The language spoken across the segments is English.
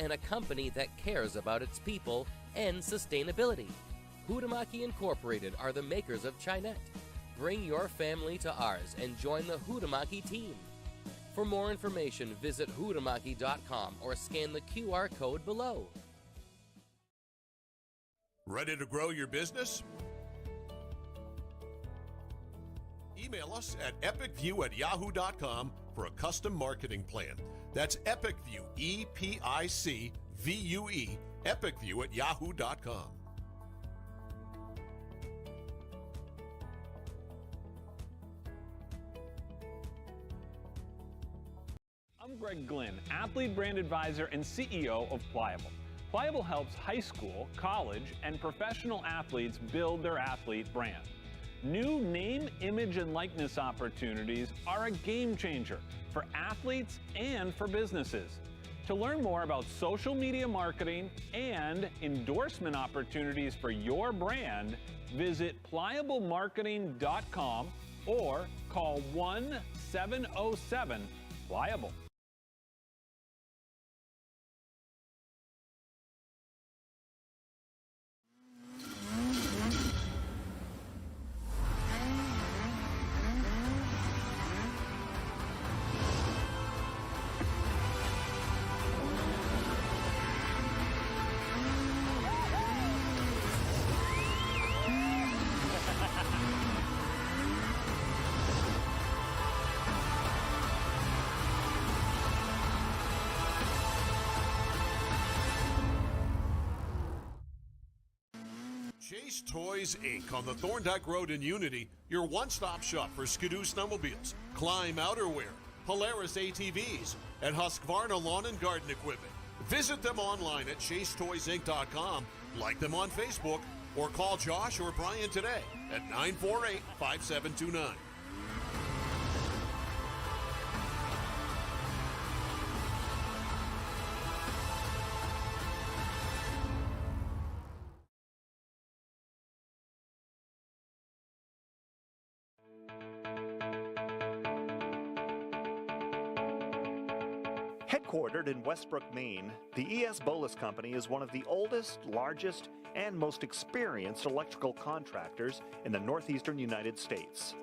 and a company that cares about its people and sustainability. Huhtamaki Incorporated are the makers of Chinette. Bring your family to ours and join the Huhtamaki team. For more information, visit huhtamaki.com or scan the QR code below. Ready to grow your business? Email us at epicview@yahoo.com for a custom marketing plan. That's EpicView, EPICVUE, epicview@yahoo.com. I'm Greg Glynn, Athlete Brand Advisor and CEO of Pliable. Pliable helps high school, college, and professional athletes build their athlete brand. New name, image, and likeness opportunities are a game changer for athletes and for businesses. To learn more about social media marketing and endorsement opportunities for your brand, visit pliablemarketing.com or call 1-707-PLIABLE. Chase Toys Inc. on the Thorndike Road in Unity, your one-stop shop for Skidoo snowmobiles, Climb outerwear, Polaris ATVs, and Husqvarna lawn and garden equipment. Visit them online at chasetoysinc.com, like them on Facebook, or call Josh or Brian today at 948-5729. Headquartered in Westbrook, Maine, the E.S. Bolus Company is one of the oldest, largest, and most experienced electrical contractors in the northeastern United States.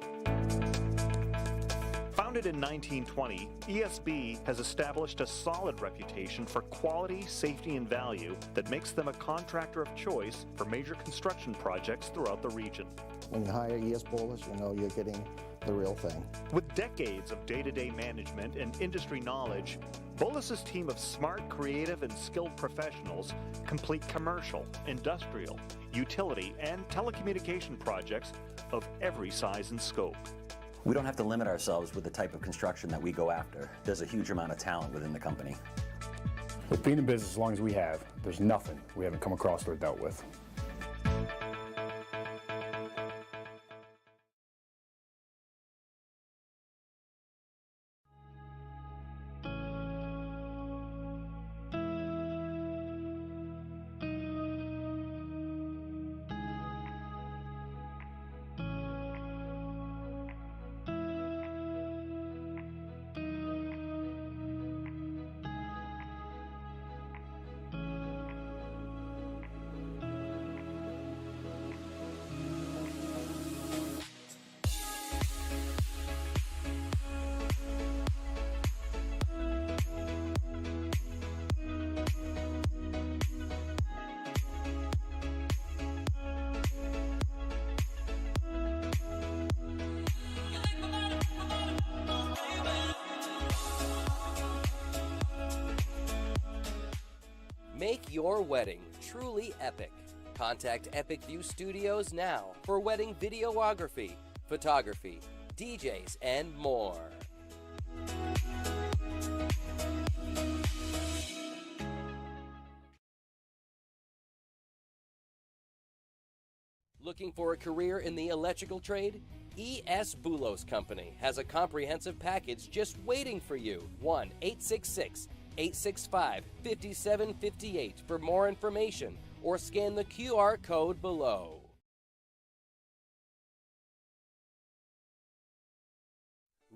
Founded in 1920, ESB has established a solid reputation for quality, safety, and value that makes them a contractor of choice for major construction projects throughout the region. When you hire E.S. Bolus, you know you're getting the real thing. With decades of day-to-day management and industry knowledge, Bolus's team of smart, creative, and skilled professionals complete commercial, industrial, utility, and telecommunication projects of every size and scope. We don't have to limit ourselves with the type of construction that we go after. There's a huge amount of talent within the company. With being in business as long as we have, there's nothing we haven't come across or dealt with. Make your wedding truly epic. Contact Epic View Studios now for wedding videography, photography, DJs, and more. Looking for a career in the electrical trade? E.S. Boulos Company has a comprehensive package just waiting for you. 1-866-865-5758 for more information or scan the QR code below.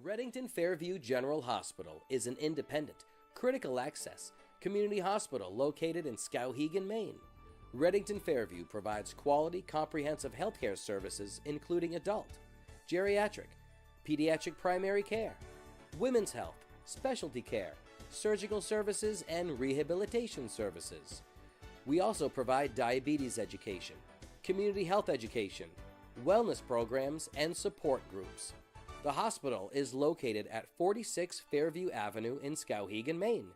Reddington Fairview General Hospital is an independent, critical access, Community Hospital located in Skowhegan, Maine. Reddington Fairview provides quality, comprehensive healthcare services including adult, geriatric, pediatric primary care, women's health, specialty care, surgical services, and rehabilitation services. We also provide diabetes education, community health education, wellness programs, and support groups. The hospital is located at 46 Fairview Avenue in Skowhegan, Maine.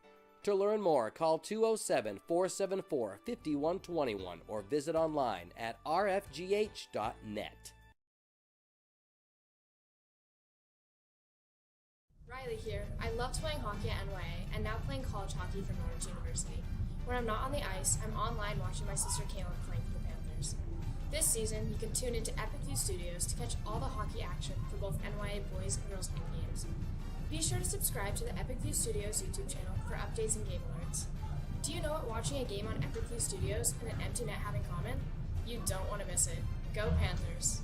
To learn more, call 207-474-5121 or visit online at rfgh.net. Riley here. I loved playing hockey at NYA and now playing college hockey for Norwich University. When I'm not on the ice, I'm online watching my sister Kaylin playing for the Panthers. This season, you can tune into Epic View Studios to catch all the hockey action for both NYA boys and girls home games. Be sure to subscribe to the Epic View Studios YouTube channel for updates and game alerts. Do you know what watching a game on Epic View Studios and an empty net have in common? You don't want to miss it. Go Panthers!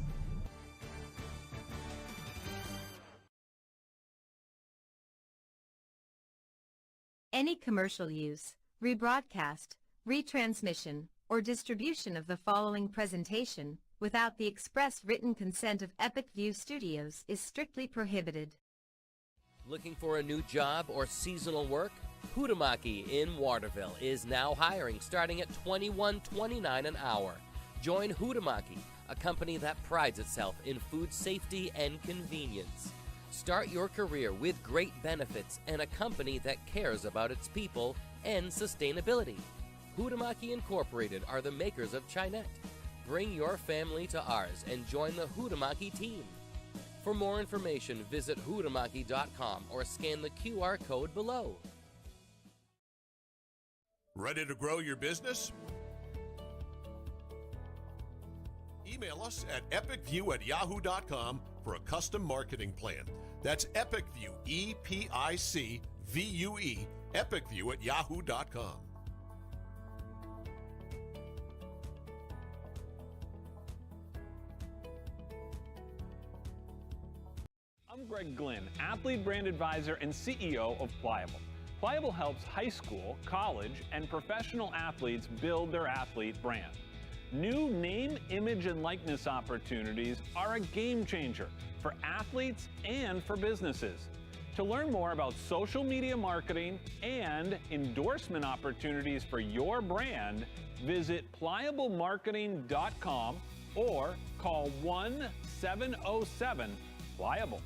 Any commercial use, rebroadcast, retransmission, or distribution of the following presentation without the express written consent of Epic View Studios is strictly prohibited. Looking for a new job or seasonal work? Huhtamaki in Waterville is now hiring, starting at $21.29 an hour. Join Huhtamaki, a company that prides itself in food safety and convenience. Start your career with great benefits and a company that cares about its people and sustainability. Huhtamaki Incorporated are the makers of Chinette. Bring your family to ours and join the Huhtamaki team. For more information, visit huhtamaki.com or scan the QR code below. Ready to grow your business? Email us at epicview@yahoo.com for a custom marketing plan. That's Epicview, EPICVUE, epicview@yahoo.com. I'm Greg Glynn, athlete brand advisor and CEO of Pliable. Pliable helps high school, college, and professional athletes build their athlete brand. New name, image, and likeness opportunities are a game changer for athletes and for businesses. To learn more about social media marketing and endorsement opportunities for your brand, visit pliablemarketing.com or call 1-707-PLIABLE.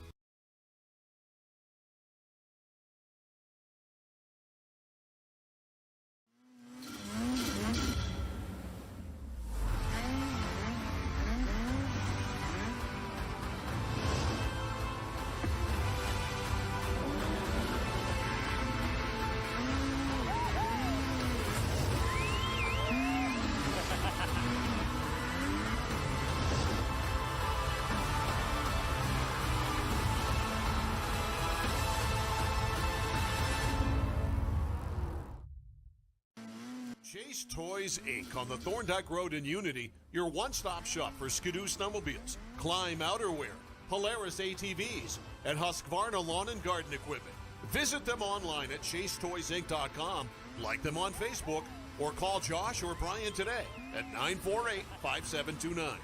Chase Toys Inc. on the Thorndike Road in Unity, your one-stop shop for Skidoo snowmobiles, Climb outerwear, Polaris ATVs, and Husqvarna lawn and garden equipment. Visit them online at chasetoysinc.com, like them on Facebook, or call Josh or Brian today at 948-5729.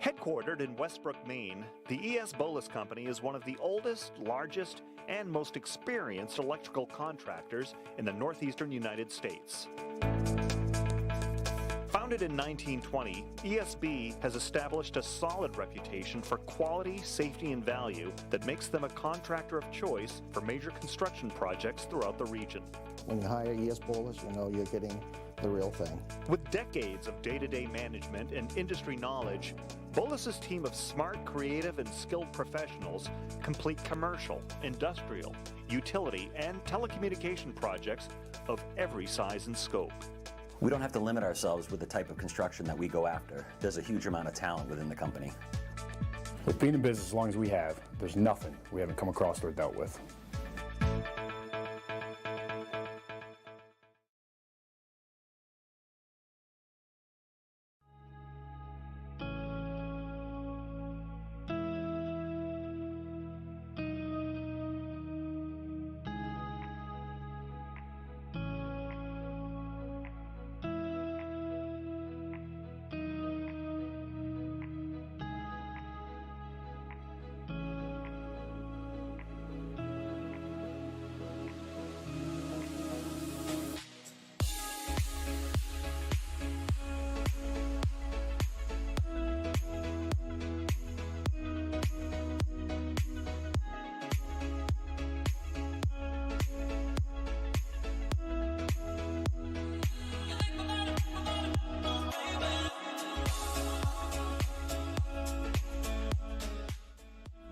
Headquartered in Westbrook, Maine, the E.S. Bolus Company is one of the oldest, largest, and most experienced electrical contractors in the northeastern United States. Founded in 1920, ESB has established a solid reputation for quality, safety, and value that makes them a contractor of choice for major construction projects throughout the region. When you hire E.S. Bolus, you know you're getting the real thing. With decades of day-to-day management and industry knowledge, Bolus's team of smart, creative, and skilled professionals complete commercial, industrial, utility, and telecommunication projects of every size and scope. We don't have to limit ourselves with the type of construction that we go after. There's a huge amount of talent within the company. With being in business as long as we have, there's nothing we haven't come across or dealt with.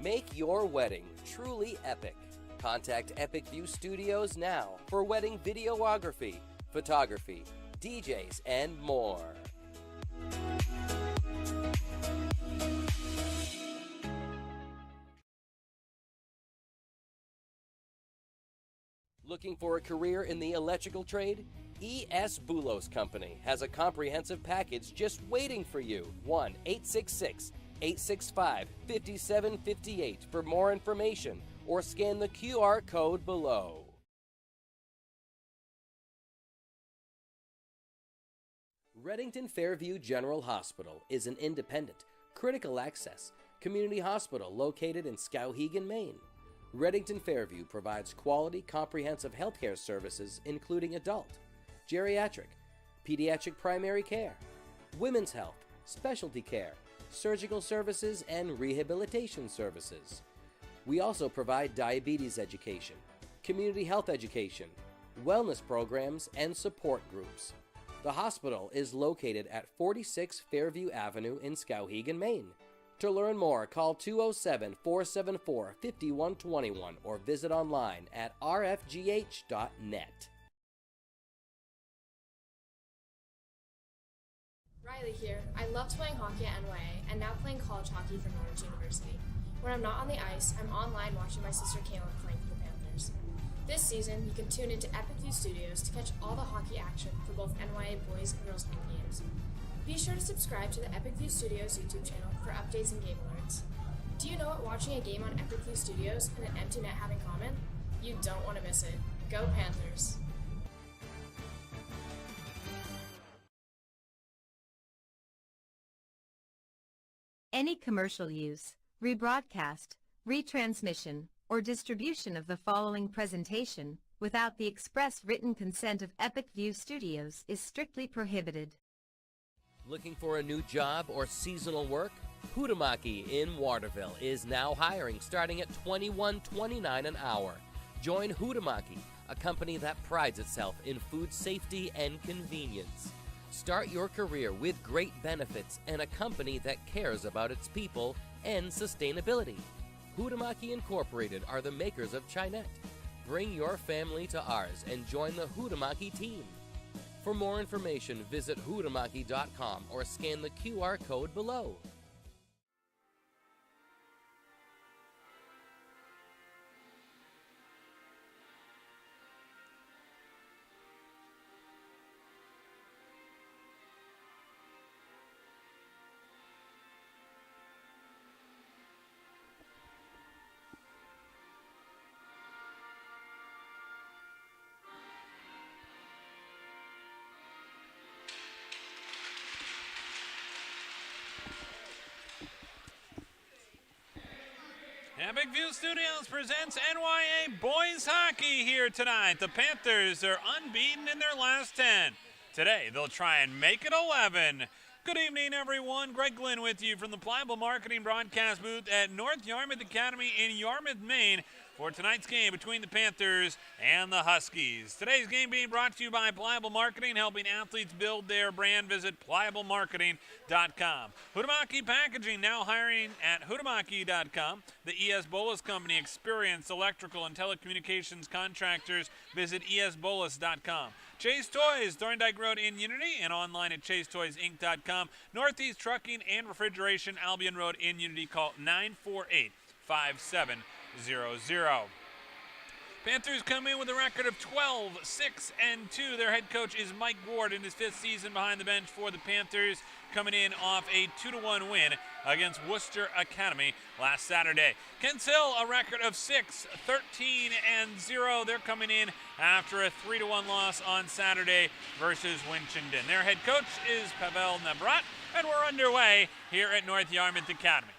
Make your wedding truly epic. Contact Epic View Studios now for wedding videography, photography, DJs, and more. Looking for a career in the electrical trade? E.S. Boulos Company has a comprehensive package just waiting for you. 1-866-865-5758 for more information or scan the QR code below. Reddington Fairview General Hospital is an independent, critical access community hospital located in Skowhegan, Maine. Reddington Fairview provides quality, comprehensive healthcare services including adult, geriatric, pediatric primary care, women's health, specialty care, surgical services, and rehabilitation services. We also provide diabetes education, community health education, wellness programs, and support groups. The hospital is located at 46 Fairview Avenue in Skowhegan, Maine. To learn more, call 207-474-5121 or visit online at rfgh.net. Riley here. I loved playing hockey at NYA and now playing college hockey for Norwich University. When I'm not on the ice, I'm online watching my sister Kaylin playing for the Panthers. This season, you can tune into Epic View Studios to catch all the hockey action for both NYA boys and girls home games. Be sure to subscribe to the Epic View Studios YouTube channel for updates and game alerts. Do you know what watching a game on Epic View Studios and an empty net have in common? You don't want to miss it. Go Panthers! Any commercial use, rebroadcast, retransmission, or distribution of the following presentation without the express written consent of Epic View Studios is strictly prohibited. Looking for a new job or seasonal work? Hutamaki in Waterville is now hiring, starting at $21.29 an hour. Join Hutamaki, a company that prides itself in food safety and convenience. Start your career with great benefits and a company that cares about its people and sustainability. Hutamaki Incorporated are the makers of Chinette. Bring your family to ours and join the Hutamaki team. For more information, visit hutamaki.com or scan the QR code below. Epic View Studios presents NYA Boys Hockey here tonight. The Panthers are unbeaten in their last 10. Today, they'll try and make it 11. Good evening, everyone. Greg Glynn with you from the Pliable Marketing Broadcast booth at North Yarmouth Academy in Yarmouth, Maine, for tonight's game between the Panthers and the Huskies. Today's game being brought to you by Pliable Marketing, helping athletes build their brand. Visit pliablemarketing.com. Huhtamaki Packaging now hiring at huhtamaki.com. The ES Bolas Company, experienced electrical and telecommunications contractors. Visit esbolas.com. Chase Toys, Thorndike Road in Unity, and online at chasetoysinc.com. Northeast Trucking and Refrigeration, Albion Road in Unity. Call 948-5700. Panthers come in with a record of 12-6-2. Their head coach is Mike Ward in his 5th season behind the bench for the Panthers, coming in off a 2-1 win against Worcester Academy last Saturday. Kents Hill, a record of 6-13-0. They're coming in after a 3-1 loss on Saturday versus Winchendon. Their head coach is Pavel Nebrat, and we're underway here at North Yarmouth Academy.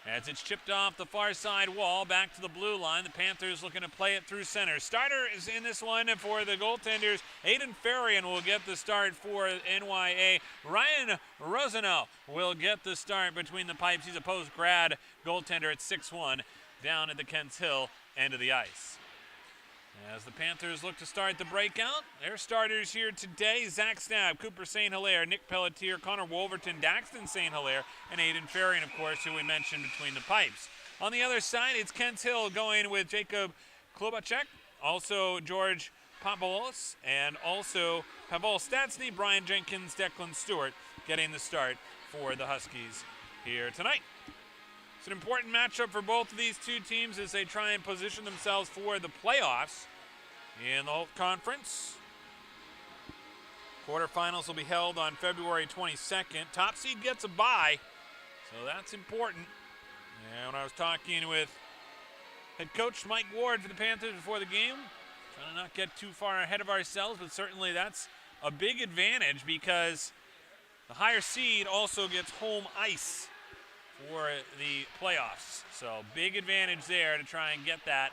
As it's chipped off the far side wall, back to the blue line, the Panthers looking to play it through center. Starter is in this one for the goaltenders. Aiden Farian will get the start for NYA. Ryan Rosano will get the start between the pipes. He's a post-grad goaltender at 6'1", down at the Kents Hill end of the ice. As the Panthers look to start the breakout, their starters here today: Zach Stab, Cooper St. Hilaire, Nick Pelletier, Connor Wolverton, Daxton St. Hilaire, and Aiden Farian, of course, who we mentioned between the pipes. On the other side, it's Kents Hill going with Jacob Klobacek, also George Papalos, and also Pavel Statsny, Brian Jenkins, Declan Stewart getting the start for the Huskies here tonight. It's an important matchup for both of these two teams as they try and position themselves for the playoffs in the whole conference. Quarterfinals will be held on February 22nd. Top seed gets a bye, so that's important. And when I was talking with head coach Mike Ward for the Panthers before the game, trying to not get too far ahead of ourselves, but certainly that's a big advantage because the higher seed also gets home ice for the playoffs. So big advantage there to try and get that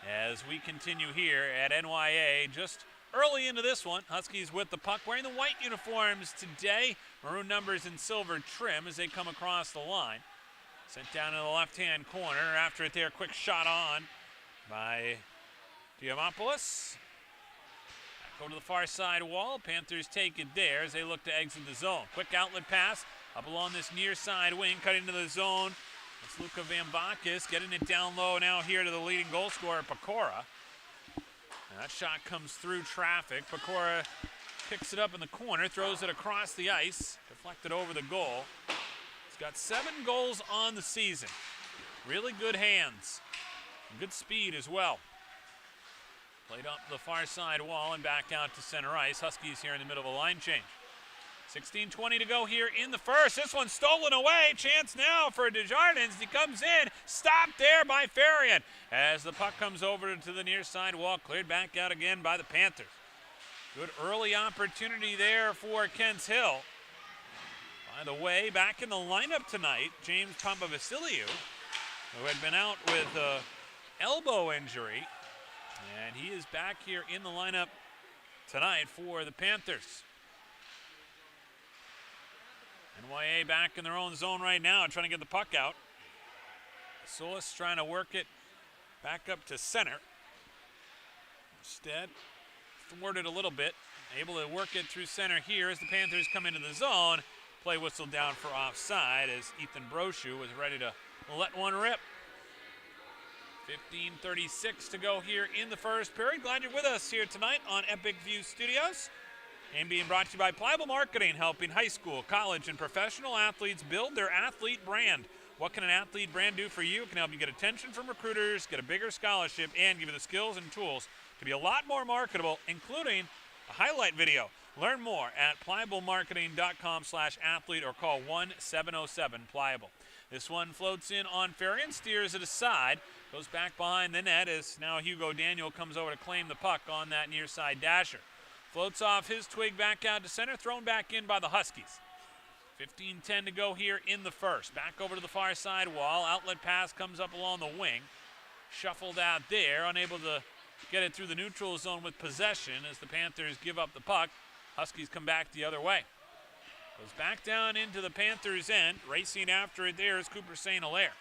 as we continue here at NYA. Just early into this one, Huskies with the puck, wearing the white uniforms today. Maroon numbers in silver trim as they come across the line. Sent down in the left-hand corner. After it there, quick shot on by Diamopoulos. Go to the far side wall. Panthers take it there as they look to exit the zone. Quick outlet pass up along this near side wing, cutting into the zone. It's Luka Van Bakis getting it down low now here to the leading goal scorer, Pecora. And that shot comes through traffic. Pecora picks it up in the corner, throws it across the ice, deflected over the goal. He's got 7 goals on the season. Really good hands. Good speed as well. Played up the far side wall and back out to center ice. Huskies here in the middle of a line change. 16:20 to go here in the first. This one's stolen away. Chance now for Desjardins. He comes in. Stopped there by Farian as the puck comes over to the near side wall. Cleared back out again by the Panthers. Good early opportunity there for Kents Hill. By the way, back in the lineup tonight, James Pampavasiliou, who had been out with an elbow injury. And he is back here in the lineup tonight for the Panthers. NYA back in their own zone right now, trying to get the puck out. Solis trying to work it back up to center. Instead, thwarted a little bit. Able to work it through center here as the Panthers come into the zone. Play whistle down for offside as Ethan Brochu was ready to let one rip. 15:36 to go here in the first period. Glad you're with us here tonight on Epic View Studios. And being brought to you by Pliable Marketing, helping high school, college, and professional athletes build their athlete brand. What can an athlete brand do for you? It can help you get attention from recruiters, get a bigger scholarship, and give you the skills and tools to be a lot more marketable, including a highlight video. Learn more at pliablemarketing.com/athlete or call 1-707-PLIABLE. This one floats in on Farian, steers it aside, goes back behind the net as now Hugo Daniel comes over to claim the puck on that near side dasher. Floats off his twig back out to center, thrown back in by the Huskies. 15:10 to go here in the first. Back over to the far side wall. Outlet pass comes up along the wing. Shuffled out there, unable to get it through the neutral zone with possession as the Panthers give up the puck. Huskies come back the other way. Goes back down into the Panthers' end. Racing after it there is Cooper St. Hilaire.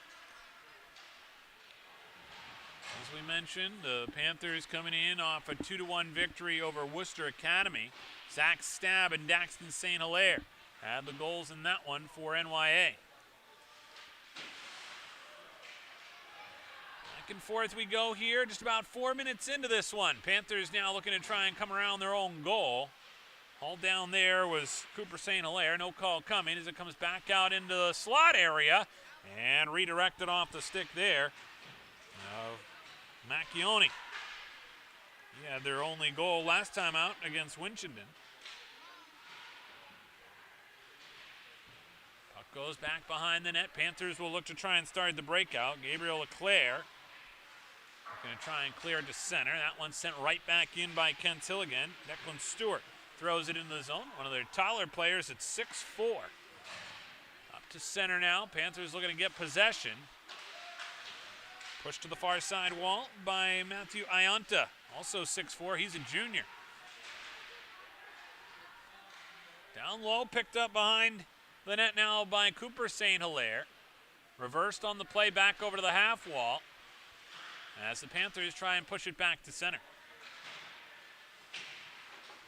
As we mentioned, the Panthers coming in off a 2-1 victory over Worcester Academy. Zach Stabb and Daxton St. Hilaire had the goals in that one for NYA. Back and forth we go here, just about 4 minutes into this one. Panthers now looking to try and come around their own goal. All down there was Cooper St. Hilaire. No call coming as it comes back out into the slot area and redirected off the stick there. Macchione. He had their only goal last time out against Winchendon. Puck goes back behind the net. Panthers will look to try and start the breakout. Gabriel Leclerc going to try and clear it to center. That one sent right back in by Kent Hilligan. Declan Stewart throws it into the zone. One of their taller players at 6'4". Up to center now. Panthers looking to get possession. Pushed to the far side wall by Matthew Ianta, also 6'4". He's a junior. Down low, picked up behind the net now by Cooper St. Hilaire. Reversed on the play back over to the half wall as the Panthers try and push it back to center.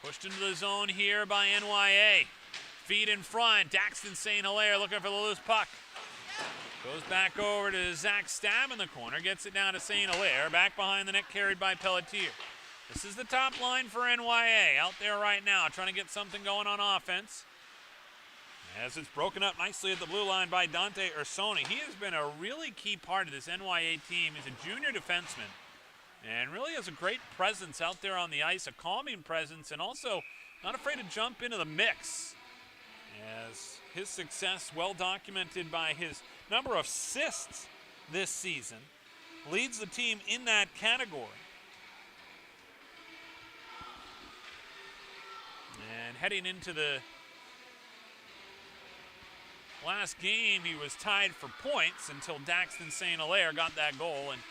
Pushed into the zone here by NYA. Feet in front, Daxton St. Hilaire looking for the loose puck. Goes back over to Zach Stabb in the corner, gets it down to St. Hilaire. Back behind the net, carried by Pelletier. This is the top line for NYA out there right now, trying to get something going on offense. As it's broken up nicely at the blue line by Dante Ursoni. He has been a really key part of this NYA team. He's a junior defenseman and really has a great presence out there on the ice, a calming presence, and also not afraid to jump into the mix. As his success, well documented by his number of assists this season, leads the team in that category. And heading into the last game, he was tied for points until Daxton St. Hilaire got that goal and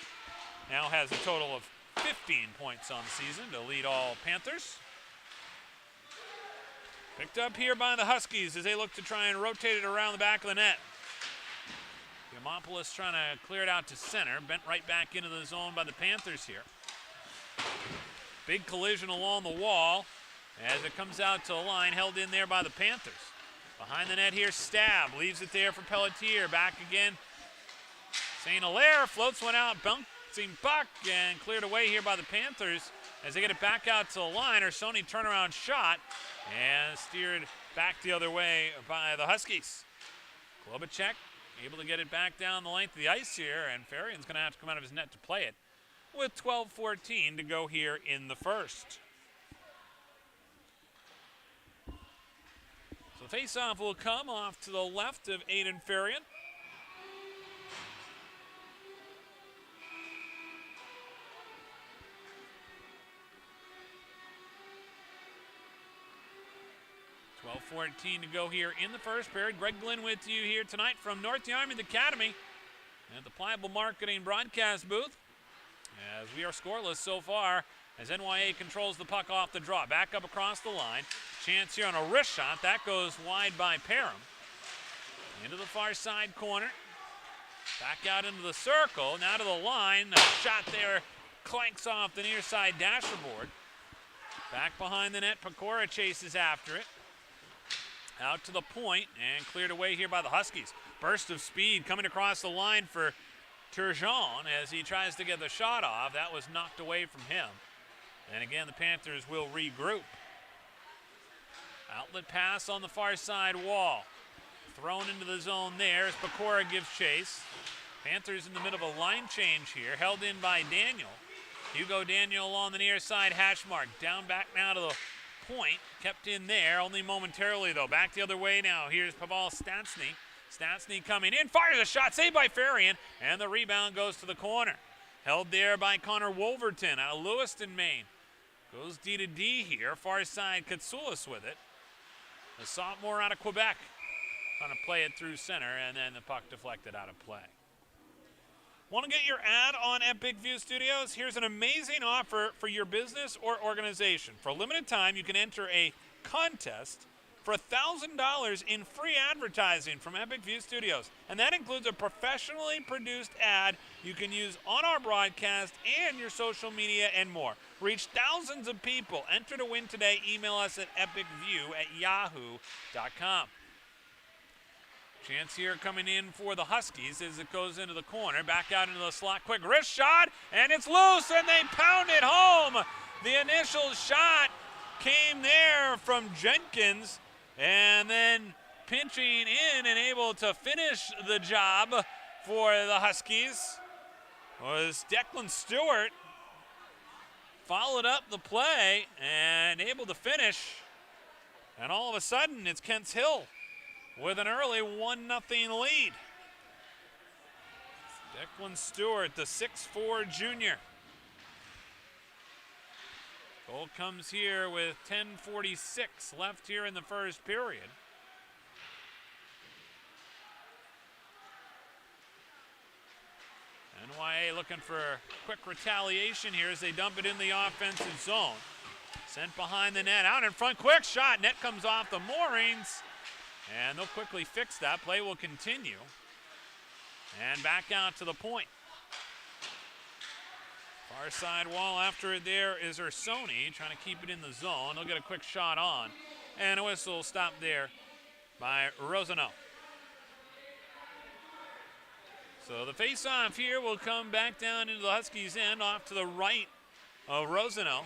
now has a total of 15 points on the season to lead all Panthers. Picked up here by the Huskies as they look to try and rotate it around the back of the net. Yamopoulos trying to clear it out to center. Bent right back into the zone by the Panthers here. Big collision along the wall as it comes out to the line, held in there by the Panthers. Behind the net here, Stabb leaves it there for Pelletier. Back again. St. Hilaire floats one out, bouncing puck, and cleared away here by the Panthers as they get it back out to the line. Ursoni turnaround shot and steered back the other way by the Huskies. Klobuchek able to get it back down the length of the ice here, and Farian's going to have to come out of his net to play it with 12:14 to go here in the first. So the faceoff will come off to the left of Aiden Farian. .14 to go here in the first period. Greg Glynn with you here tonight from North Yarmouth Academy at the Pliable Marketing broadcast booth. As we are scoreless so far as NYA controls the puck off the draw. Back up across the line. Chance here on a wrist shot. That goes wide by Parham. Into the far side corner. Back out into the circle. Now to the line. A shot there clanks off the near side dasher board. Back behind the net. Pecora chases after it. Out to the point and cleared away here by the Huskies. Burst of speed coming across the line for Turgeon as he tries to get the shot off. That was knocked away from him. And again, the Panthers will regroup. Outlet pass on the far side wall. Thrown into the zone there as Pecora gives chase. Panthers in the middle of a line change here. Held in by Daniel. Hugo Daniel along the near side hash mark. Down back now to the point. Kept in there, only momentarily though. Back the other way now. Here's Pavel Stastny. Stastny coming in. Fires a shot. Saved by Farian. And the rebound goes to the corner. Held there by Connor Wolverton out of Lewiston, Maine. Goes D to D here. Far side Katsoulis with it. The sophomore out of Quebec. Trying to play it through center, and then the puck deflected out of play. Want to get your ad on Epic View Studios? Here's an amazing offer for your business or organization. For a limited time, you can enter a contest for $1,000 in free advertising from Epic View Studios. And that includes a professionally produced ad you can use on our broadcast and your social media and more. Reach thousands of people. Enter to win today. Email us at epicview@yahoo.com. Chance here coming in for the Huskies as it goes into the corner. Back out into the slot. Quick wrist shot, and it's loose, and they pound it home. The initial shot came there from Jenkins, and then pinching in and able to finish the job for the Huskies was Declan Stewart. Followed up the play and able to finish. And all of a sudden, it's Kents Hill with an early 1-0 lead. Declan Stewart, the 6'4" junior. Goal comes here with 10:46 left here in the first period. NYA looking for quick retaliation here as they dump it in the offensive zone. Sent behind the net, out in front, quick shot. Net comes off the moorings, and they'll quickly fix that. Play will continue. And back out to the point. Far side wall after it there is Ursoni trying to keep it in the zone. They'll get a quick shot on, and a whistle stopped there by Rosano. So the face-off here will come back down into the Huskies' end, off to the right of Rosano.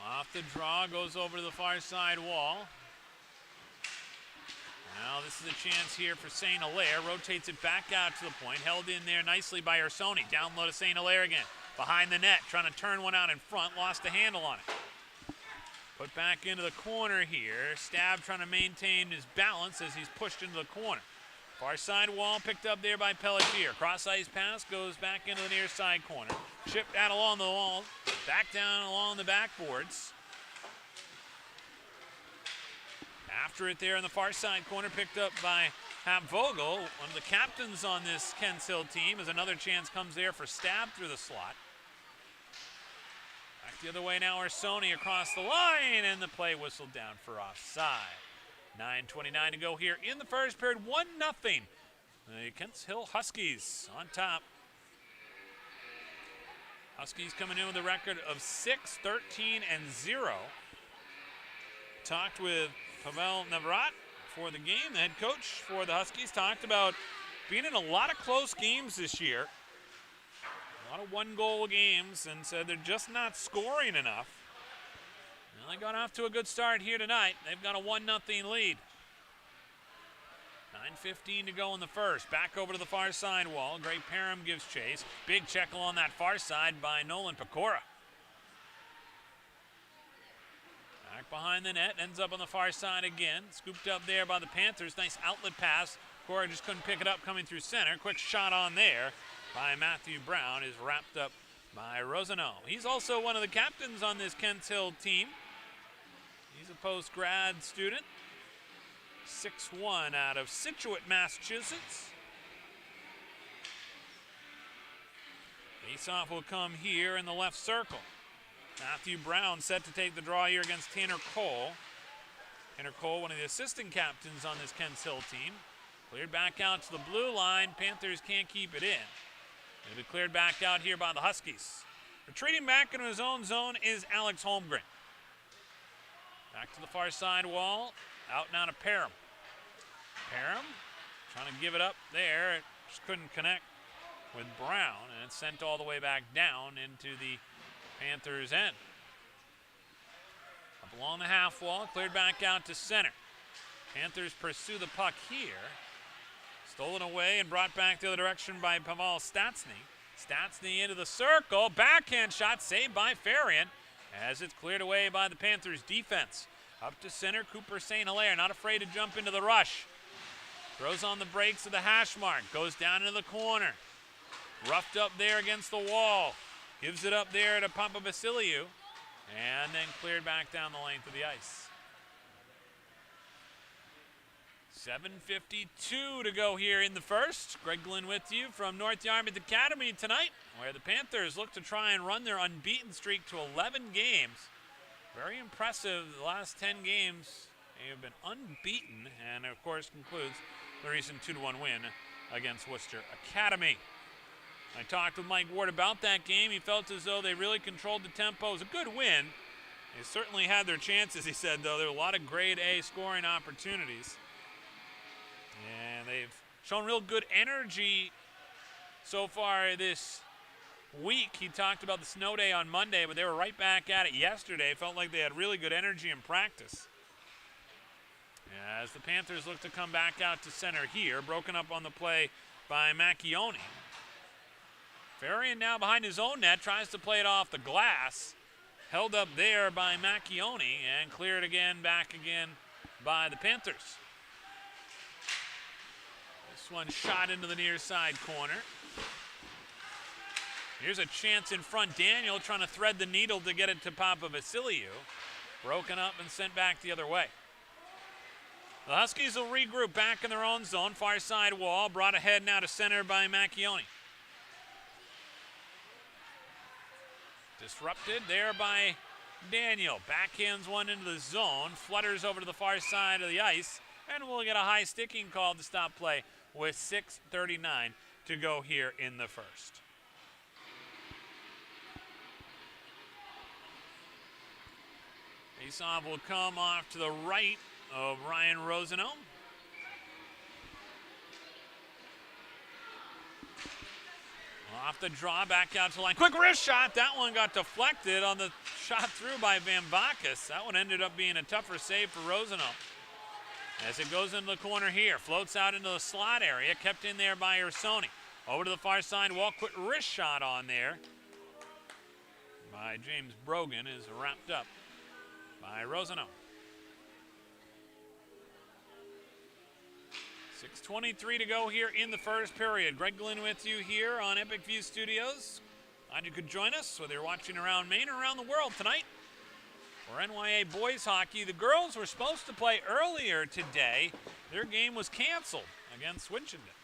Off the draw, goes over to the far side wall. Now this is a chance here for St. Hilaire. Rotates it back out to the point. Held in there nicely by Ursoni. Down low to St. Hilaire again. Behind the net, trying to turn one out in front. Lost a handle on it. Put back into the corner here. Stab trying to maintain his balance as he's pushed into the corner. Far side wall picked up there by Pelletier. Cross ice pass goes back into the near side corner. Chipped out along the wall. Back down along the backboards. After it there in the far side corner, picked up by Hap Vogel. One of the captains on this Kents Hill team, as another chance comes there for Stab through the slot. Back the other way now, Ursoni across the line, and the play whistled down for offside. 9:29 to go here in the first period, 1-0. The Kents Hill Huskies on top. Huskies coming in with a record of 6-13-0. Talked with Pavel Navrat for the game. The head coach for the Huskies talked about being in a lot of close games this year. A lot of one-goal games, and said they're just not scoring enough. Well, they got off to a good start here tonight. They've got a 1-0 lead. 9:15 to go in the first. Back over to the far side wall. Gray Parham gives chase. Big checkle on that far side by Nolan Pecora. Back behind the net. Ends up on the far side again. Scooped up there by the Panthers. Nice outlet pass. Pecora just couldn't pick it up coming through center. Quick shot on there by Matthew Brown is wrapped up by Rosano. He's also one of the captains on this Kents Hill team. He's a post-grad student. 6'1" out of Scituate, Massachusetts. Face-off will come here in the left circle. Matthew Brown set to take the draw here against Tanner Cole. Tanner Cole, one of the assistant captains on this Kents Hill team. Cleared back out to the blue line. Panthers can't keep it in. It'll be cleared back out here by the Huskies. Retreating back into his own zone is Alex Holmgren. Back to the far side wall. Out and out of Parham. Parham trying to give it up there. It just couldn't connect with Brown, and it's sent all the way back down into the Panthers' end. Up along the half wall, cleared back out to center. Panthers pursue the puck here. Stolen away and brought back the other direction by Pavel Statsny. Statsny into the circle. Backhand shot saved by Farian as it's cleared away by the Panthers' defense. Up to center, Cooper St. Hilaire, not afraid to jump into the rush. Throws on the brakes of the hash mark. Goes down into the corner. Roughed up there against the wall. Gives it up there to Papa Basiliou. And then cleared back down the length of the ice. 7:52 to go here in the first. Greg Glynn with you from North Yarmouth Academy tonight, where the Panthers look to try and run their unbeaten streak to 11 games. Very impressive. The last 10 games, they have been unbeaten, and of course concludes the recent 2-1 win against Worcester Academy. I talked with Mike Ward about that game. He felt as though they really controlled the tempo. It was a good win. They certainly had their chances, he said, though. There were a lot of grade A scoring opportunities. And they've shown real good energy so far this week. He talked about the snow day on Monday, but they were right back at it yesterday. Felt like they had really good energy in practice. As the Panthers look to come back out to center here, broken up on the play by Macchione. Farian now behind his own net, tries to play it off the glass. Held up there by Macchione and cleared again, back again by the Panthers. This one shot into the near side corner. Here's a chance in front. Daniel trying to thread the needle to get it to Papa Vasiliou. Broken up and sent back the other way. The Huskies will regroup back in their own zone. Far side wall, brought ahead now to center by Macchione. Disrupted there by Daniel. Backhands one into the zone. Flutters over to the far side of the ice. And we'll get a high sticking call to stop play with 6:39 to go here in the first. Faceoff will come off to the right of Ryan Rosano. Off the draw, back out to the line. Quick wrist shot. That one got deflected on the shot through by Van Bacchus. That one ended up being a tougher save for Rosano. As it goes into the corner here, floats out into the slot area, kept in there by Ursoni. Over to the far side wall, quick wrist shot on there by James Brogan is wrapped up by Rosano. 6:23 to go here in the first period. Greg Glynn with you here on Epic View Studios. Glad you could join us, whether you're watching around Maine or around the world tonight. For NYA boys hockey, the girls were supposed to play earlier today. Their game was canceled against Winchendon.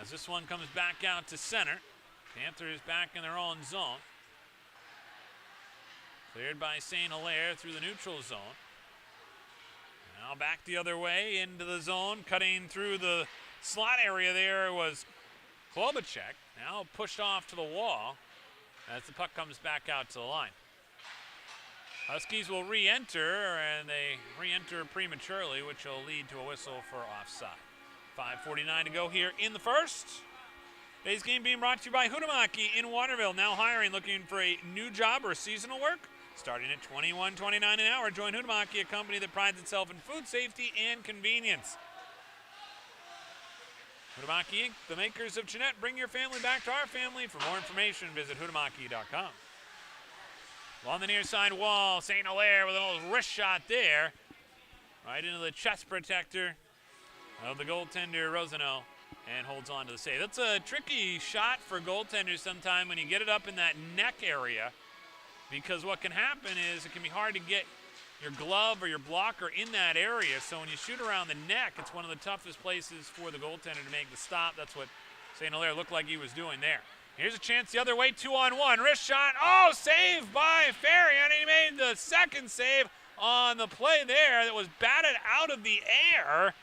As this one comes back out to center, Panthers back in their own zone. Cleared by St. Hilaire through the neutral zone. Now back the other way into the zone, cutting through the slot area there was Klobuchek. Now pushed off to the wall as the puck comes back out to the line. Huskies will re-enter, and they re-enter prematurely, which will lead to a whistle for offside. 5:49 to go here in the first. Today's game being brought to you by Huhtamaki in Waterville. Now hiring, looking for a new job or seasonal work? Starting at $21.29 an hour, join Huhtamaki, a company that prides itself in food safety and convenience. Huhtamaki Inc., the makers of Jeanette. Bring your family back to our family. For more information, visit huhtamaki.com. On the near side wall, St. Hilaire with a little wrist shot there. Right into the chest protector of the goaltender, Rosano, and holds on to the save. That's a tricky shot for goaltenders sometime when you get it up in that neck area, because what can happen is it can be hard to get your glove or your blocker in that area. So when you shoot around the neck, it's one of the toughest places for the goaltender to make the stop. That's what St. Hilaire looked like he was doing there. Here's a chance the other way, 2-on-1. Wrist shot. Oh, saved by Farian. He made the second save on the play there that was batted out of the air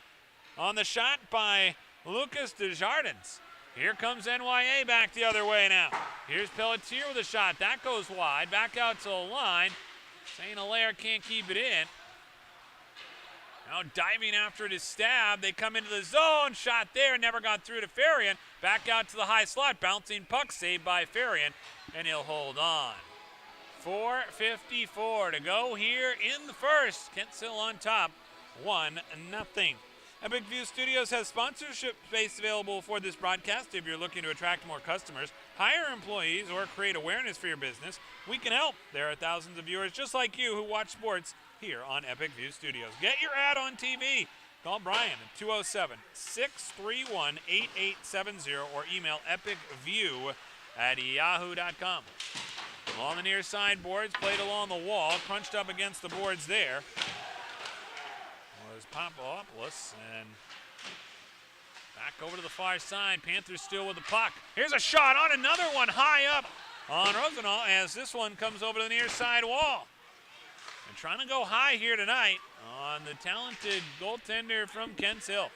on the shot by Lucas Desjardins. Here comes NYA back the other way now. Here's Pelletier with a shot. That goes wide. Back out to the line. St. Hilaire can't keep it in. Now diving after it is stabbed. They come into the zone. Shot there. Never got through to Farian. Back out to the high slot. Bouncing puck saved by Farian. And he'll hold on. 4:54 to go here in the first. Kent Sill on top. 1-0. Epic View Studios has sponsorship space available for this broadcast. If you're looking to attract more customers, hire employees, or create awareness for your business, we can help. There are thousands of viewers just like you who watch sports here on Epic View Studios. Get your ad on TV. Call Brian at 207-631-8870 or email epicview@yahoo.com. On the near side boards, played along the wall, crunched up against the boards there. was Papadopoulos, and back over to the far side. Panthers still with the puck. Here's a shot on another one high up on Rosenau as this one comes over to the near side wall. And trying to go high here tonight on the talented goaltender from Kents Hill.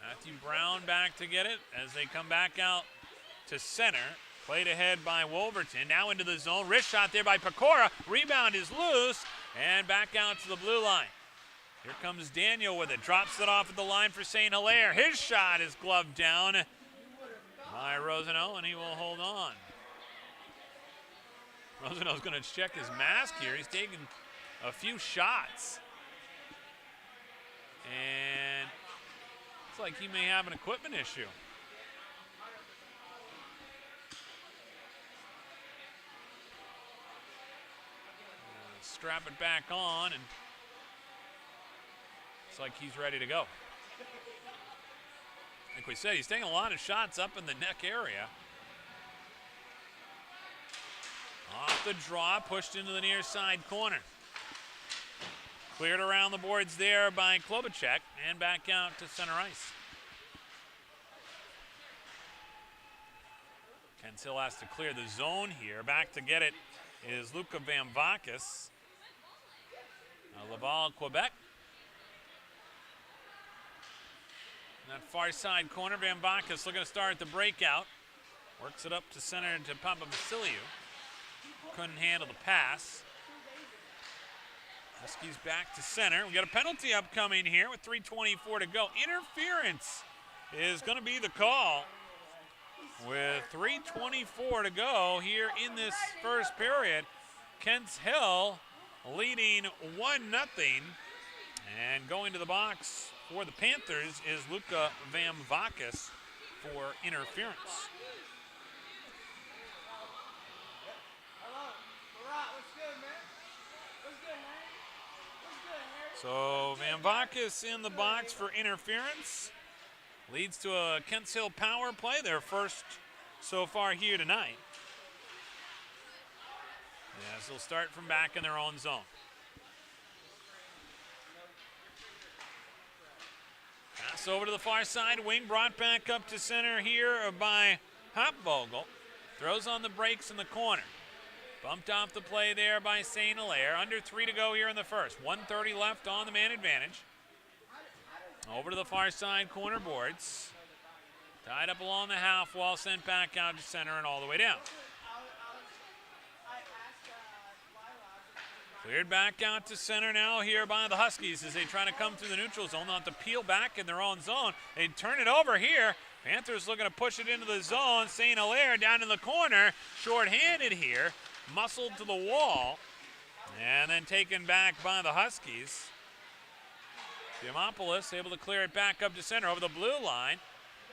Matthew Brown back to get it as they come back out to center. Played ahead by Wolverton. Now into the zone. Wrist shot there by Pecora. Rebound is loose and back out to the blue line. Here comes Daniel with it. Drops it off at the line for St. Hilaire. His shot is gloved down by Rosenau, and he will hold on. Rosenau's going to check his mask here. He's taking a few shots. And looks like he may have an equipment issue. Strap it back on, and looks like he's ready to go. Like we said, he's taking a lot of shots up in the neck area. Off the draw, pushed into the near side corner. Cleared around the boards there by Klobuchek and back out to center ice. Kents Hill has to clear the zone here. Back to get it is Luca Van Vakis. Laval, Quebec. In that far side corner, Van Vakis looking to start the breakout. Works it up to center to Papavasiliou. Couldn't handle the pass. Huskies back to center. We got a penalty upcoming here with 3:24 to go. Interference is going to be the call with 3:24 to go here in this first period. Kents Hill leading 1-0, and going to the box for the Panthers is Luca Van Vakis for interference. So Van Vakis in the box for interference. Leads to a Kents Hill power play, their first so far here tonight. Yes, they'll start from back in their own zone. Pass over to the far side wing, brought back up to center here by Hopvogel. Throws on the brakes in the corner. Bumped off the play there by St. Hilaire. Under 3 to go here in the first. 1:30 left on the man advantage. Over to the far side corner boards. Tied up along the half wall, sent back out to center and all the way down. Cleared back out to center now here by the Huskies as they try to come through the neutral zone. They'll have to peel back in their own zone. They turn it over here. Panthers looking to push it into the zone. St. Hilaire down in the corner. Short-handed here. Muscled to the wall. And then taken back by the Huskies. Diamopoulos able to clear it back up to center over the blue line.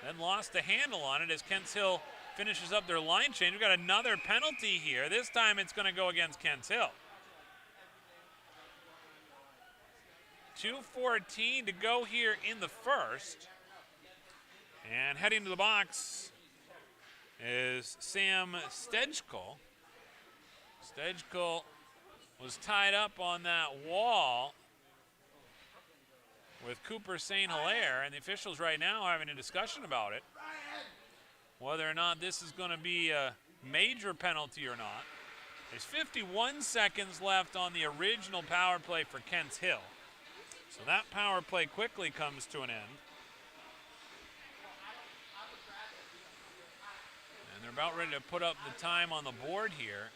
Then lost the handle on it as Kents Hill finishes up their line change. We've got another penalty here. This time it's going to go against Kents Hill. 2:14 to go here in the first. And heading to the box is Sam Stejko. Stejko was tied up on that wall with Cooper St. Hilaire, and the officials right now are having a discussion about it, whether or not this is going to be a major penalty or not. There's 51 seconds left on the original power play for Kents Hill. So that power play quickly comes to an end. And they're about ready to put up the time on the board here.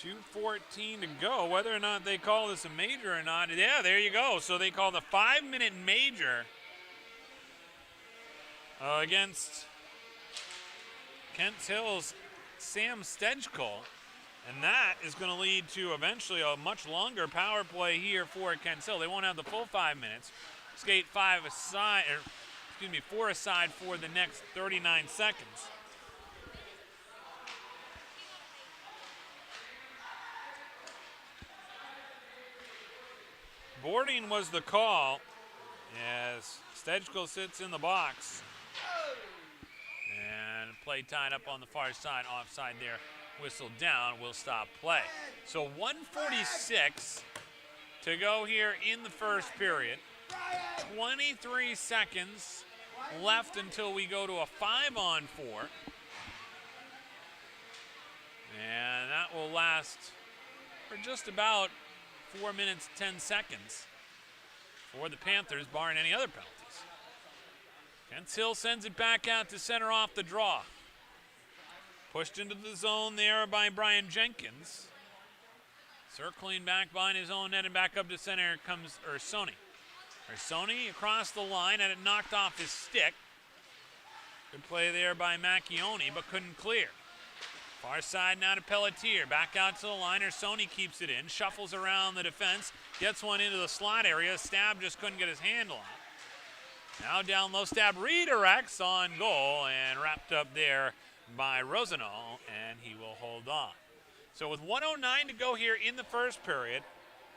.2:14 to go. Whether or not they call this a major or not, yeah, there you go. So they call the 5-minute major against Kents Hill's Sam Stejko, and that is going to lead to eventually a much longer power play here for Kents Hill. They won't have the full 5 minutes. Skate 4 aside for the next 39 seconds. Boarding was the call as Stejko sits in the box. And play tied up on the far side, offside there. Whistle down, will stop play. So 1:46 to go here in the first period. 23 seconds left until we go to a 5-on-4. And that will last for just about 4 minutes, 10 seconds for the Panthers, barring any other penalties. Kent Hill sends it back out to center off the draw. Pushed into the zone there by Brian Jenkins. Circling back behind his own net and back up to center comes Ursoni. Ursoni across the line, and it knocked off his stick. Good play there by Macchione, but couldn't clear. Far side now to Pelletier. Back out to the line. Ursoni keeps it in. Shuffles around the defense. Gets one into the slot area. Stab just couldn't get his handle on it. Now down low. Stab redirects on goal and wrapped up there by Rosenau, and he will hold on. So with 1:09 to go here in the first period,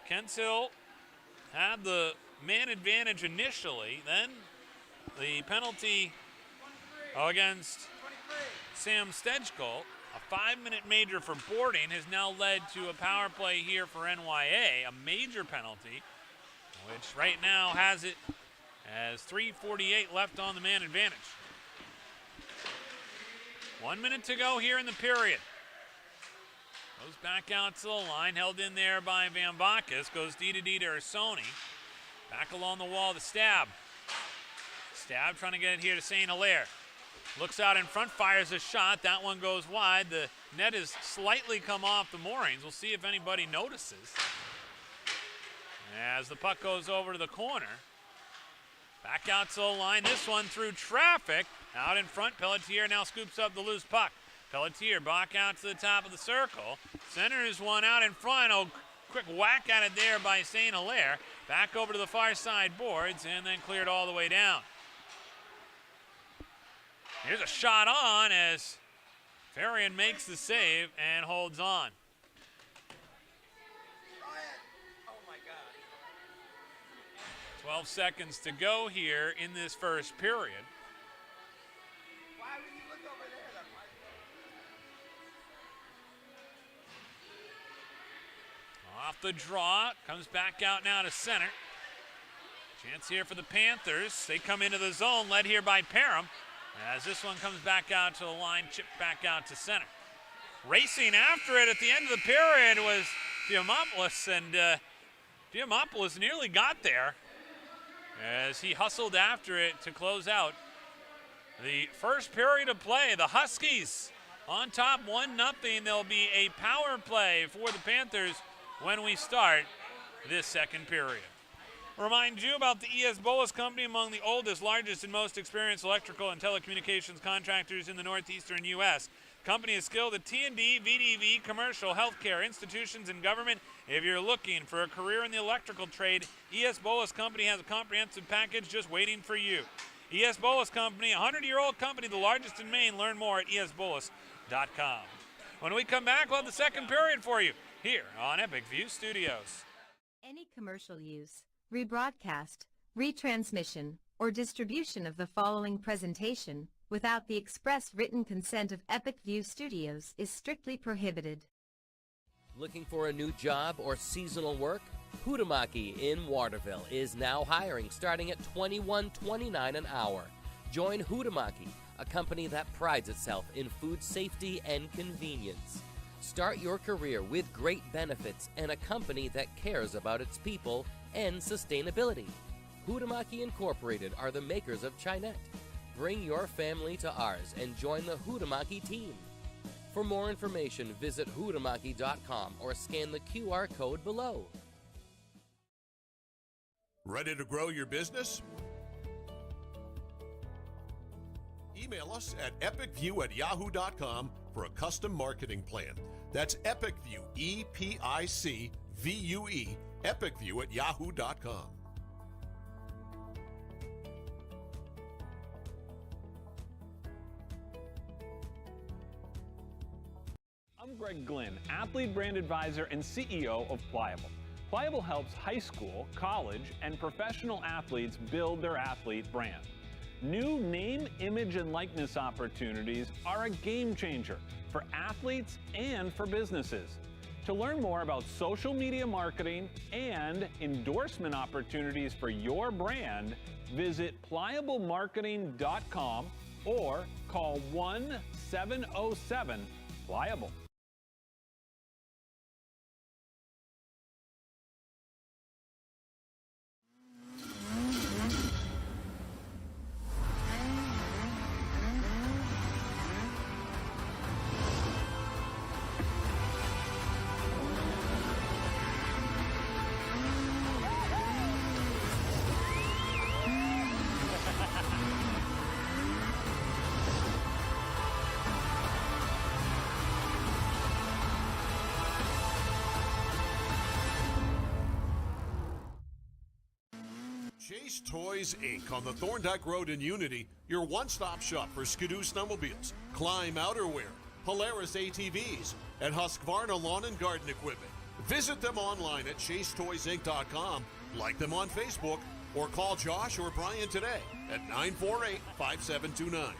Kent Hill had the man advantage initially. Then the penalty against Sam Stejko, a 5-minute major for boarding, has now led to a power play here for NYA, a major penalty, which right now has it as 3:48 left on the man advantage. 1 minute to go here in the period. Goes back out to the line, held in there by Van Bacchus. Goes D-to-D to Ursoni. Back along the wall to Stab. Stab trying to get it here to St. Hilaire. Looks out in front, fires a shot. That one goes wide. The net has slightly come off the moorings. We'll see if anybody notices. As the puck goes over to the corner. Back out to the line. This one through traffic. Out in front, Pelletier now scoops up the loose puck. Pelletier back out to the top of the circle. Centers one out in front. Oh, quick whack at it there by St. Hilaire. Back over to the far side boards and then cleared all the way down. Here's a shot on as Farian makes the save and holds on. 12 seconds to go here in this first period. Off the draw, comes back out now to center. Chance here for the Panthers. They come into the zone, led here by Parham. As this one comes back out to the line, chipped back out to center. Racing after it at the end of the period was Diamopoulos, and Diamopoulos nearly got there as he hustled after it to close out the first period of play. The Huskies on top 1-0. There'll be a power play for the Panthers when we start this second period. Remind you about the E.S. Bolus Company, among the oldest, largest, and most experienced electrical and telecommunications contractors in the northeastern U.S. Company is skilled at T&D, VDV, commercial, healthcare, institutions, and government. If you're looking for a career in the electrical trade, E.S. Bolus Company has a comprehensive package just waiting for you. E.S. Bolus Company, a 100-year-old company, the largest in Maine. Learn more at esbolus.com. When we come back, we'll have the second period for you here on Epic View Studios. Any commercial use, rebroadcast, retransmission, or distribution of the following presentation without the express written consent of Epic View Studios is strictly prohibited. Looking for a new job or seasonal work? Huhtamaki in Waterville is now hiring, starting at $21.29 an hour. Join Huhtamaki, a company that prides itself in food safety and convenience. Start your career with great benefits and a company that cares about its people and sustainability. Huhtamaki Incorporated are the makers of Chinette. Bring your family to ours and join the Huhtamaki team. For more information, visit huhtamaki.com or scan the QR code below. Ready to grow your business? Email us at epicview@yahoo.com for a custom marketing plan. That's EpicView, EPICVUE, epicview@yahoo.com. I'm Greg Glynn, athlete brand advisor and CEO of Pliable. Pliable helps high school, college, and professional athletes build their athlete brand. New name, image, and likeness opportunities are a game changer for athletes and for businesses. To learn more about social media marketing and endorsement opportunities for your brand, visit pliablemarketing.com or call 1-707-PLIABLE. Chase Toys Inc. on the Thorndike Road in Unity, your one-stop shop for Skidoo snowmobiles, Climb outerwear, Polaris ATVs, and Husqvarna lawn and garden equipment. Visit them online at chasetoysinc.com, like them on Facebook, or call Josh or Brian today at 948-5729.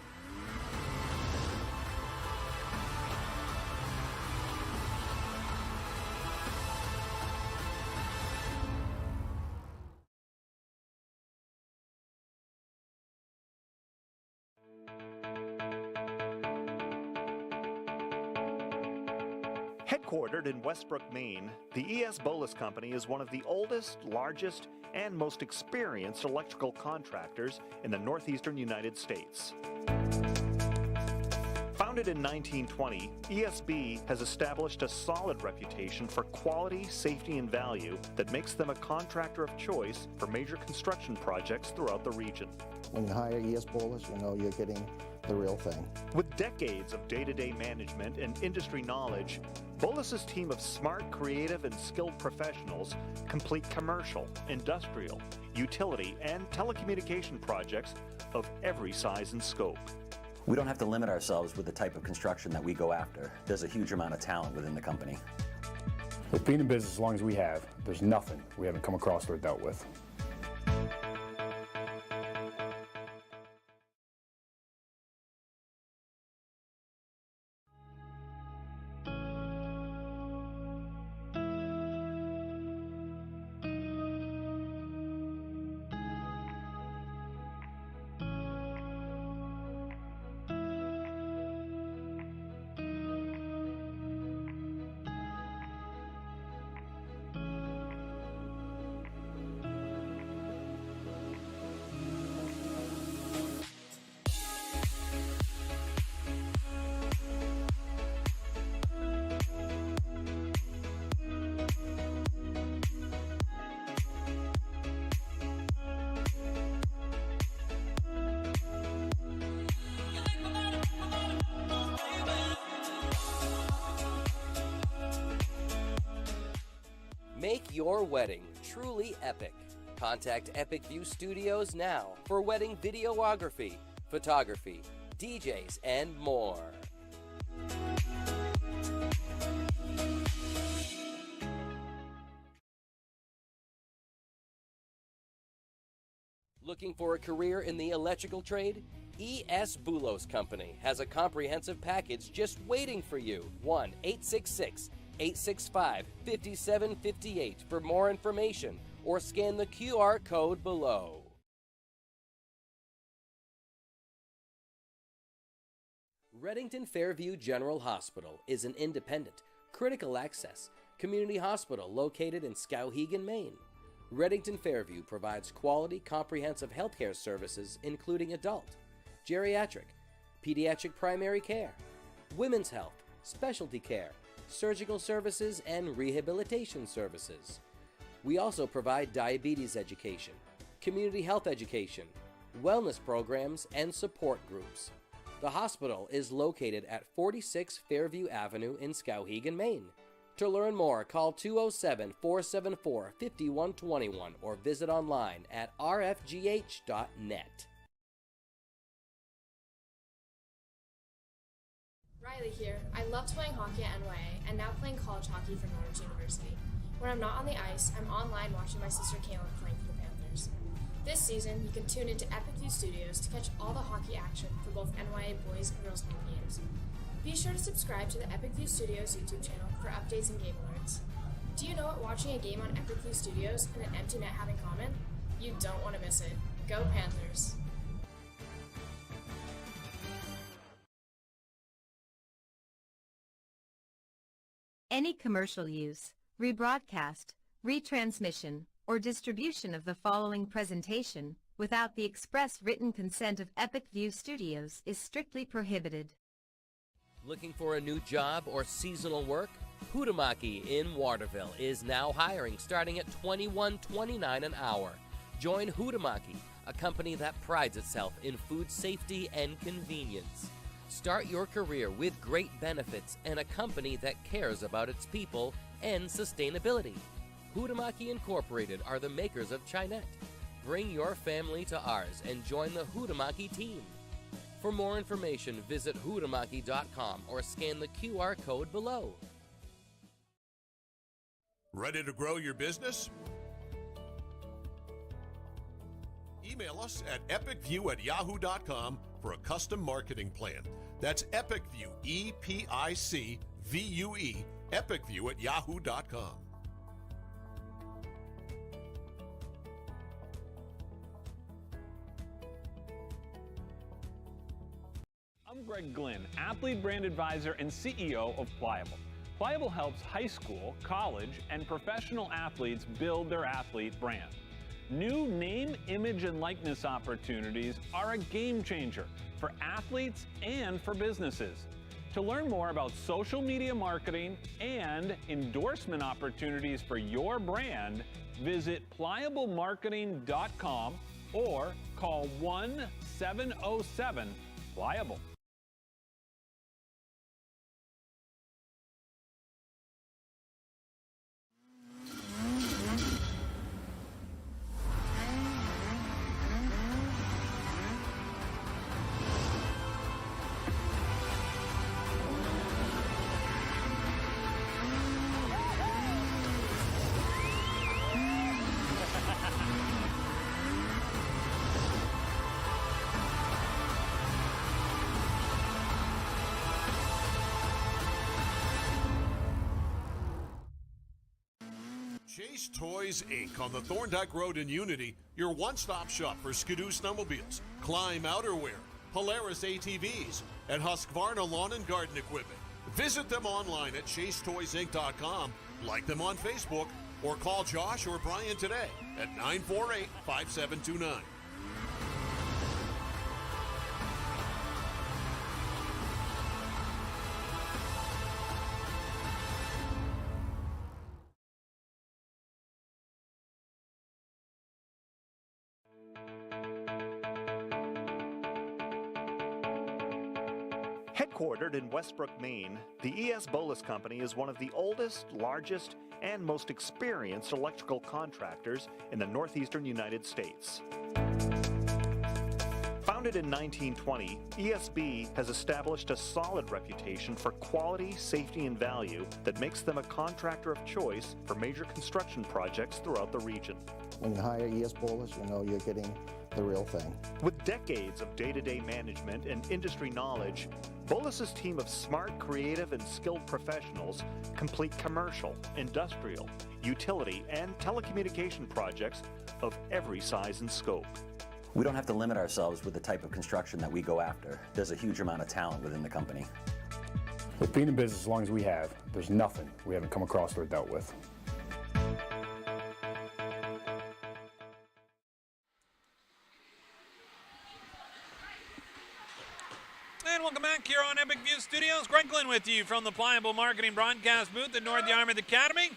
Headquartered in Westbrook, Maine, the E.S. Bolus Company is one of the oldest, largest, and most experienced electrical contractors in the northeastern United States. Founded in 1920, ESB has established a solid reputation for quality, safety, and value that makes them a contractor of choice for major construction projects throughout the region. When you hire E.S. Bolus, you know you're getting the real thing. With decades of day-to-day management and industry knowledge, Bolus's team of smart, creative, and skilled professionals complete commercial, industrial, utility, and telecommunication projects of every size and scope. We don't have to limit ourselves with the type of construction that we go after. There's a huge amount of talent within the company. With being in business as long as we have, there's nothing we haven't come across or dealt with. Make your wedding truly epic. Contact Epic View Studios now for wedding videography, photography, DJs, and more. Looking for a career in the electrical trade? E.S. Boulos Company has a comprehensive package just waiting for you. 1-866-865-5758 for more information, or scan the QR code below. Reddington Fairview General Hospital is an independent, critical access community hospital located in Skowhegan, Maine. Reddington Fairview provides quality, comprehensive healthcare services including adult, geriatric, pediatric primary care, women's health, specialty care, surgical services, and rehabilitation services. We also provide diabetes education, community health education, wellness programs, and support groups. The hospital is located at 46 Fairview Avenue in Skowhegan, Maine. To learn more, call 207-474-5121 or visit online at rfgh.net. Riley here. I loved playing hockey at NYA and now playing college hockey for Norwich University. When I'm not on the ice, I'm online watching my sister Kaylin playing for the Panthers. This season, you can tune into Epic View Studios to catch all the hockey action for both NYA boys and girls home games. Be sure to subscribe to the Epic View Studios YouTube channel for updates and game alerts. Do you know what watching a game on Epic View Studios and an empty net have in common? You don't want to miss it. Go Panthers! Any commercial use, rebroadcast, retransmission, or distribution of the following presentation without the express written consent of Epic View Studios is strictly prohibited. Looking for a new job or seasonal work? Huhtamaki in Waterville is now hiring, starting at $21.29 an hour. Join Huhtamaki, a company that prides itself in food safety and convenience. Start your career with great benefits and a company that cares about its people and sustainability. Huhtamaki Incorporated are the makers of Chinette. Bring your family to ours and join the Huhtamaki team. For more information, visit huhtamaki.com or scan the QR code below. Ready to grow your business? Email us at epicview@yahoo.com for a custom marketing plan. That's Epicview, EPICVUE, epicview@yahoo.com. I'm Greg Glynn, athlete brand advisor and CEO of Pliable. Pliable helps high school, college, and professional athletes build their athlete brand. New name, image, and likeness opportunities are a game changer for athletes and for businesses. To learn more about social media marketing and endorsement opportunities for your brand, visit pliablemarketing.com or call 1-707-PLIABLE. Chase Toys Inc. on the Thorndike Road in Unity, your one-stop shop for Skidoo snowmobiles, Climb outerwear, Polaris ATVs, and Husqvarna lawn and garden equipment. Visit them online at chasetoysinc.com, like them on Facebook, or call Josh or Brian today at 948-5729. Headquartered in Westbrook, Maine, the E.S. Bolus Company is one of the oldest, largest, and most experienced electrical contractors in the northeastern United States. Founded in 1920, ESB has established a solid reputation for quality, safety, and value that makes them a contractor of choice for major construction projects throughout the region. When you hire E.S. Bolus, you know you're getting the real thing. With decades of day-to-day management and industry knowledge, Bolus's team of smart, creative, and skilled professionals complete commercial, industrial, utility, and telecommunication projects of every size and scope. We don't have to limit ourselves with the type of construction that we go after. There's a huge amount of talent within the company. With being in business as long as we have, there's nothing we haven't come across or dealt with. And welcome back here on Epic View Studios. Greg Glynn with you from the Pliable Marketing broadcast booth at North Yarmouth Academy.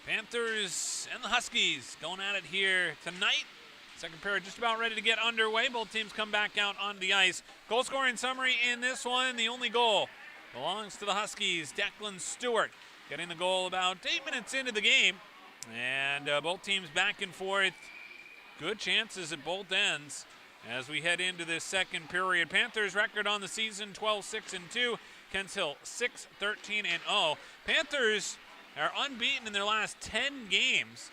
Panthers and the Huskies going at it here tonight. Second period just about ready to get underway. Both teams come back out on the ice. Goal scoring summary in this one. The only goal belongs to the Huskies. Declan Stewart getting the goal about 8 minutes into the game. And both teams back and forth. Good chances at both ends as we head into this second period. Panthers record on the season 12-6-2. Kents Hill 6-13-0. Panthers are unbeaten in their last 10 games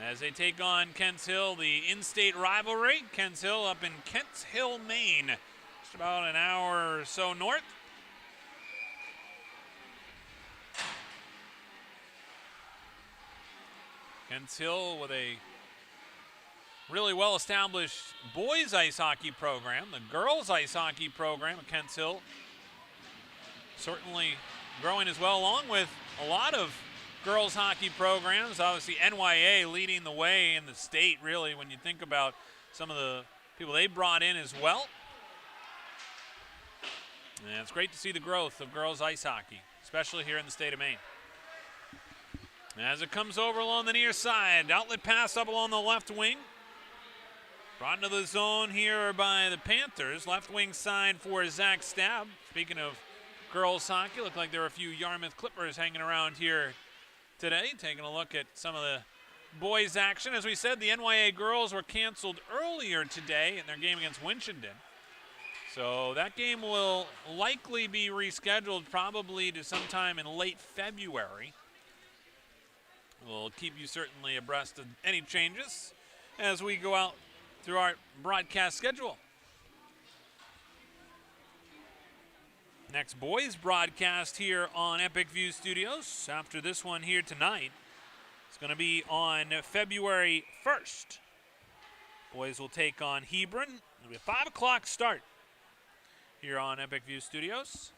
as they take on Kents Hill, the in-state rivalry. Kents Hill up in Kents Hill, Maine, just about an hour or so north. Kents Hill with a really well-established boys ice hockey program. The girls ice hockey program at Kents Hill certainly growing as well, along with a lot of girls hockey programs. Obviously NYA leading the way in the state, really, when you think about some of the people they brought in as well. And it's great to see the growth of girls ice hockey, especially here in the state of Maine. As it comes over along the near side, outlet pass up along the left wing. Brought into the zone here by the Panthers. Left wing side for Zach Stab. Speaking of girls hockey, looked like there were a few Yarmouth Clippers hanging around here today. Taking a look at some of the boys' action. As we said, the NYA girls were canceled earlier today in their game against Winchendon. So that game will likely be rescheduled probably to sometime in late February. We'll keep you certainly abreast of any changes as we go out through our broadcast schedule. Next boys broadcast here on Epic View Studios after this one here tonight. It's going to be on February 1st. Boys will take on Hebron. It'll be a 5 o'clock start here on Epic View Studios.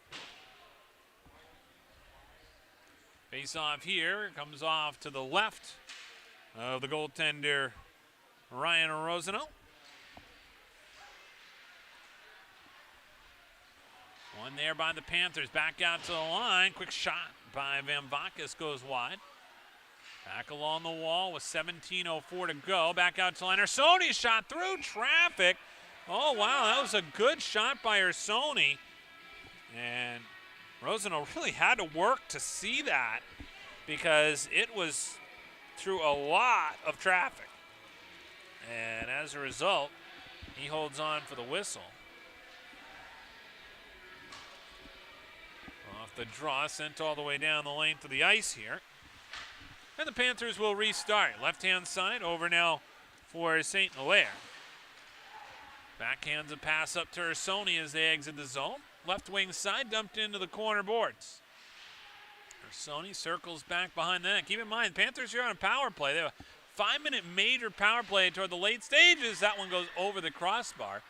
Face off here, comes off to the left of the goaltender Ryan Rosano. One there by the Panthers, back out to the line. Quick shot by Van Vakis goes wide. Back along the wall with 17:04 to go. Back out to the line. Ersoni shot through traffic. Oh, wow, that was a good shot by Ersoni. And Rosano really had to work to see that because it was through a lot of traffic. And as a result, he holds on for the whistle. Off the draw, sent all the way down the length of the ice here. And the Panthers will restart. Left-hand side, over now for St. Hilaire. Backhands a pass up to Ersoni as they exit the zone. Left wing side, dumped into the corner boards. Ersoni circles back behind the net. Keep in mind, Panthers here on a power play. They have a 5-minute major power play toward the late stages. That one goes over the crossbar.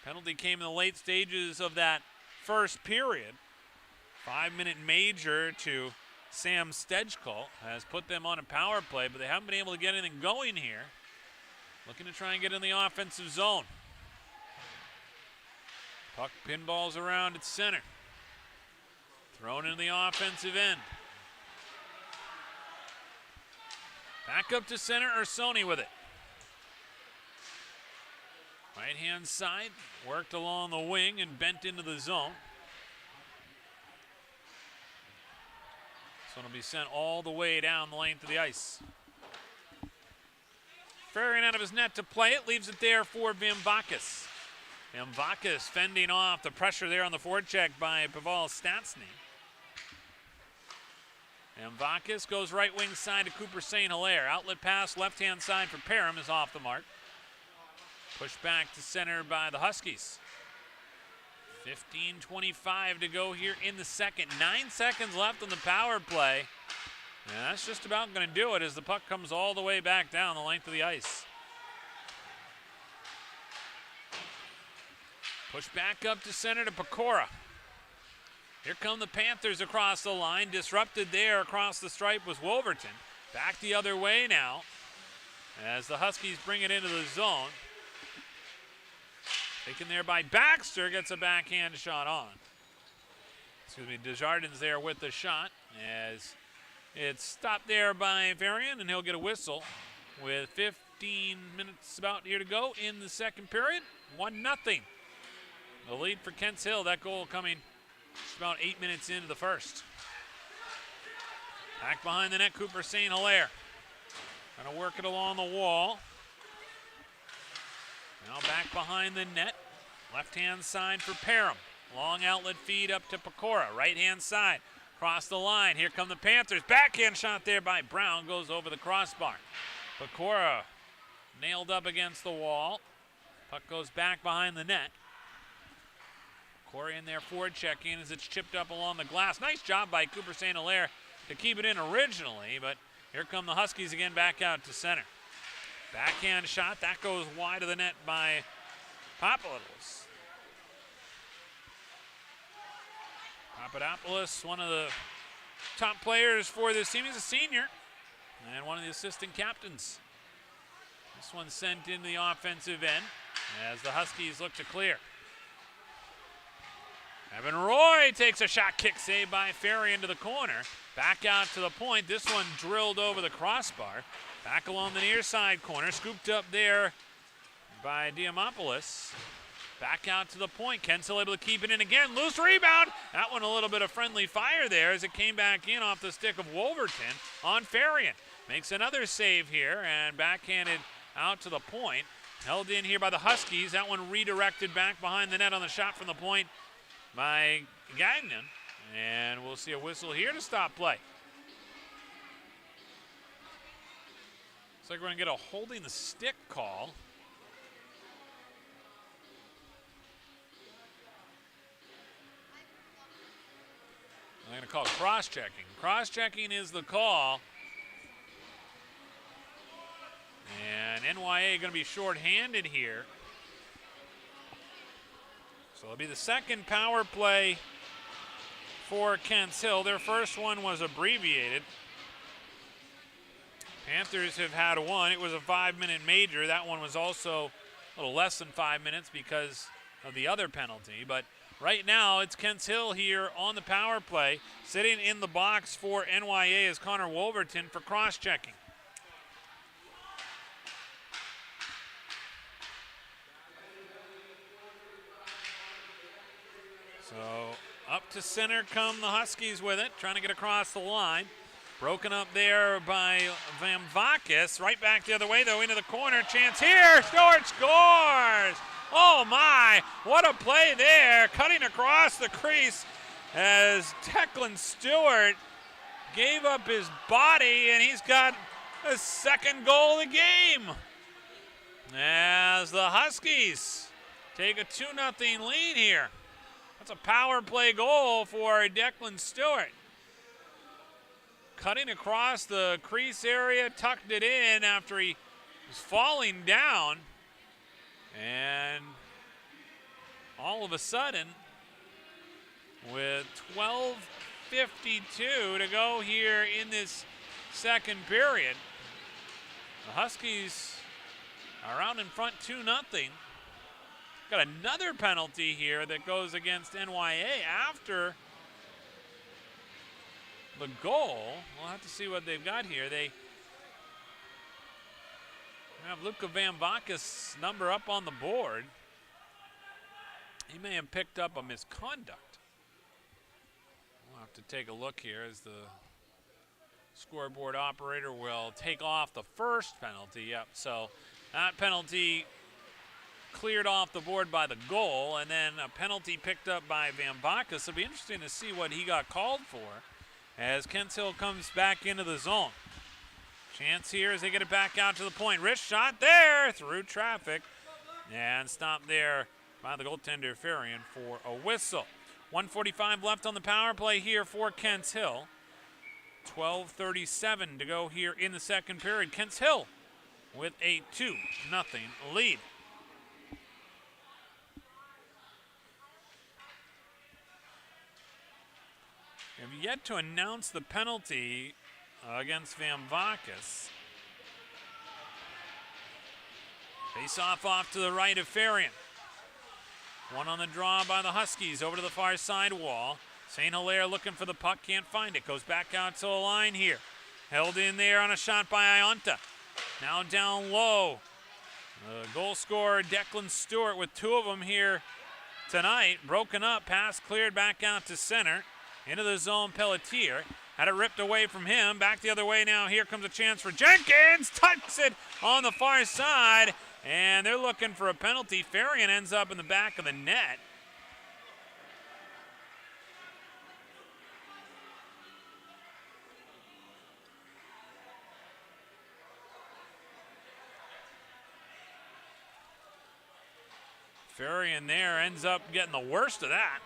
Penalty came in the late stages of that first period. 5-minute major to Sam Stejko has put them on a power play, but they haven't been able to get anything going here. Looking to try and get in the offensive zone. Puck pinballs around at center. Thrown into the offensive end. Back up to center, Ersoni with it. Right-hand side, worked along the wing and bent into the zone. This one will be sent all the way down the length of the ice. Ferrying out of his net to play it, leaves it there for Van Vakis. Van Vakis fending off the pressure there on the forecheck by Pavel Statsny. Van Vakis goes right wing side to Cooper St. Hilaire. Outlet pass left-hand side for Parham is off the mark. Pushed back to center by the Huskies. 15:25 to go here in the second. 9 seconds left on the power play. And that's just about going to do it as the puck comes all the way back down the length of the ice. Push back up to center to Pecora. Here come the Panthers across the line. Disrupted there across the stripe was Wolverton. Back the other way now as the Huskies bring it into the zone. Taken there by Baxter, gets a backhand shot on. Excuse me, Desjardins there with the shot as it's stopped there by Varian, and he'll get a whistle with 15 minutes about here to go in the second period. 1-0. The lead for Kents Hill. That goal coming just about 8 minutes into the first. Back behind the net, Cooper St. Hilaire. Trying to work it along the wall. Now back behind the net. Left-hand side for Parham. Long outlet feed up to Pecora. Right-hand side. Across the line, here come the Panthers. Backhand shot there by Brown, goes over the crossbar. Pecora nailed up against the wall. Puck goes back behind the net. Corey in there forward checking as it's chipped up along the glass. Nice job by Cooper St. Hilaire to keep it in originally, but here come the Huskies again back out to center. Backhand shot, that goes wide of the net by Papadopoulos. Papadopoulos, one of the top players for this team. He's a senior and one of the assistant captains. This one sent into the offensive end as the Huskies look to clear. Evan Roy takes a shot, kick save by Ferry into the corner. Back out to the point. This one drilled over the crossbar. Back along the near side corner. Scooped up there by Diamopoulos. Back out to the point. Kensel able to keep it in again. Loose rebound. That one a little bit of friendly fire there as it came back in off the stick of Wolverton on Farian. Makes another save here and backhanded out to the point. Held in here by the Huskies. That one redirected back behind the net on the shot from the point by Gagnon, and we'll see a whistle here to stop play. Looks like we're going to get a holding the stick call. I'm going to call cross-checking. Cross-checking is the call. And NYA going to be short-handed here. So it'll be the second power play for Kents Hill. Their first one was abbreviated. Panthers have had one. It was a 5-minute major. That one was also a little less than 5 minutes because of the other penalty. But right now it's Kents Hill here on the power play. Sitting in the box for NYA is Connor Wolverton for cross-checking. So up to center come the Huskies with it, trying to get across the line. Broken up there by Van Vakis. Right back the other way, though, into the corner. Chance here. Stewart scores. Oh, my. What a play there. Cutting across the crease as Declan Stewart gave up his body, and he's got a second goal of the game. As the Huskies take a 2-0 lead here. That's a power play goal for Declan Stewart. Cutting across the crease area, tucked it in after he was falling down. And all of a sudden, with 12:52 to go here in this second period, the Huskies are out in front 2-0. Got another penalty here that goes against NYA after the goal. We'll have to see what they've got here. They have Luka Van Vakis' number up on the board. He may have picked up a misconduct. We'll have to take a look here as the scoreboard operator will take off the first penalty. Yep, so that penalty cleared off the board by the goal, and then a penalty picked up by Van Vakis. It'll be interesting to see what he got called for as Kents Hill comes back into the zone. Chance here as they get it back out to the point. Wrist shot there through traffic and stopped there by the goaltender Farian for a whistle. 1:45 left on the power play here for Kents Hill. 12:37 to go here in the second period. Kents Hill with a 2-0 lead. Have yet to announce the penalty against Van Vakis. Face off to the right of Farian. One on the draw by the Huskies over to the far side wall. St. Hilaire looking for the puck, can't find it. Goes back out to the line here. Held in there on a shot by Ionta. Now down low. The goal scorer Declan Stewart with two of them here tonight. Broken up, pass cleared back out to center. Into the zone, Pelletier. Had it ripped away from him. Back the other way now. Here comes a chance for Jenkins. Tucks it on the far side. And they're looking for a penalty. Farian ends up in the back of the net. Farian there ends up getting the worst of that.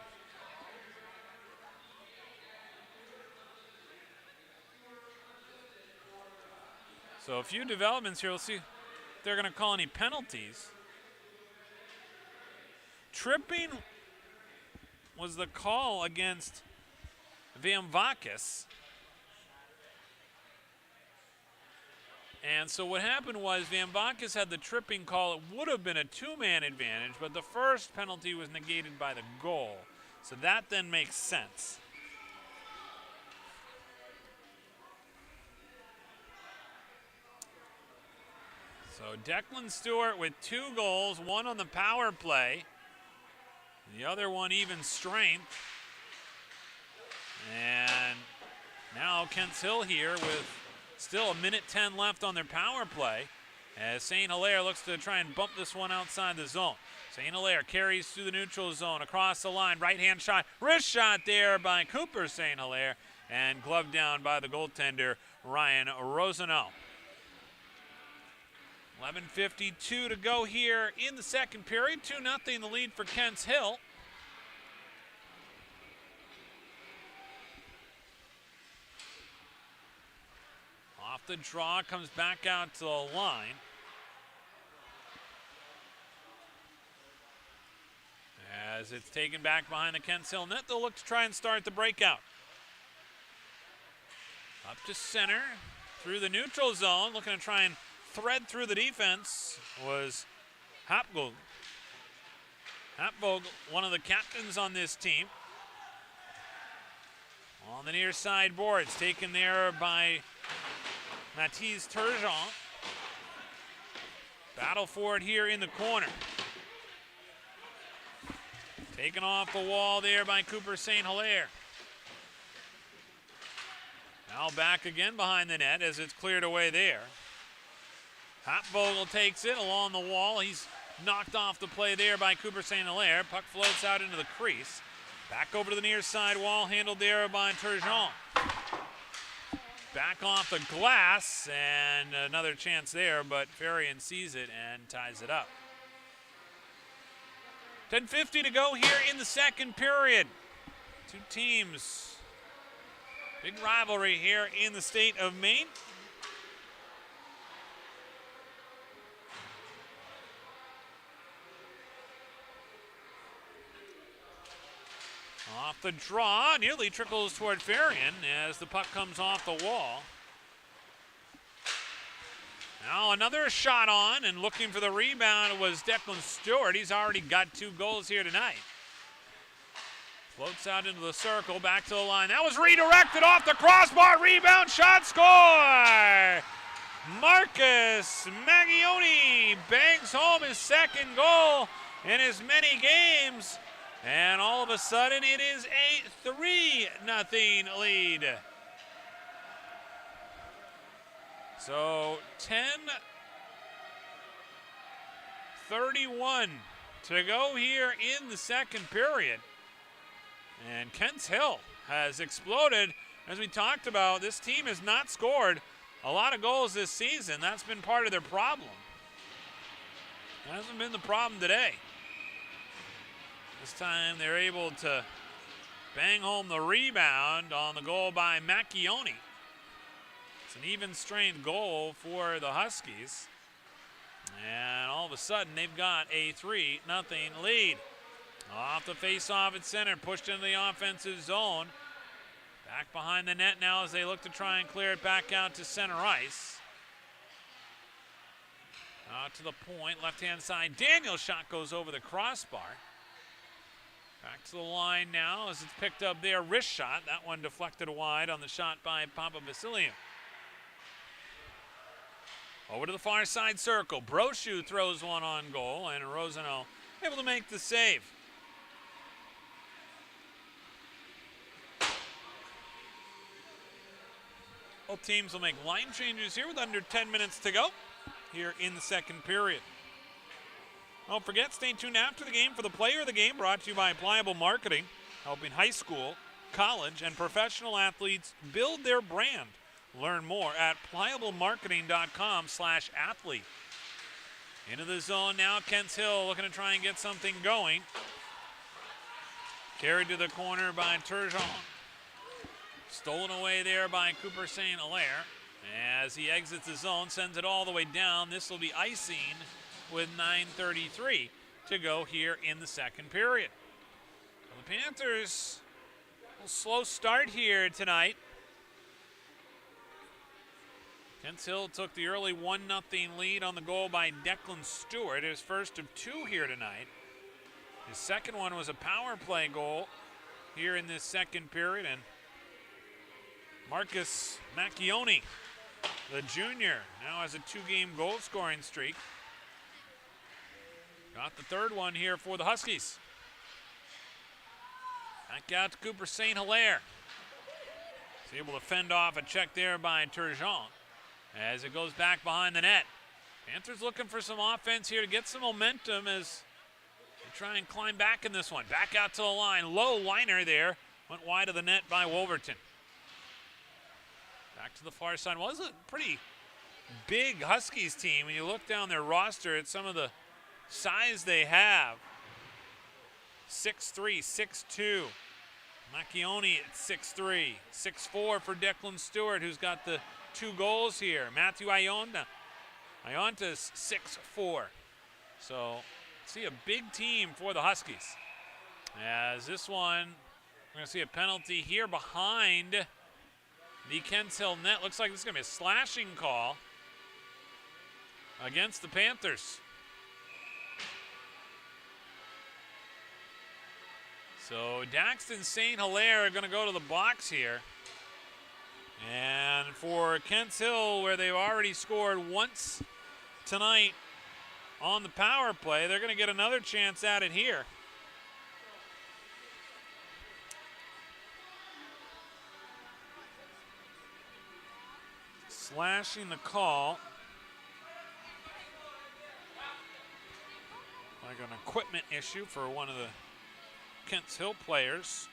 So a few developments here. We'll see if they're going to call any penalties. Tripping was the call against Vamvakis. And so what happened was Vamvakis had the tripping call. It would have been a two-man advantage, but the first penalty was negated by the goal. So that then makes sense. So Declan Stewart with 2 goals, 1 on the power play. The other one even strength. And now Kents Hill here with still 1:10 left on their power play as St. Hilaire looks to try and bump this one outside the zone. St. Hilaire carries through the neutral zone, across the line, right-hand shot, wrist shot there by Cooper St. Hilaire, and gloved down by the goaltender, Ryan Rosenau. 11:52 to go here in the second period. 2-0 the lead for Kents Hill. Off the draw, comes back out to the line. As it's taken back behind the Kents Hill net, they'll look to try and start the breakout. Up to center, through the neutral zone, looking to try and thread through the defense was Hapvogel. Hapvogel, one of the captains on this team. On the near side boards, taken there by Mathis Turgeon. Battle for it here in the corner. Taken off the wall there by Cooper St. Hilaire. Now back again behind the net as it's cleared away there. Hapvogel takes it along the wall. He's knocked off the play there by Cooper St. Hilaire. Puck floats out into the crease. Back over to the near side wall, handled there by Turgeon. Back off the glass, and another chance there, but Farian sees it and ties it up. 10:50 to go here in the second period. Two teams, big rivalry here in the state of Maine. Off the draw, nearly trickles toward Farian as the puck comes off the wall. Now another shot on, and looking for the rebound was Declan Stewart. He's already got 2 goals here tonight. Floats out into the circle, back to the line. That was redirected off the crossbar, rebound, shot, score! Marcus Maggioni bangs home his second goal in as many games. And all of a sudden, it is a 3-0 lead. So 10:31 to go here in the second period. And Kents Hill has exploded. As we talked about, this team has not scored a lot of goals this season. That's been part of their problem. That hasn't been the problem today. This time they're able to bang home the rebound on the goal by Macchioni. It's an even strength goal for the Huskies. And all of a sudden they've got a 3-0 lead. Off the face-off at center, pushed into the offensive zone. Back behind the net now as they look to try and clear it back out to center ice. Out to the point, left-hand side. Daniel's shot goes over the crossbar. Back to the line now as it's picked up there. Wrist shot. That one deflected wide on the shot by Papa Vasiliou. Over to the far side circle. Brochu throws one on goal, and Rosenau able to make the save. Both teams will make line changes here with under 10 minutes to go here in the second period. Don't forget, stay tuned after the game for the Player of the Game, brought to you by Pliable Marketing, helping high school, college, and professional athletes build their brand. Learn more at pliablemarketing.com/athlete. Into the zone now, Kents Hill looking to try and get something going. Carried to the corner by Turgeon. Stolen away there by Cooper St. Hilaire. As he exits the zone, sends it all the way down. This will be icing with 9:33 to go here in the second period. Well, the Panthers, a little slow start here tonight. Kents Hill took the early 1-0 lead on the goal by Declan Stewart, his first of 2 here tonight. His second one was a power play goal here in this second period, and Marcus Macchione, the junior, now has a 2-game goal scoring streak. Got the third one here for the Huskies. Back out to Cooper St. Hilaire. He's able to fend off a check there by Turgeon as it goes back behind the net. Panthers looking for some offense here to get some momentum as they try and climb back in this one. Back out to the line. Low liner there. Went wide of the net by Wolverton. Back to the far side. Well, this is a pretty big Huskies team. When you look down their roster at some of the size they have. 6'3", 6'2". Macchione at 6'3". 6'4" for Declan Stewart, who's got the 2 goals here. Matthew Ionta's 6'4". So, see a big team for the Huskies. As this one, we're going to see a penalty here behind the Kents Hill net. Looks like this is going to be a slashing call against the Panthers. So Daxton St. Hilaire are going to go to the box here. And for Kents Hill, where they've already scored once tonight on the power play, they're going to get another chance at it here. Slashing the call. Like an equipment issue for one of the Kents Hill players.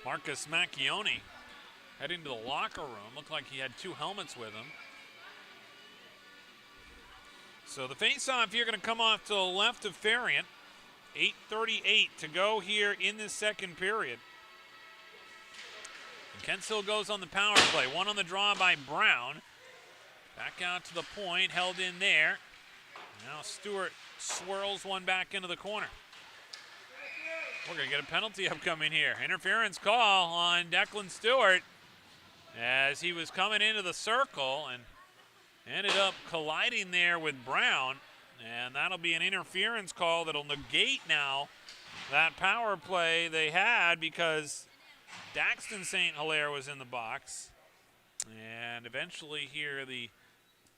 Marcus Macchione heading to the locker room. Looked like he had 2 helmets with him. So the face-off here going to come off to the left of Ferriant. 8:38 to go here in this second period. And Kents Hill goes on the power play. 1 on the draw by Brown. Back out to the point, held in there. Now Stewart swirls one back into the corner. We're going to get a penalty upcoming here. Interference call on Declan Stewart as he was coming into the circle and ended up colliding there with Brown. And that'll be an interference call that'll negate now that power play they had because Daxton St. Hilaire was in the box. And eventually here the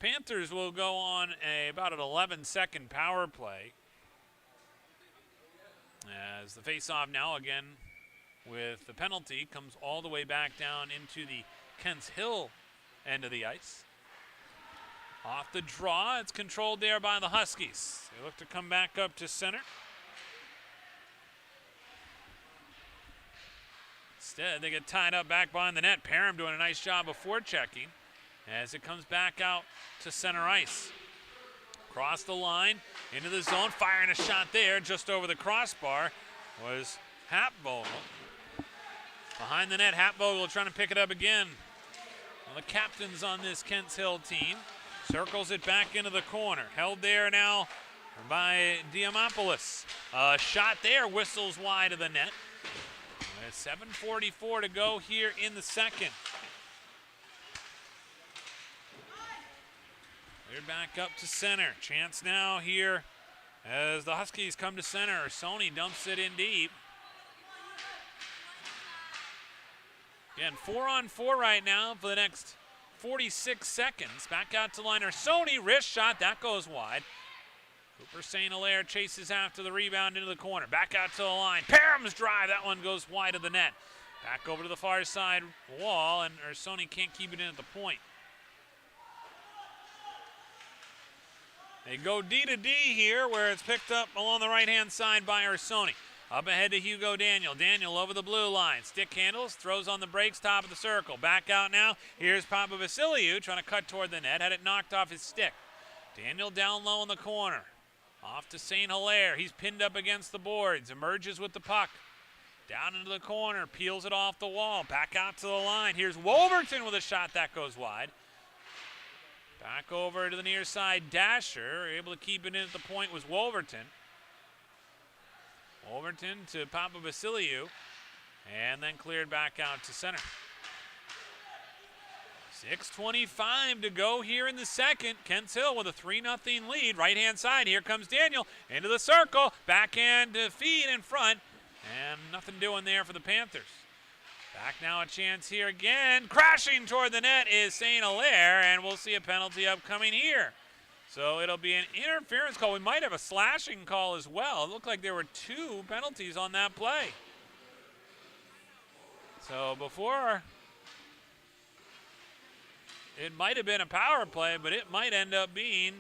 Panthers will go on about an 11-second power play. As the face-off now again with the penalty comes all the way back down into the Kents Hill end of the ice. Off the draw, it's controlled there by the Huskies. They look to come back up to center. Instead, they get tied up back behind the net. Parham doing a nice job of forechecking as it comes back out to center ice. Across the line, into the zone, firing a shot there just over the crossbar was Hapvogel. Behind the net, Hapvogel trying to pick it up again. Well, the captains on this Kents Hill team. Circles it back into the corner. Held there now by Diamopoulos. A shot there, whistles wide of the net. With 7:44 to go here in the second. Cleared back up to center. Chance now here as the Huskies come to center. Sony dumps it in deep. Again, 4-on-4 right now for the next 46 seconds. Back out to liner. Sony, wrist shot. That goes wide. Cooper St. Hilaire chases after the rebound into the corner. Back out to the line. Parham's drive. That one goes wide of the net. Back over to the far side wall, and Sony can't keep it in at the point. They go D to D here, where it's picked up along the right-hand side by Ursoni. Up ahead to Hugo Daniel. Daniel over the blue line. Stick handles, throws on the brakes, top of the circle. Back out now. Here's Papa Vasiliou trying to cut toward the net. Had it knocked off his stick. Daniel down low in the corner. Off to St. Hilaire. He's pinned up against the boards. Emerges with the puck. Down into the corner. Peels it off the wall. Back out to the line. Here's Wolverton with a shot that goes wide. Back over to the near side. Dasher. Able to keep it in at the point was Wolverton. Wolverton to Papa Vasiliou. And then cleared back out to center. 6:25 to go here in the second. Kents Hill with a 3-0 lead. Right-hand side, here comes Daniel into the circle. Backhand feed in front. And nothing doing there for the Panthers. Back now a chance here again. Crashing toward the net is St. Hilaire, and we'll see a penalty upcoming here. So it'll be an interference call. We might have a slashing call as well. It looked like there were 2 penalties on that play. So before... it might have been a power play, but it might end up being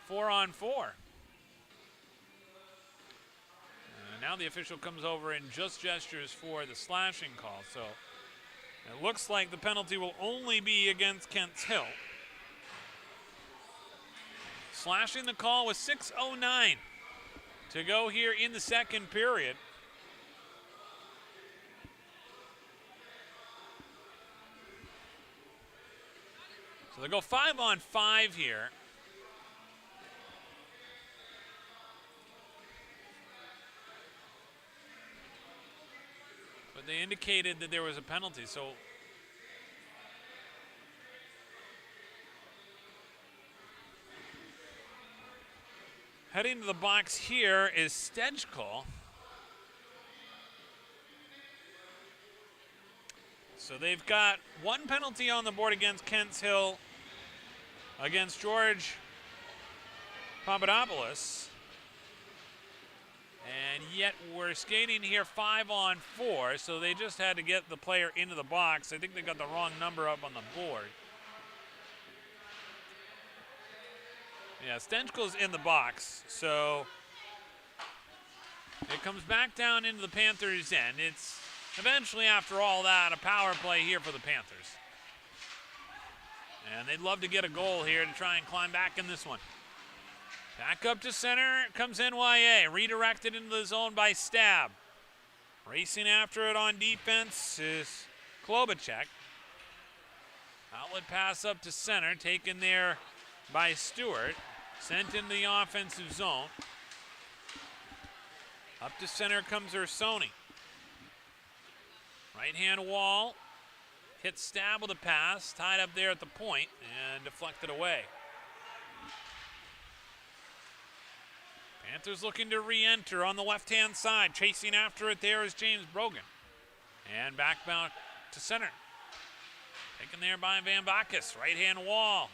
4-on-4. Now the official comes over and just gestures for the slashing call. So it looks like the penalty will only be against Kents Hill. Slashing the call with 6:09 to go here in the second period. So they go 5-on-5 here. But they indicated that there was a penalty, so heading to the box here is Stejko. So they've got 1 penalty on the board against Kents Hill, against George Papadopoulos. And yet we're skating here 5-on-4, so they just had to get the player into the box. I think they got the wrong number up on the board. Yeah, Stenchkel's in the box, so it comes back down into the Panthers' end. It's eventually, after all that, a power play here for the Panthers. And they'd love to get a goal here to try and climb back in this one. Back up to center comes NYA. Redirected into the zone by Stab. Racing after it on defense is Klobuchek. Outlet pass up to center, taken there by Stewart. Sent into the offensive zone. Up to center comes Ursoni. Right-hand wall. Hit Stab with a pass. Tied up there at the point and deflected away. Panthers looking to re-enter on the left-hand side. Chasing after it there is James Brogan. And back to center. Taken there by Van Bacchus. Right-hand wall.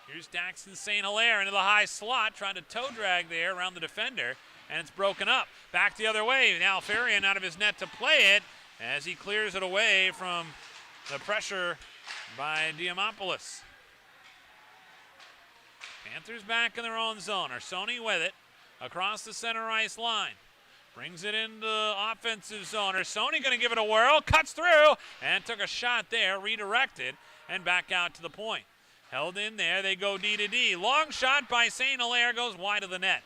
Here's Daxton St. Hilaire into the high slot. Trying to toe drag there around the defender. And it's broken up. Back the other way. Now Farian out of his net to play it as he clears it away from the pressure by Diamopoulos. Panthers back in their own zone. Ursoni with it. Across the center ice line. Brings it into the offensive zone. Ursoni going to give it a whirl. Cuts through and took a shot there. Redirected and back out to the point. Held in there. They go D to D. Long shot by St. Hilaire goes wide of the net.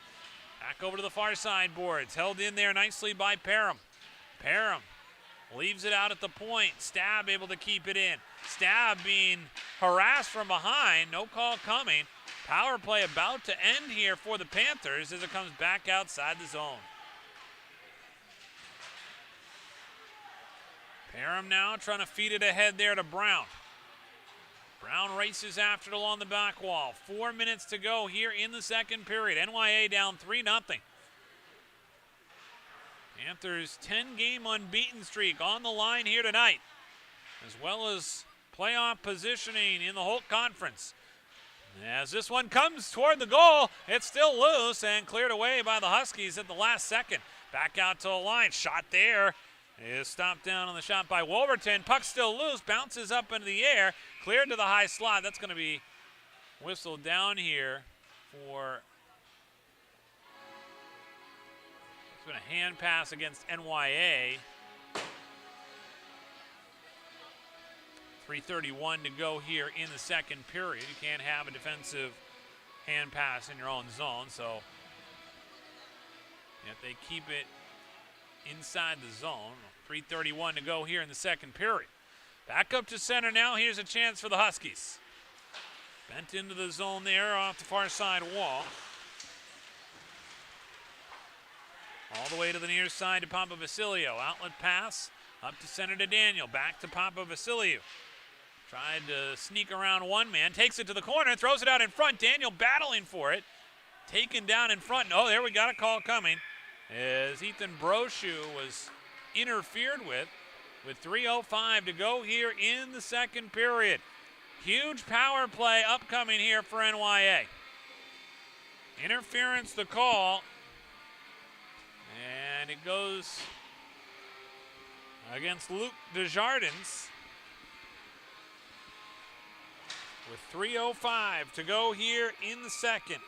Back over to the far side boards. Held in there nicely by Parham. Parham leaves it out at the point. Stab able to keep it in. Stab being harassed from behind. No call coming. Power play about to end here for the Panthers as it comes back outside the zone. Parham now trying to feed it ahead there to Brown. Brown races after it along the back wall. 4 minutes to go here in the second period. NYA down 3-0. Panthers 10-game unbeaten streak on the line here tonight, as well as playoff positioning in the Holt Conference. As this one comes toward the goal, it's still loose and cleared away by the Huskies at the last second. Back out to the line. Shot there is stopped down on the shot by Wolverton. Puck still loose, bounces up into the air, cleared to the high slot. That's going to be whistled down here for... It's been a hand pass against NYA. 3:31 to go here in the second period. You can't have a defensive hand pass in your own zone, so if they keep it inside the zone. 3:31 to go here in the second period. Back up to center now. Here's a chance for the Huskies. Bent into the zone there off the far side wall. All the way to the near side to Papa Vasilio. Outlet pass up to center to Daniel. Back to Papa Vasilio. Tried to sneak around one man. Takes it to the corner. Throws it out in front. Daniel battling for it. Taken down in front. Oh, there we got a call coming. As Ethan Brochu was interfered with 3:05 to go here in the second period. Huge power play upcoming here for NYA. Interference the call. And it goes against Luke Desjardins with 3:05 to go here in the second.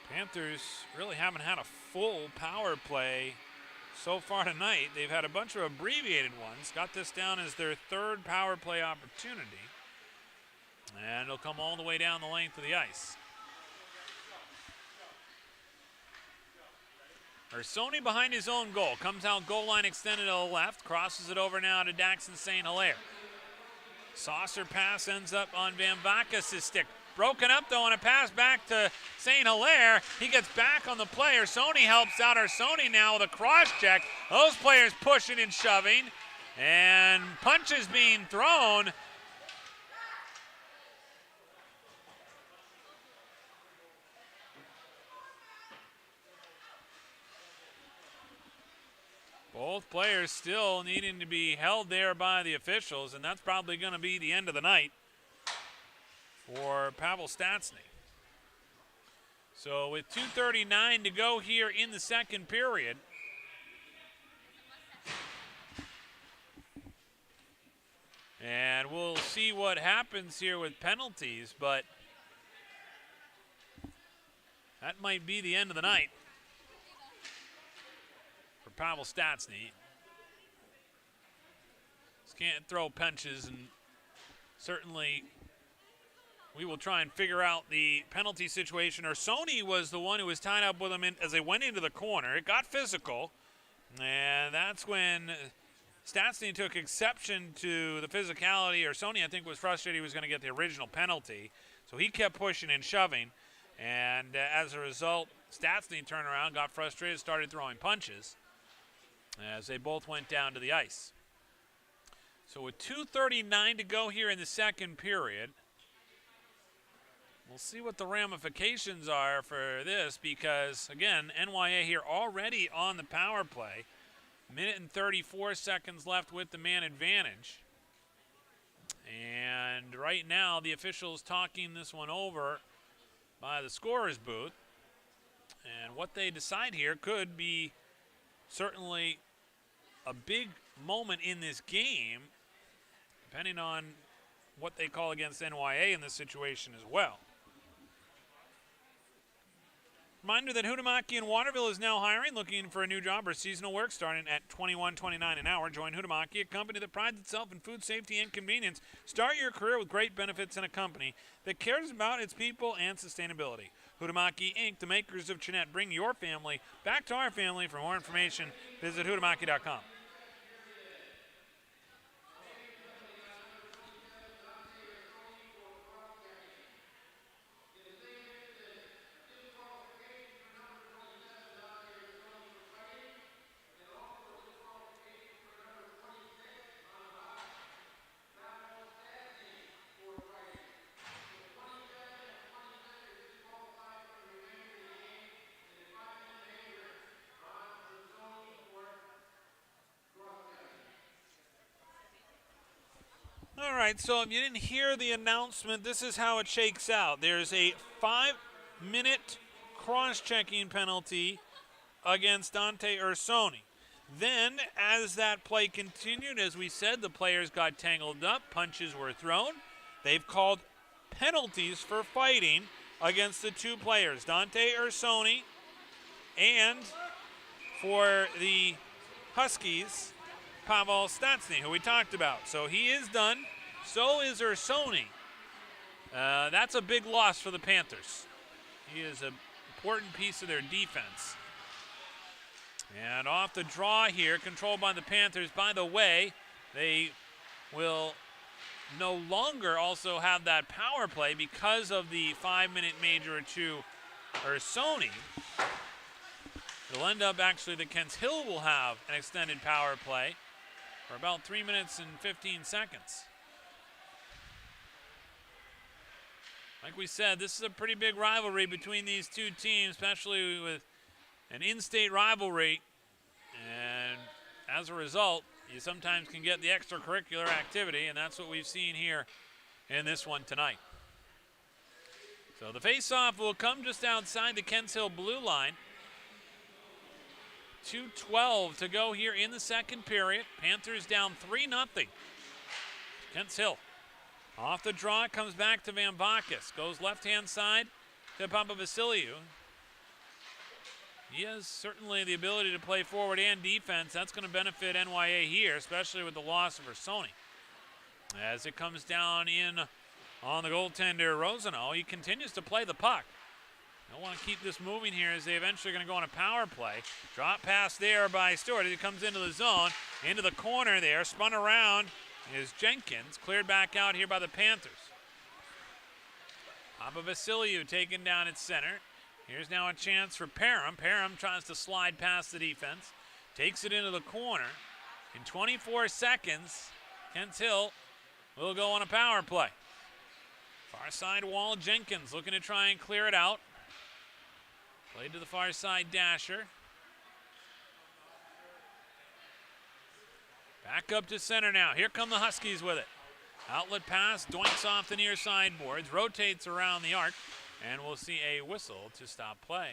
Panthers really haven't had a full power play so far tonight. They've had a bunch of abbreviated ones. Got this down as their third power play opportunity. And it'll come all the way down the length of the ice. Ursoni behind his own goal. Comes out goal line extended to the left. Crosses it over now to Daxon St. Hilaire. Saucer pass ends up on Van Vakkas' stick. Broken up though on a pass back to St. Hilaire. He gets back on the play. Ursoni helps out. Ursoni now with a cross check. Those players pushing and shoving. And punches being thrown. Both players still needing to be held there by the officials, and that's probably going to be the end of the night for Pavel Stastny. So with 2:39 to go here in the second period, and we'll see what happens here with penalties, but that might be the end of the night for Pavel Stastny. Just can't throw punches, and certainly we will try and figure out the penalty situation. Ursoni was the one who was tied up with him as they went into the corner. It got physical, and that's when Stastny took exception to the physicality. Ursoni, I think, was frustrated he was going to get the original penalty, so he kept pushing and shoving, and as a result, Stastny turned around, got frustrated, started throwing punches as they both went down to the ice. So with 2:39 to go here in the second period, we'll see what the ramifications are for this because, again, NYA here already on the power play. Minute and 34 seconds left with the man advantage. And right now, the officials talking this one over by the scorer's booth. And what they decide here could be certainly a big moment in this game, depending on what they call against NYA in this situation as well. Reminder that Huhtamaki in Waterville is now hiring, looking for a new job or seasonal work starting at $21.29 an hour. Join Huhtamaki, a company that prides itself in food safety and convenience. Start your career with great benefits in a company that cares about its people and sustainability. Huhtamaki Inc., the makers of Chinette. Bring your family back to our family. For more information, visit huhtamaki.com. All right, so if you didn't hear the announcement, this is how it shakes out. There's a 5-minute cross-checking penalty against Dante Ursoni. Then, as that play continued, as we said, the players got tangled up, punches were thrown. They've called penalties for fighting against the two players, Dante Ursoni, and for the Huskies, Pavel Stastny, who we talked about. So he is done. So is Ursoni. That's a big loss for the Panthers. He is an important piece of their defense. And off the draw here, controlled by the Panthers. By the way, they will no longer also have that power play because of the 5-minute major to Sony. It'll end up actually that Kent Hill will have an extended power play for about 3 minutes and 15 seconds. Like we said, this is a pretty big rivalry between these two teams, especially with an in-state rivalry. And as a result, you sometimes can get the extracurricular activity, and that's what we've seen here in this one tonight. So the face-off will come just outside the Kent Hill blue line. 2:12 to go here in the second period. Panthers down 3-0. Kent Hill. Off the draw, comes back to Van Vakis. Goes left-hand side to Papavasiliou. He has certainly the ability to play forward and defense. That's going to benefit NYA here, especially with the loss of Sony. As it comes down in on the goaltender, Rosano, he continues to play the puck. Don't want to keep this moving here as they eventually are going to go on a power play. Drop pass there by Stewart as he comes into the zone, into the corner there, spun around is Jenkins, cleared back out here by the Panthers. Papavasiliou taken down at center. Here's now a chance for Parham. Parham tries to slide past the defense, takes it into the corner. In 24 seconds, Kent Hill will go on a power play. Far side wall, Jenkins looking to try and clear it out. Played to the far side, Dasher. Back up to center now. Here come the Huskies with it. Outlet pass, doinks off the near side boards, rotates around the arc, and we'll see a whistle to stop play.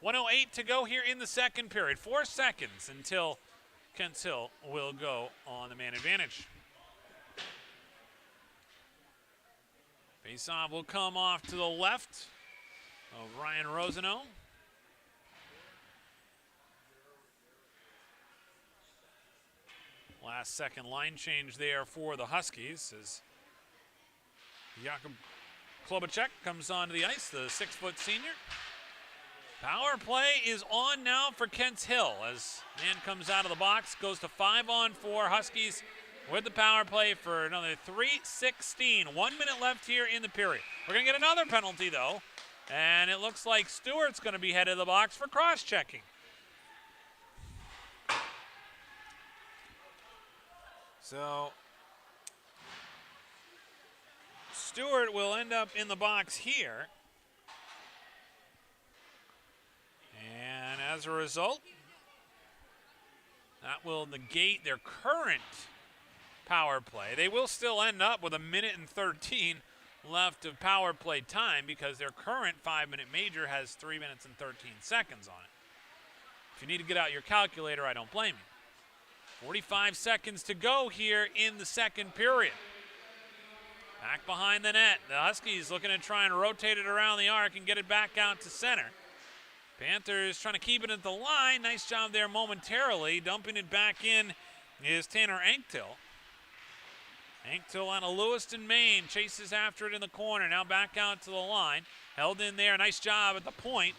1:08 to go here in the second period. 4 seconds until Kent Hill will go on the man advantage. Faceoff will come off to the left of Ryan Rosano. Last second line change there for the Huskies as Jakub Klobacek comes onto the ice, the 6-foot senior. Power play is on now for Kent Hill as man comes out of the box, goes to 5-on-4. Huskies with the power play for another 3:16. 1 minute left here in the period. We're going to get another penalty though, and it looks like Stewart's going to be head of the box for cross-checking. So Stewart will end up in the box here. And as a result, that will negate their current power play. They will still end up with 1 minute and 13 left of power play time because their current 5-minute major has 3 minutes and 13 seconds on it. If you need to get out your calculator, I don't blame you. 45 seconds to go here in the second period. Back behind the net. The Huskies looking to try and rotate it around the arc and get it back out to center. Panthers trying to keep it at the line. Nice job there momentarily. Dumping it back in is Tanner Anktil. Anktil out of Lewiston, Maine. Chases after it in the corner. Now back out to the line. Held in there. Nice job at the point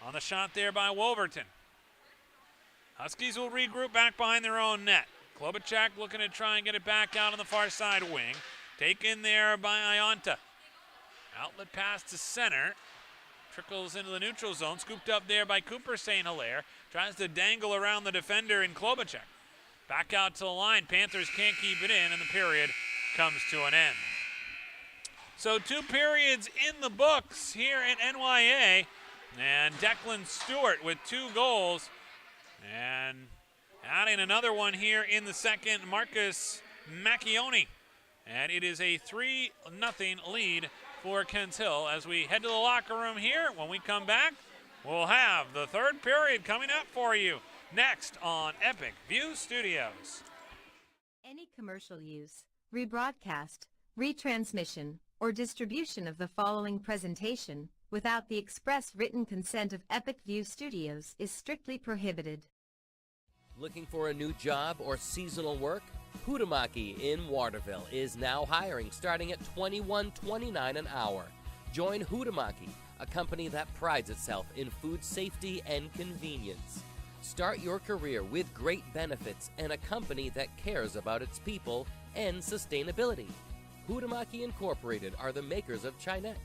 on the shot there by Wolverton. Huskies will regroup back behind their own net. Klobacek looking to try and get it back out on the far side wing. Taken there by Ionta. Outlet pass to center. Trickles into the neutral zone. Scooped up there by Cooper St. Hilaire. Tries to dangle around the defender in Klobacek. Back out to the line. Panthers can't keep it in, and the period comes to an end. So 2 periods in the books here at NYA. And Declan Stewart with 2 goals. And adding another one here in the second, Marcus Macchione. And it is a 3-0 lead for Kent Hill as we head to the locker room here. When we come back, we'll have the third period coming up for you next on Epic View Studios. Any commercial use, rebroadcast, retransmission, or distribution of the following presentation without the express written consent of Epic View Studios is strictly prohibited. Looking for a new job or seasonal work? Huhtamaki in Waterville is now hiring, starting at $21.29 an hour. Join Huhtamaki, a company that prides itself in food safety and convenience. Start your career with great benefits and a company that cares about its people and sustainability. Huhtamaki Incorporated are the makers of Chinette.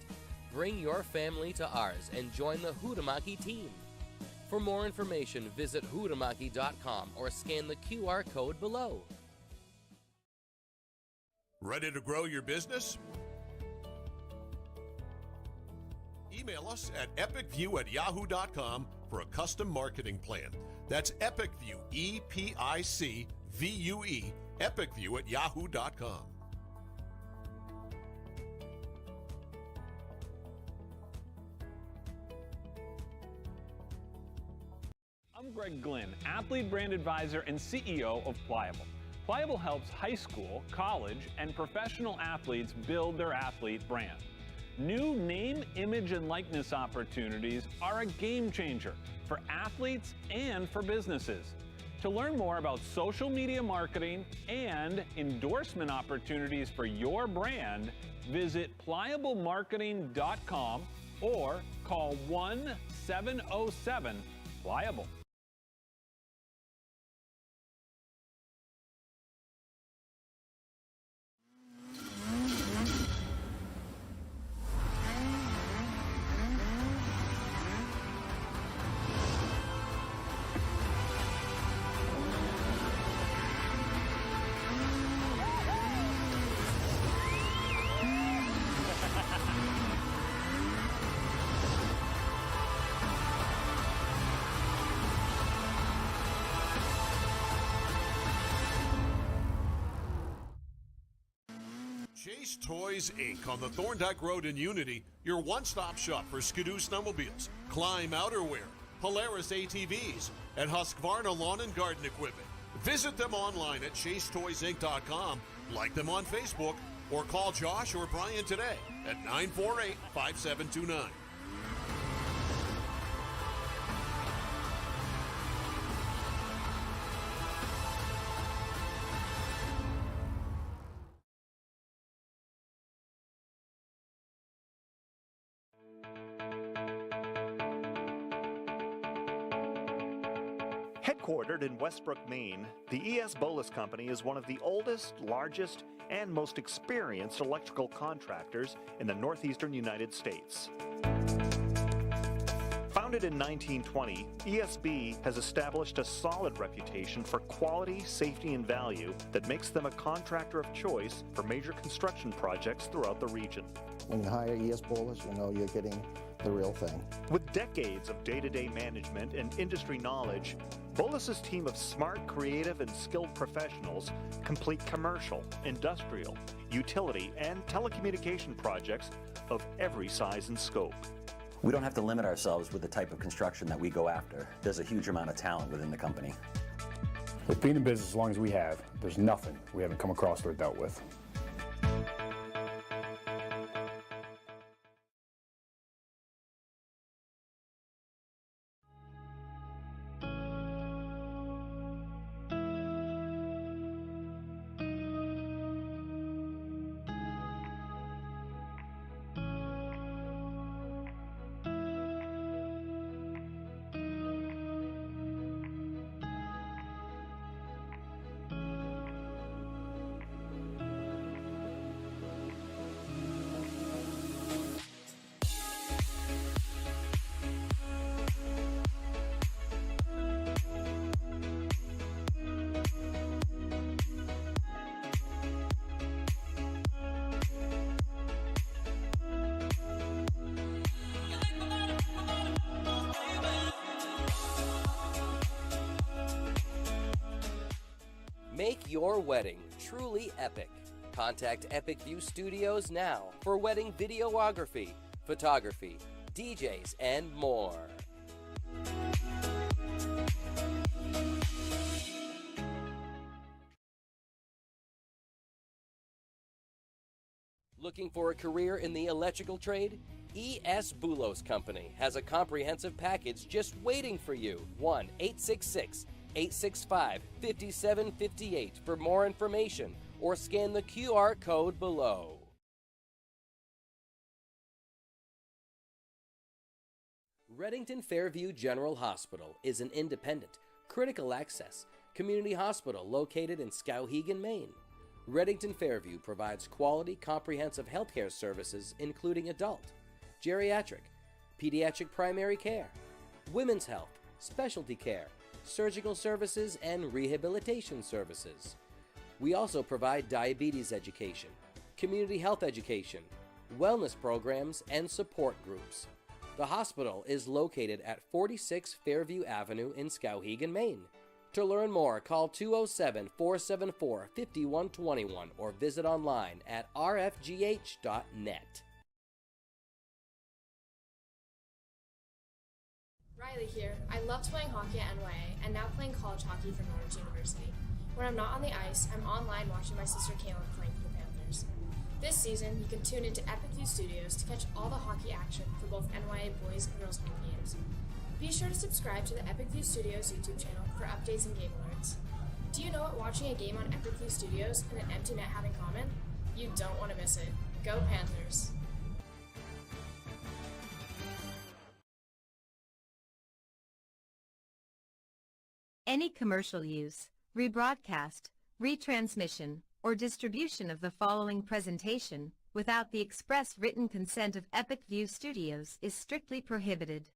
Bring your family to ours and join the Huhtamaki team. For more information, visit huhtamaki.com or scan the QR code below. Ready to grow your business? Email us at epicview@yahoo.com for a custom marketing plan. That's epicview, EPICVUE, epicview@yahoo.com. I'm Greg Glynn, athlete brand advisor and CEO of Pliable. Pliable helps high school, college, and professional athletes build their athlete brand. New name, image, and likeness opportunities are a game changer for athletes and for businesses. To learn more about social media marketing and endorsement opportunities for your brand, visit pliablemarketing.com or call 1-707-PLIABLE. Chase Toys Inc. on the Thorndike Road in Unity, your one-stop shop for Skidoo snowmobiles, Climb outerwear, Polaris ATVs, and Husqvarna lawn and garden equipment. Visit them online at chasetoysinc.com, like them on Facebook, or call Josh or Brian today at 948-5729. Headquartered in Westbrook, Maine, the E.S. Bolus Company is one of the oldest, largest, and most experienced electrical contractors in the northeastern United States. Founded in 1920, ESB has established a solid reputation for quality, safety, and value that makes them a contractor of choice for major construction projects throughout the region. When you hire E.S. Bolus, you know you're getting the real thing. With decades of day-to-day management and industry knowledge, Bolus's team of smart, creative, and skilled professionals complete commercial, industrial, utility, and telecommunication projects of every size and scope. We don't have to limit ourselves with the type of construction that we go after. There's a huge amount of talent within the company. With being in business as long as we have, there's nothing we haven't come across or dealt with. Make your wedding truly epic. Contact Epic View Studios now for wedding videography, photography, DJs, and more. Looking for a career in the electrical trade? E.S. Boulos Company has a comprehensive package just waiting for you. 1-866 865-5758 for more information or scan the QR code below. Reddington Fairview General Hospital is an independent, critical access community hospital located in Skowhegan, Maine. Reddington Fairview provides quality, comprehensive healthcare services including adult, geriatric, pediatric primary care, women's health, specialty care, surgical services, and rehabilitation services. We also provide diabetes education, community health education, wellness programs, and support groups. The hospital is located at 46 Fairview Avenue in Skowhegan, Maine. To learn more, call 207-474-5121 or visit online at rfgh.net. Riley here. I loved playing hockey at NYA and now playing college hockey for Norwich University. When I'm not on the ice, I'm online watching my sister Kaylin playing for the Panthers. This season, you can tune into Epic View Studios to catch all the hockey action for both NYA boys and girls home games. Be sure to subscribe to the Epic View Studios YouTube channel for updates and game alerts. Do you know what watching a game on Epic View Studios and an empty net have in common? You don't want to miss it. Go Panthers! Any commercial use, rebroadcast, retransmission, or distribution of the following presentation without the express written consent of Epic View Studios is strictly prohibited.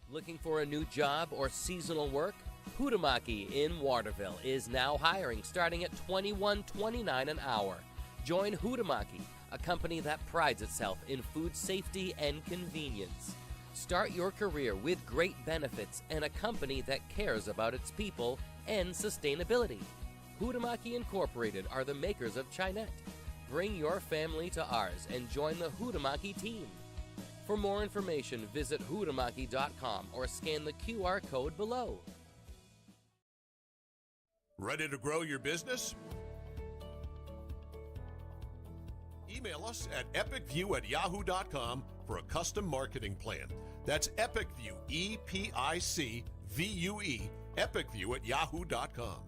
Looking for a new job or seasonal work? Huhtamaki in Waterville is now hiring starting at $21.29 an hour. Join Huhtamaki, a company that prides itself in food safety and convenience. Start your career with great benefits and a company that cares about its people and sustainability. Huhtamaki Incorporated are the makers of Chinette. Bring your family to ours and join the Huhtamaki team. For more information, visit huhtamaki.com or scan the QR code below. Ready to grow your business? Email us at epicview@yahoo.com for a custom marketing plan. That's epicview, EPICVUE, epicview@yahoo.com.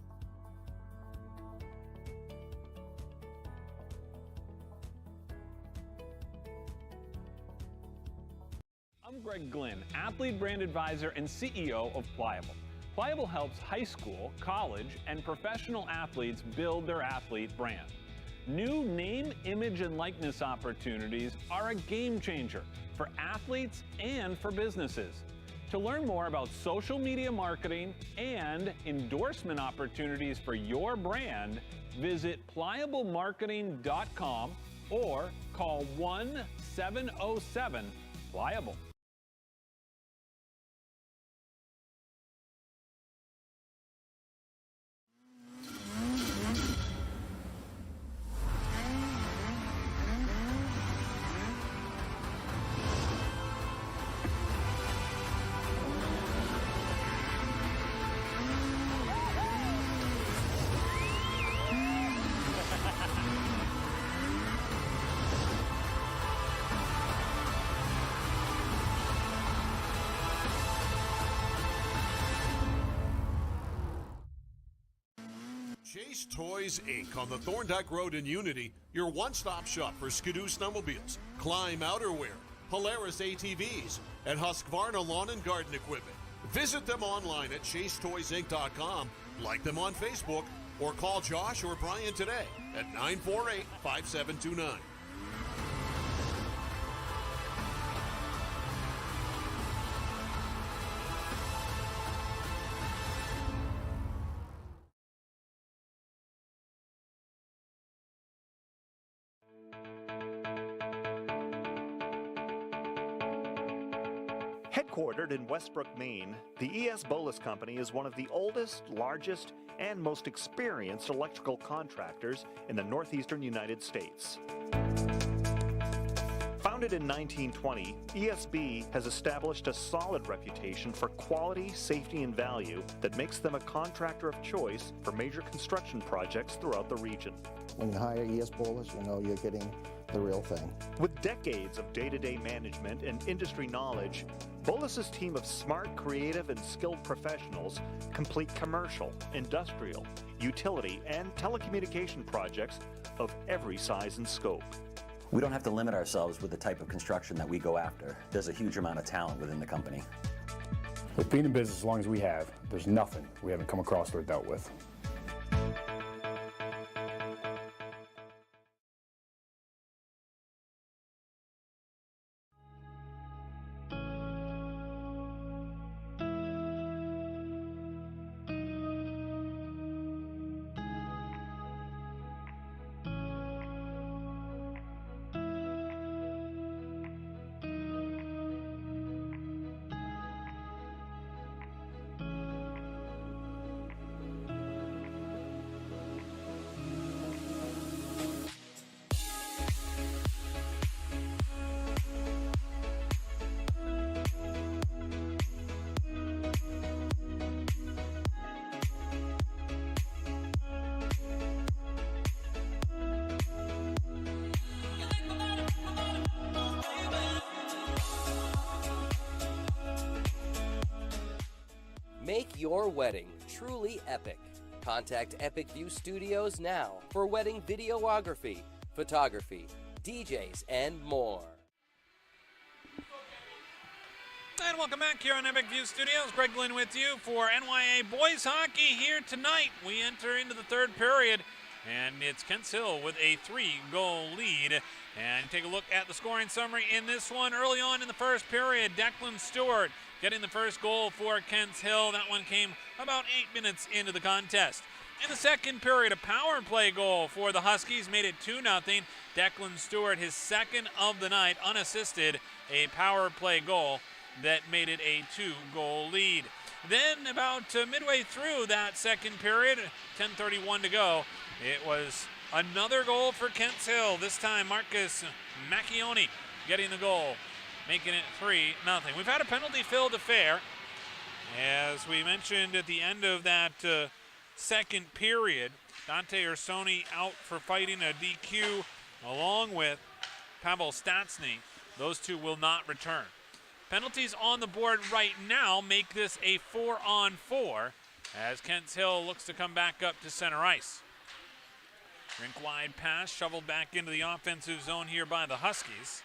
I'm Greg Glynn, athlete brand advisor and CEO of Pliable. Pliable helps high school, college, and professional athletes build their athlete brand. New name, image, and likeness opportunities are a game changer for athletes and for businesses. To learn more about social media marketing and endorsement opportunities for your brand, visit pliablemarketing.com or call 1-707-PLIABLE. Chase Toys Inc. on the Thorndike Road in Unity, your one-stop shop for Skidoo snowmobiles, Climb outerwear, Polaris ATVs, and Husqvarna lawn and garden equipment. Visit them online at chasetoysinc.com, like them on Facebook, or call Josh or Brian today at 948-5729. Headquartered in Westbrook, Maine, the E.S. Bolus Company is one of the oldest, largest, and most experienced electrical contractors in the northeastern United States. Founded Founded in 1920, ESB has established a solid reputation for quality, safety, and value that makes them a contractor of choice for major construction projects throughout the region. When you hire ES Boilers, you know you're getting the real thing. With decades of day-to-day management and industry knowledge, Bolus's team of smart, creative, and skilled professionals complete commercial, industrial, utility, and telecommunication projects of every size and scope. We don't have to limit ourselves with the type of construction that we go after. There's a huge amount of talent within the company. With being in business as long as we have, there's nothing we haven't come across or dealt with. Make your wedding truly epic. Contact Epic View Studios now for wedding videography, photography, DJs, and more. And welcome back here on Epic View Studios. Greg Glynn with you for NYA Boys Hockey here tonight. We enter into the third period, and it's Kents Hill with a 3-goal lead. And take a look at the scoring summary in this one. Early on in the first period, Declan Stewart getting the first goal for Kents Hill. That one came about 8 minutes into the contest. In the second period, a power play goal for the Huskies made it 2-0. Declan Stewart, his second of the night, unassisted, a power play goal that made it a 2-goal lead. Then about midway through that second period, 10:31 to go, it was another goal for Kents Hill. This time Marcus Macchioni getting the goal, making it 3-0. We've had a penalty-filled affair. As we mentioned at the end of that second period, Dante Ursoni out for fighting a DQ along with Pavel Statsny. Those two will not return. Penalties on the board right now make this a 4-on-4 as Kents Hill looks to come back up to center ice. Rink wide pass shoveled back into the offensive zone here by the Huskies.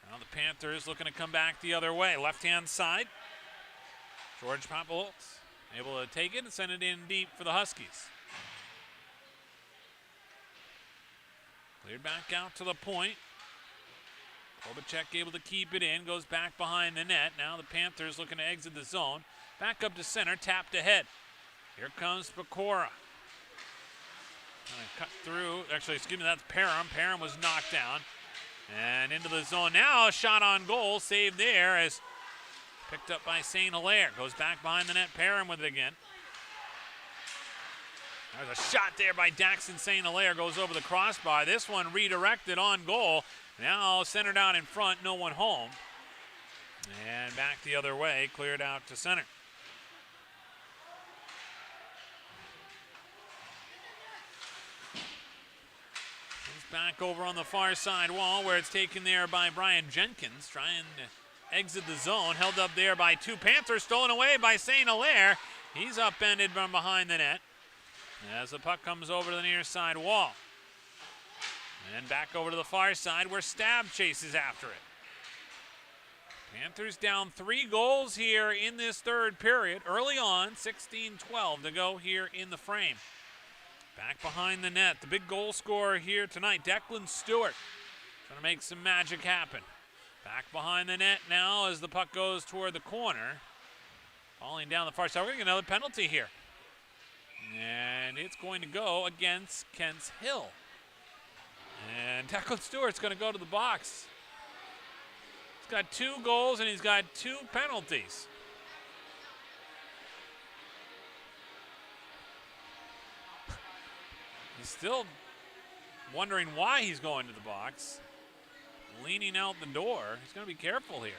Now the Panthers looking to come back the other way. Left-hand side. George Papalotz able to take it and send it in deep for the Huskies. Cleared back out to the point. Kobachek able to keep it in, goes back behind the net. Now the Panthers looking to exit the zone. Back up to center, tapped ahead. Here comes Pecora. Cut through, actually, excuse me, that's Parham. Parham was knocked down. And into the zone now, a shot on goal, saved there as picked up by St. Hilaire. Goes back behind the net, Parham with it again. There's a shot there by Daxon St. Hilaire, goes over the crossbar. This one redirected on goal. Now centered out in front, no one home. And back the other way, cleared out to center. Back over on the far side wall where it's taken there by Brian Jenkins, trying to exit the zone. Held up there by two Panthers, stolen away by St. Hilaire. He's upended from behind the net as the puck comes over to the near side wall. And back over to the far side where Stab chases after it. Panthers down 3 goals here in this third period. Early on, 16-12 to go here in the frame. Back behind the net, the big goal scorer here tonight, Declan Stewart, trying to make some magic happen. Back behind the net now as the puck goes toward the corner. Falling down the far side, we're going to get another penalty here. And it's going to go against Kents Hill. And Declan Stewart's going to go to the box. He's got 2 goals and he's got 2 penalties. He's still wondering why he's going to the box. leaning out the door. He's going to be careful here.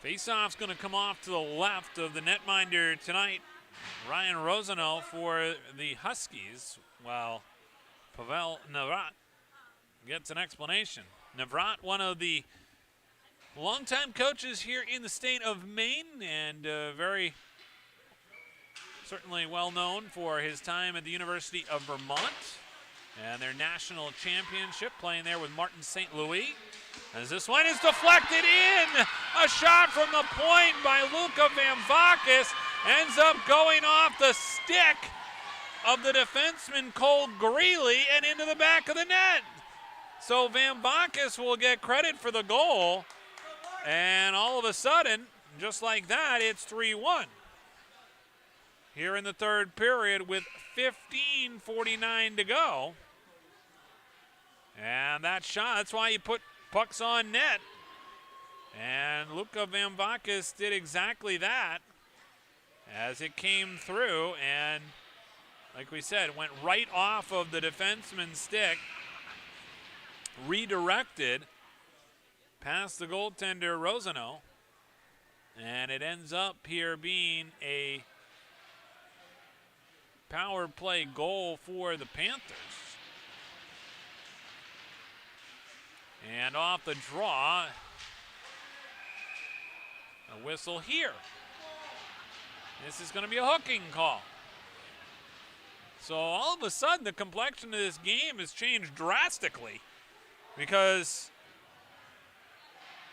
Faceoff's going to come off to the left of the netminder tonight. Ryan Rosano for the Huskies, while Pavel Navrat gets an explanation. Navrat, one of the longtime coaches here in the state of Maine, and very certainly well known for his time at the University of Vermont and their national championship, playing there with Martin St. Louis. As this one is deflected in, a shot from the point by Luka Van Vakis ends up going off the stick of the defenseman Cole Greeley and into the back of the net. So Van Vakis will get credit for the goal, and all of a sudden, just like that, it's 3-1. Here in the third period with 15:49 to go. And that shot, that's why you put pucks on net. And Luka Van Vakis did exactly that as it came through, and like we said, went right off of the defenseman's stick, redirected past the goaltender Rosano, and it ends up here being a power play goal for the Panthers. And off the draw, a whistle here. This is going to be a hooking call. So all of a sudden, the complexion of this game has changed drastically, because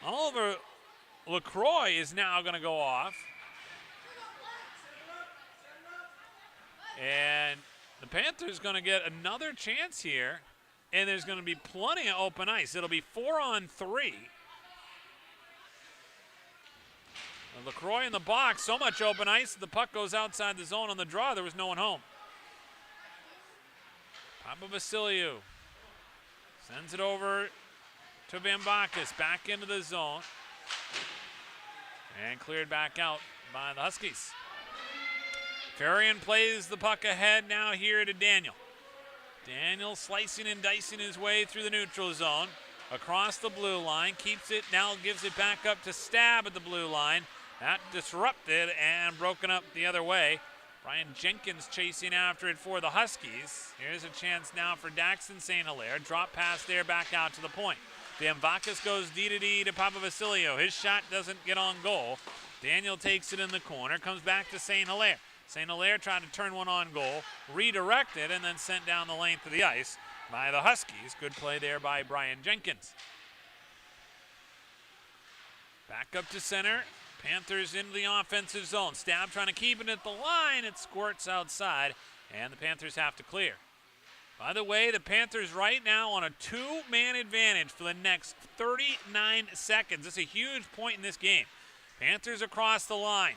Oliver LaCroix is now going to go off. And the Panthers going to get another chance here, and there's going to be plenty of open ice. It'll be 4-on-3. LaCroix in the box, so much open ice, the puck goes outside the zone on the draw. There was no one home. Papa Vasiliou sends it over to Van Vakis, back into the zone, and cleared back out by the Huskies. Farian plays the puck ahead now here to Daniel. Daniel slicing and dicing his way through the neutral zone, across the blue line, keeps it, now gives it back up to Stab at the blue line. That disrupted and broken up the other way. Brian Jenkins chasing after it for the Huskies. Here's a chance now for Daxton St. Hilaire. Drop pass there, back out to the point. Van Vakis goes D to Papa Vasiliou. His shot doesn't get on goal. Daniel takes it in the corner, comes back to St. Hilaire. St. Hilaire trying to turn one on goal, redirected, and then sent down the length of the ice by the Huskies. Good play there by Brian Jenkins. Back up to center. Panthers into the offensive zone. Stab trying to keep it at the line. It squirts outside, and the Panthers have to clear. By the way, the Panthers right now on a two-man advantage for the next 39 seconds. This is a huge point in this game. Panthers across the line.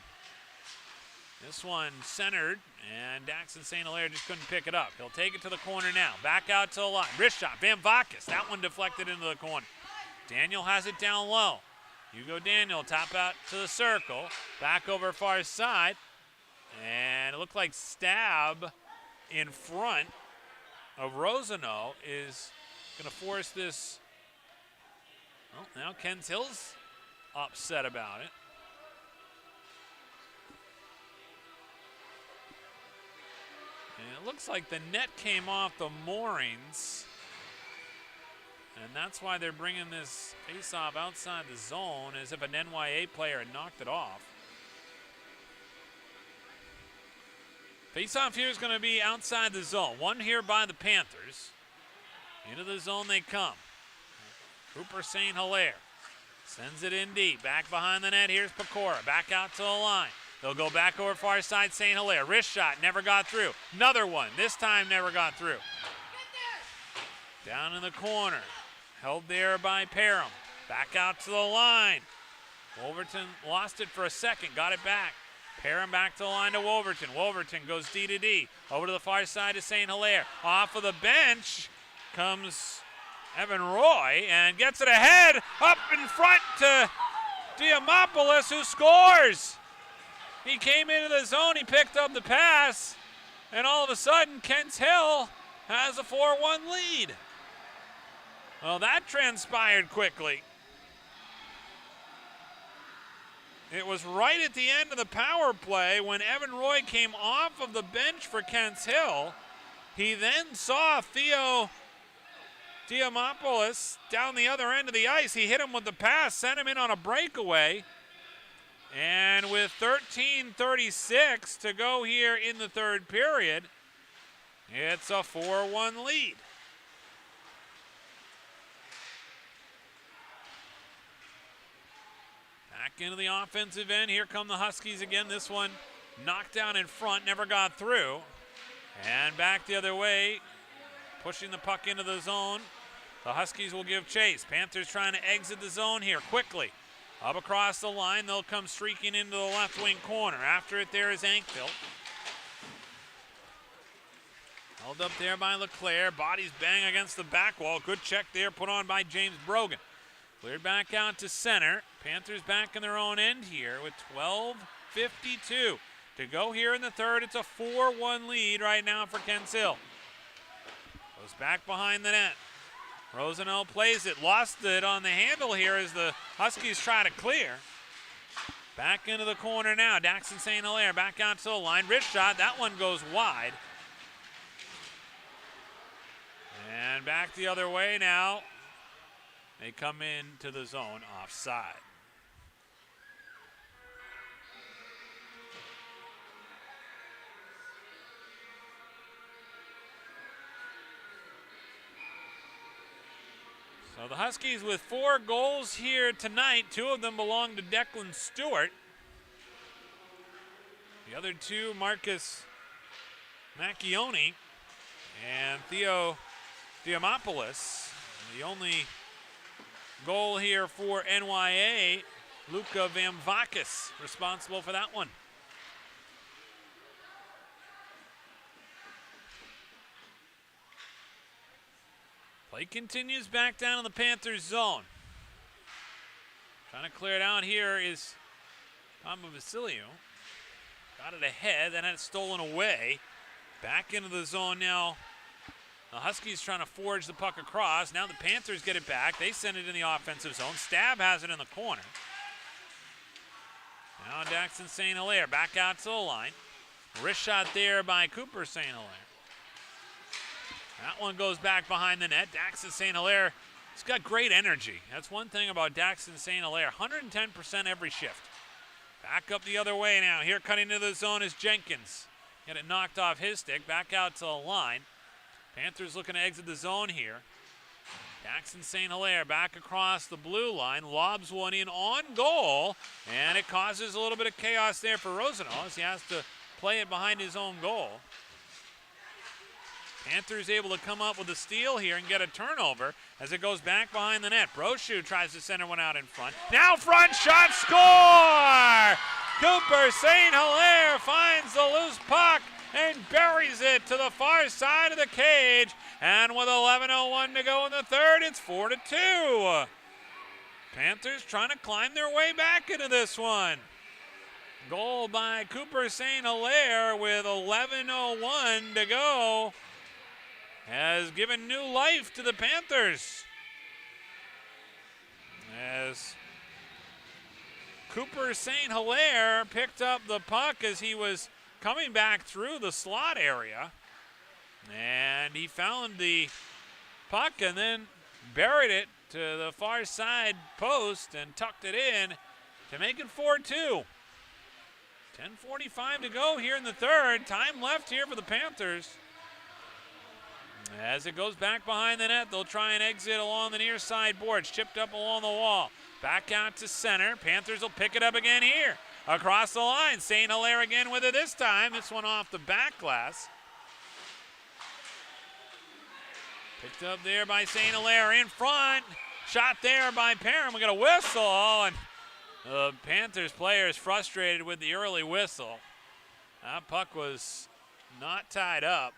This one centered, and Daxton St. Hilaire just couldn't pick it up. He'll take it to the corner now. Back out to the line. Wrist shot. Van Vakis. That one deflected into the corner. Daniel has it down low. Hugo Daniel, top out to the circle. Back over far side. And it looked like Stab in front of Rosano is going to force this. Well, now Ken Hill's upset about it. And it looks like the net came off the moorings. And that's why they're bringing this face-off outside the zone, as if an NYA player had knocked it off. Face-off here is going to be outside the zone. One here by the Panthers. Into the zone they come. Cooper St. Hilaire sends it in deep. Back behind the net, here's Pecora. Back out to the line. They'll go back over far side, St. Hilaire. Wrist shot, never got through. Another one, this time never got through. Down in the corner. Held there by Parham. Back out to the line. Wolverton lost it for a second, got it back. Parham back to the line to Wolverton. Wolverton goes D. Over to the far side to St. Hilaire. Off of the bench comes Evan Roy and gets it ahead. Up in front to Diamopoulos, who scores. He came into the zone, he picked up the pass, and all of a sudden Kent Hill has a 4-1 lead. Well, that transpired quickly. It was right at the end of the power play when Evan Roy came off of the bench for Kents Hill. He then saw Theo Diamopoulos down the other end of the ice. He hit him with the pass, sent him in on a breakaway. And with 13:36 to go here in the third period, it's a 4-1 lead. Back into the offensive end. Here come the Huskies again. This one knocked down in front, never got through. And back the other way, pushing the puck into the zone. The Huskies will give chase. Panthers trying to exit the zone here quickly. Up across the line, they'll come streaking into the left wing corner. After it there is Ankville. Held up there by LeClaire. Bodies bang against the back wall. Good check there put on by James Brogan. Cleared back out to center. Panthers back in their own end here with 12:52 to go here in the third. It's a 4-1 lead right now for Kents Hill. Goes back behind the net. Rosenau plays it, lost it on the handle here as the Huskies try to clear. Back into the corner now. Daxon St. Hilaire back out to the line. Wrist shot, that one goes wide. And back the other way now. They come into the zone offside. So the Huskies with 4 goals here tonight. 2 of them belong to Declan Stewart. The other 2, Marcus Macchioni and Theo Diamopoulos. The only goal here for NYA, Luka Vamvakis, responsible for that one. Play continues back down in the Panthers zone. Trying to clear it out here is Tom Vasilio. Got it ahead, then had it stolen away. Back into the zone now. The Huskies trying to forge the puck across. Now the Panthers get it back. They send it in the offensive zone. Stab has it in the corner. Now Daxon St. Hilaire back out to the line. Wrist shot there by Cooper St. Hilaire. That one goes back behind the net. Daxon St. Hilaire, he's got great energy. That's one thing about Daxon St. Hilaire. 110% every shift. Back up the other way now. Here cutting into the zone is Jenkins. Get it knocked off his stick. Back out to the line. Panthers looking to exit the zone here. Daxon St. Hilaire back across the blue line. Lobs one in on goal. And it causes a little bit of chaos there for Rosenau as he has to play it behind his own goal. Panthers able to come up with a steal here and get a turnover as it goes back behind the net. Brochu tries to center one out in front. Now front shot, score! Cooper St. Hilaire finds the loose puck and buries it to the far side of the cage. And with 11:01 to go in the third, it's 4-2. Panthers trying to climb their way back into this one. Goal by Cooper St. Hilaire with 11:01 to go has given new life to the Panthers. As Cooper St. Hilaire picked up the puck as he was coming back through the slot area. And he found the puck and then buried it to the far side post and tucked it in to make it 4-2. 10:45 to go here in the third. Time left here for the Panthers. As it goes back behind the net, they'll try and exit along the near side boards. Chipped up along the wall. Back out to center. Panthers will pick it up again here. Across the line. St. Hilaire again with it this time. This one off the back glass. Picked up there by St. Hilaire in front. Shot there by Perrin. We got a whistle. And the Panthers players frustrated with the early whistle. That puck was not tied up.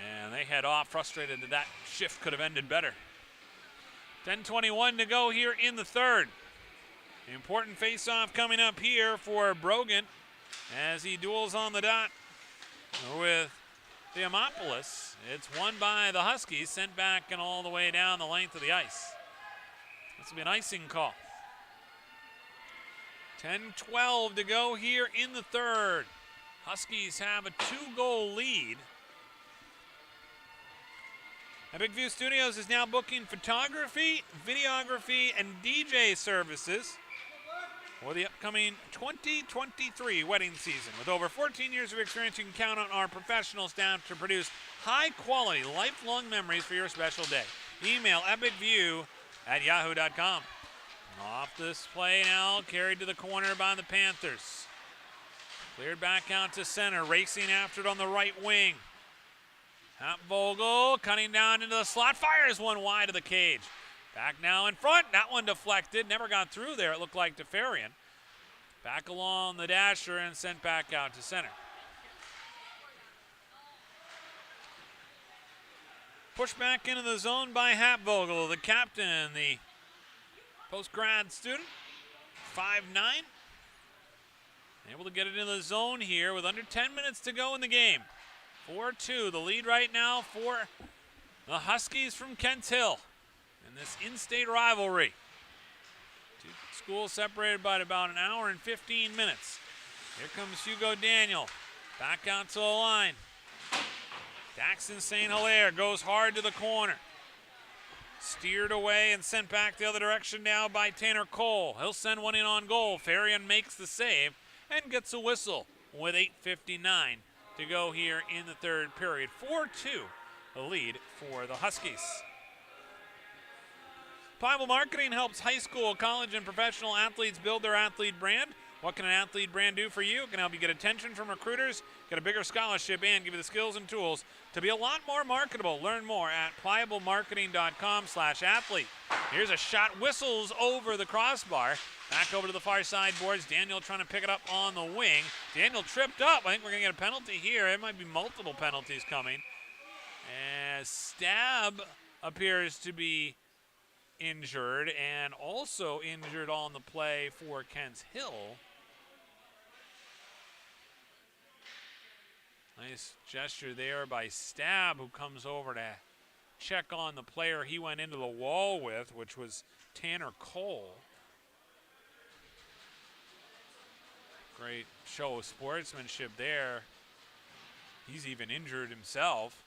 And they head off, frustrated that that shift could have ended better. 10:21 to go here in the third. Important face-off coming up here for Brogan as he duels on the dot with Diamopoulos. It's won by the Huskies, sent back and all the way down the length of the ice. This will be an icing call. 10-12 to go here in the third. Huskies have a 2-goal lead. Epic View Studios is now booking photography, videography, and DJ services for the upcoming 2023 wedding season. With over 14 years of experience, you can count on our professional staff to produce high-quality, lifelong memories for your special day. Email epicview@yahoo.com. Off this play now, carried to the corner by the Panthers. Cleared back out to center, racing after it on the right wing. Vogel cutting down into the slot, fires one wide of the cage. Back now in front, that one deflected, never got through there, it looked like to Farian. Back along the dasher and sent back out to center. Pushed back into the zone by Vogel, the captain, the post-grad student, 5'9". Able to get it in the zone here with under 10 minutes to go in the game. 4-2, the lead right now for the Huskies from Kent Hill in this in-state rivalry. Two schools separated by about an hour and 15 minutes. Here comes Hugo Daniel, back out to the line. Daxton St. Hilaire goes hard to the corner. Steered away and sent back the other direction now by Tanner Cole. He'll send one in on goal. Farian makes the save and gets a whistle with 8:59 to go here in the third period. 4-2, the lead for the Huskies. Pliable Marketing helps high school, college, and professional athletes build their athlete brand. What can an athlete brand do for you? It can help you get attention from recruiters, get a bigger scholarship, and give you the skills and tools to be a lot more marketable. Learn more at pliablemarketing.com/athlete. Here's a shot, whistles over the crossbar. Back over to the far side boards. Daniel trying to pick it up on the wing. Daniel tripped up. I think we're going to get a penalty here. It might be multiple penalties coming. As Stab appears to be injured, and also injured on the play for Kent Hill. Nice gesture there by Stab, who comes over to check on the player he went into the wall with, which was Tanner Cole. Great show of sportsmanship there. He's even injured himself.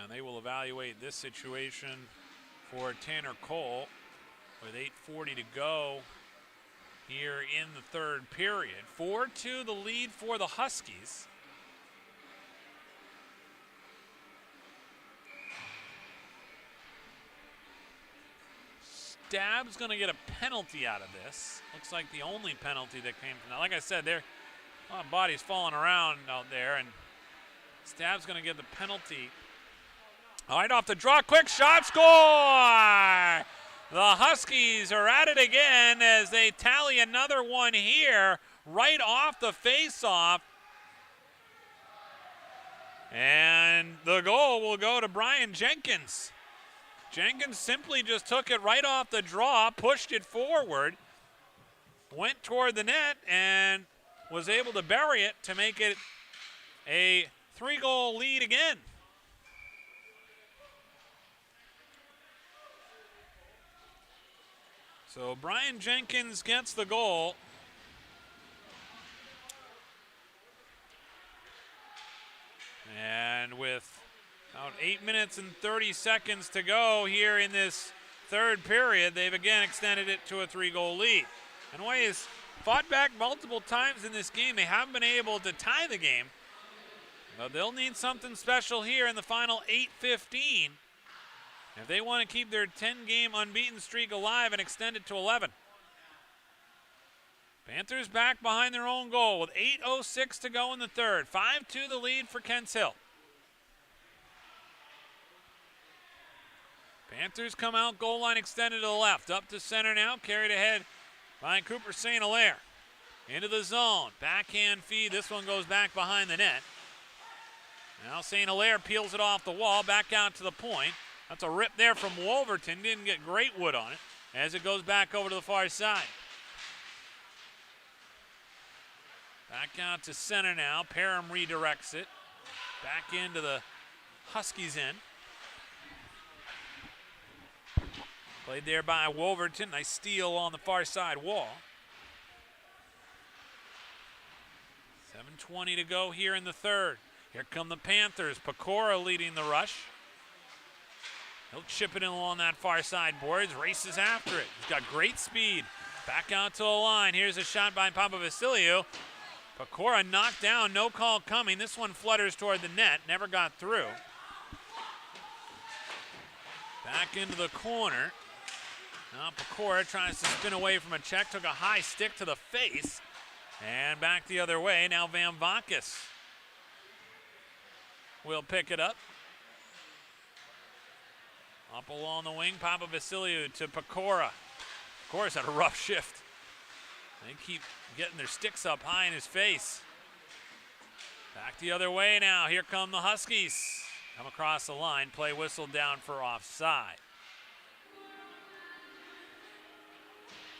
And they will evaluate this situation for Tanner Cole with 8:40 to go here in the third period. 4-2 the lead for the Huskies. Stab's going to get a penalty out of this. Looks like the only penalty that came from that. Like I said, there, a lot of bodies falling around out there, and Stab's going to get the penalty. All right, off the draw, quick shot, score! The Huskies are at it again as they tally another one here right off the face-off. And the goal will go to Brian Jenkins. Jenkins simply just took it right off the draw, pushed it forward, went toward the net, and was able to bury it to make it a 3-goal lead again. So Brian Jenkins gets the goal. And with about 8 minutes and 30 seconds to go here in this third period, they've again extended it to a 3-goal lead. And Way has fought back multiple times in this game. They haven't been able to tie the game. But they'll need something special here in the final 8:15 if they want to keep their 10-game unbeaten streak alive and extend it to 11. Panthers back behind their own goal with 8:06 to go in the third. 5-2 the lead for Kent Hill. Panthers come out, goal line extended to the left. Up to center now, carried ahead by Cooper St. Hilaire. Into the zone, backhand feed. This one goes back behind the net. Now St. Hilaire peels it off the wall, back out to the point. That's a rip there from Wolverton. Didn't get great wood on it as it goes back over to the far side. Back out to center now. Parham redirects it. Back into the Huskies end. Played there by Wolverton. Nice steal on the far side wall. 7:20 to go here in the third. Here come the Panthers. Pecora leading the rush. He'll chip it in along that far side boards. Races after it. He's got great speed. Back out to the line. Here's a shot by Papavasiliou. Pecora knocked down. No call coming. This one flutters toward the net. Never got through. Back into the corner. Now Pecora tries to spin away from a check. Took a high stick to the face. And back the other way. Now Van Vakis will pick it up. Up along the wing, Papavasiliou to Pecora. Pecora's had a rough shift. They keep getting their sticks up high in his face. Back the other way now. Here come the Huskies. Come across the line. Play whistled down for offside.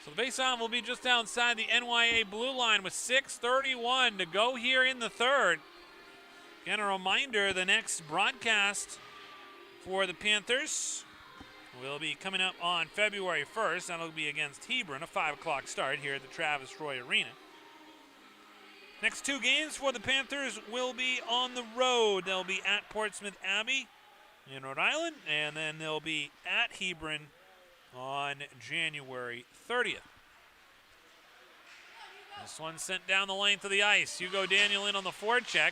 So the faceoff will be just outside the NYA blue line with 6:31 to go here in the third. Again, a reminder, the next broadcast for the Panthers will be coming up on February 1st. That'll be against Hebron, a 5 o'clock start here at the Travis Roy Arena. Next two games for the Panthers will be on the road. They'll be at Portsmouth Abbey in Rhode Island, and then they'll be at Hebron on January 30th. This one sent down the length of the ice. Hugo Daniel in on the forecheck.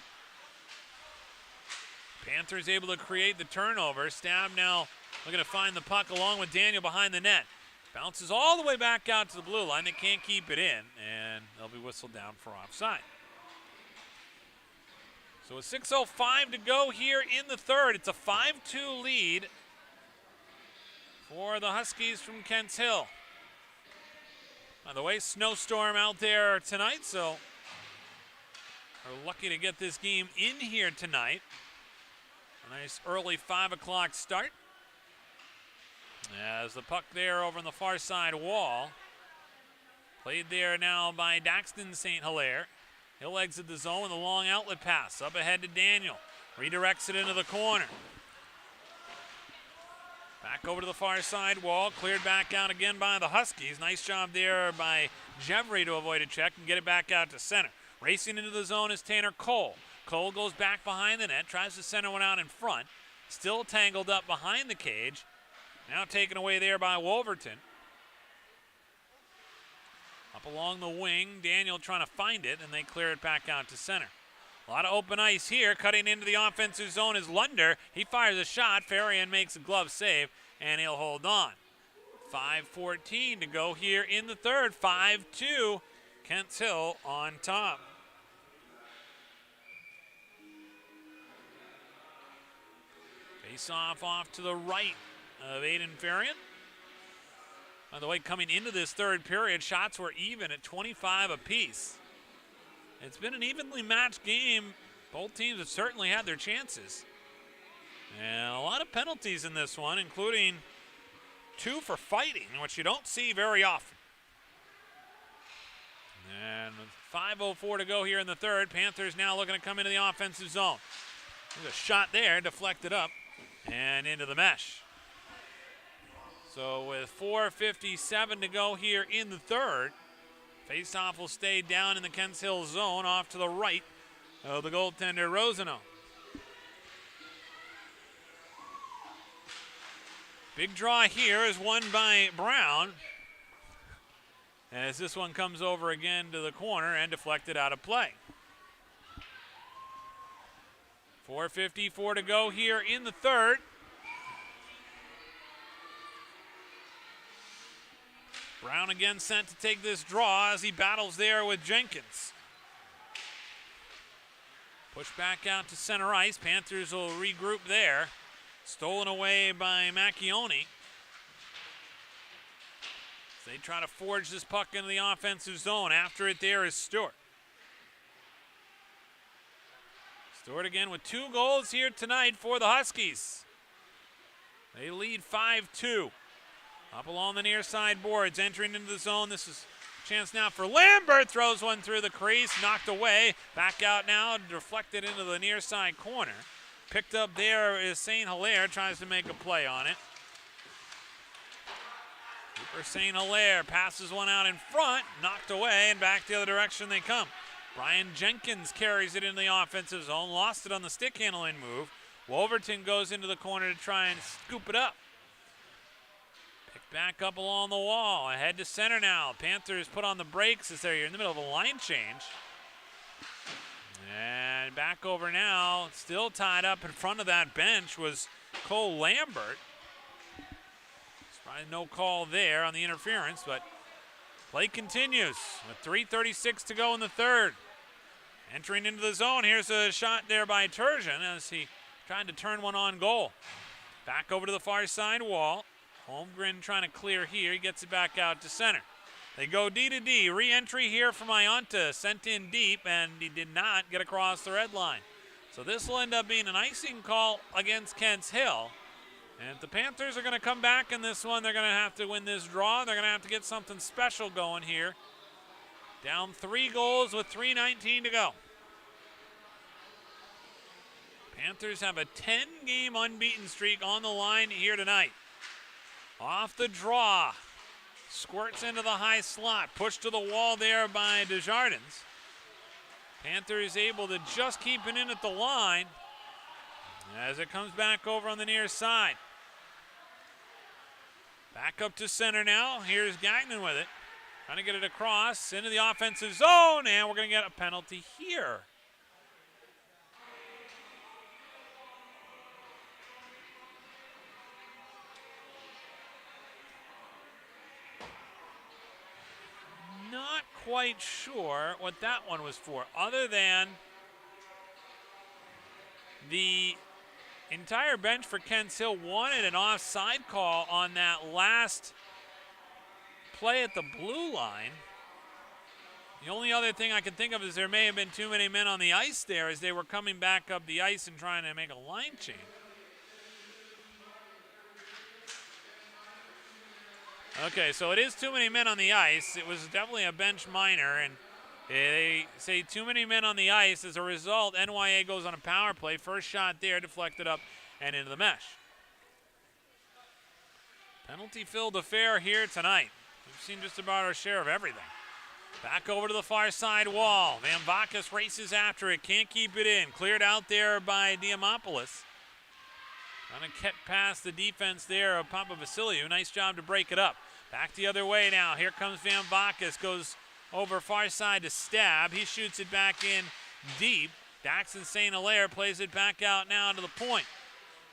Panthers able to create the turnover. Stab now looking to find the puck along with Daniel behind the net. Bounces all the way back out to the blue line. They can't keep it in, and they'll be whistled down for offside. So with 6:05 to go here in the third, it's a 5-2 lead for the Huskies from Kents Hill. By the way, snowstorm out there tonight, so we're lucky to get this game in here tonight. A nice early 5 o'clock start. As the puck there over on the far side wall. Played there now by Daxton St. Hilaire. He'll exit the zone with a long outlet pass. Up ahead to Daniel. Redirects it into the corner. Back over to the far side wall. Cleared back out again by the Huskies. Nice job there by Jevry to avoid a check and get it back out to center. Racing into the zone is Tanner Cole. Cole goes back behind the net, tries to center one out in front. Still tangled up behind the cage. Now taken away there by Wolverton. Up along the wing, Daniel trying to find it, and they clear it back out to center. A lot of open ice here. Cutting into the offensive zone is Lunder. He fires a shot. Farian makes a glove save, and he'll hold on. 5:14 to go here in the third. 5-2, Kents Hill on top. Face-off off to the right of Aiden Farian. By the way, coming into this third period, shots were even at 25 apiece. It's been an evenly matched game. Both teams have certainly had their chances. And a lot of penalties in this one, including 2 for fighting, which you don't see very often. And with 5:04 to go here in the third, Panthers now looking to come into the offensive zone. There's a shot there, deflected up and into the mesh. So with 4:57 to go here in the third, faceoff will stay down in the Kents Hill zone off to the right of the goaltender Rosano. Big draw here is won by Brown, as this one comes over again to the corner and deflected out of play. 4:54 to go here in the third. Brown again sent to take this draw as he battles there with Jenkins. Push back out to center ice. Panthers will regroup there. Stolen away by Macchione. They try to forge this puck into the offensive zone. After it there is Stewart. Stewart again with 2 goals here tonight for the Huskies. They lead 5-2. Up along the near side boards, entering into the zone. This is a chance now for Lambert. Throws one through the crease, knocked away. Back out now, deflected into the near side corner. Picked up there is St. Hilaire, tries to make a play on it. Cooper St. Hilaire passes one out in front, knocked away, and back the other direction they come. Brian Jenkins carries it into the offensive zone, lost it on the stick handling move. Wolverton goes into the corner to try and scoop it up. Picked back up along the wall, ahead to center now. Panthers put on the brakes as they're in the middle of a line change. And back over now, still tied up in front of that bench was Cole Lambert. Probably no call there on the interference, but play continues with 3:36 to go in the third. Entering into the zone, here's a shot there by Turgeon as he tried to turn one on goal. Back over to the far side wall. Holmgren trying to clear here. He gets it back out to center. They go D to D. Re-entry here from Ianta. Sent in deep, and he did not get across the red line. So this will end up being an icing call against Kents Hill. And if the Panthers are going to come back in this one, they're going to have to win this draw. They're going to have to get something special going here. Down 3 goals with 3:19 to go. Panthers have a 10-game unbeaten streak on the line here tonight. Off the draw. Squirts into the high slot. Pushed to the wall there by Desjardins. Panthers able to just keep it in at the line as it comes back over on the near side. Back up to center now. Here's Gagnon with it. Trying to get it across into the offensive zone, and we're going to get a penalty here. Not quite sure what that one was for, other than the entire bench for Kents Hill wanted an offside call on that last play at the blue line. The only other thing I can think of is there may have been too many men on the ice there as they were coming back up the ice and trying to make a line change. Okay, so it is too many men on the ice. It was definitely a bench minor, and they say too many men on the ice. As a result, NYA goes on a power play. First shot there, deflected up and into the mesh. Penalty-filled affair here tonight. We've seen just about our share of everything. Back over to the far side wall. Van Vakis races after it, can't keep it in. Cleared out there by Diamopoulos. Trying to get past the defense there of Papavasiliou. Nice job to break it up. Back the other way now. Here comes Van Vakis. Goes over far side to Stab. He shoots it back in deep. Daxon St. Hilaire plays it back out now to the point.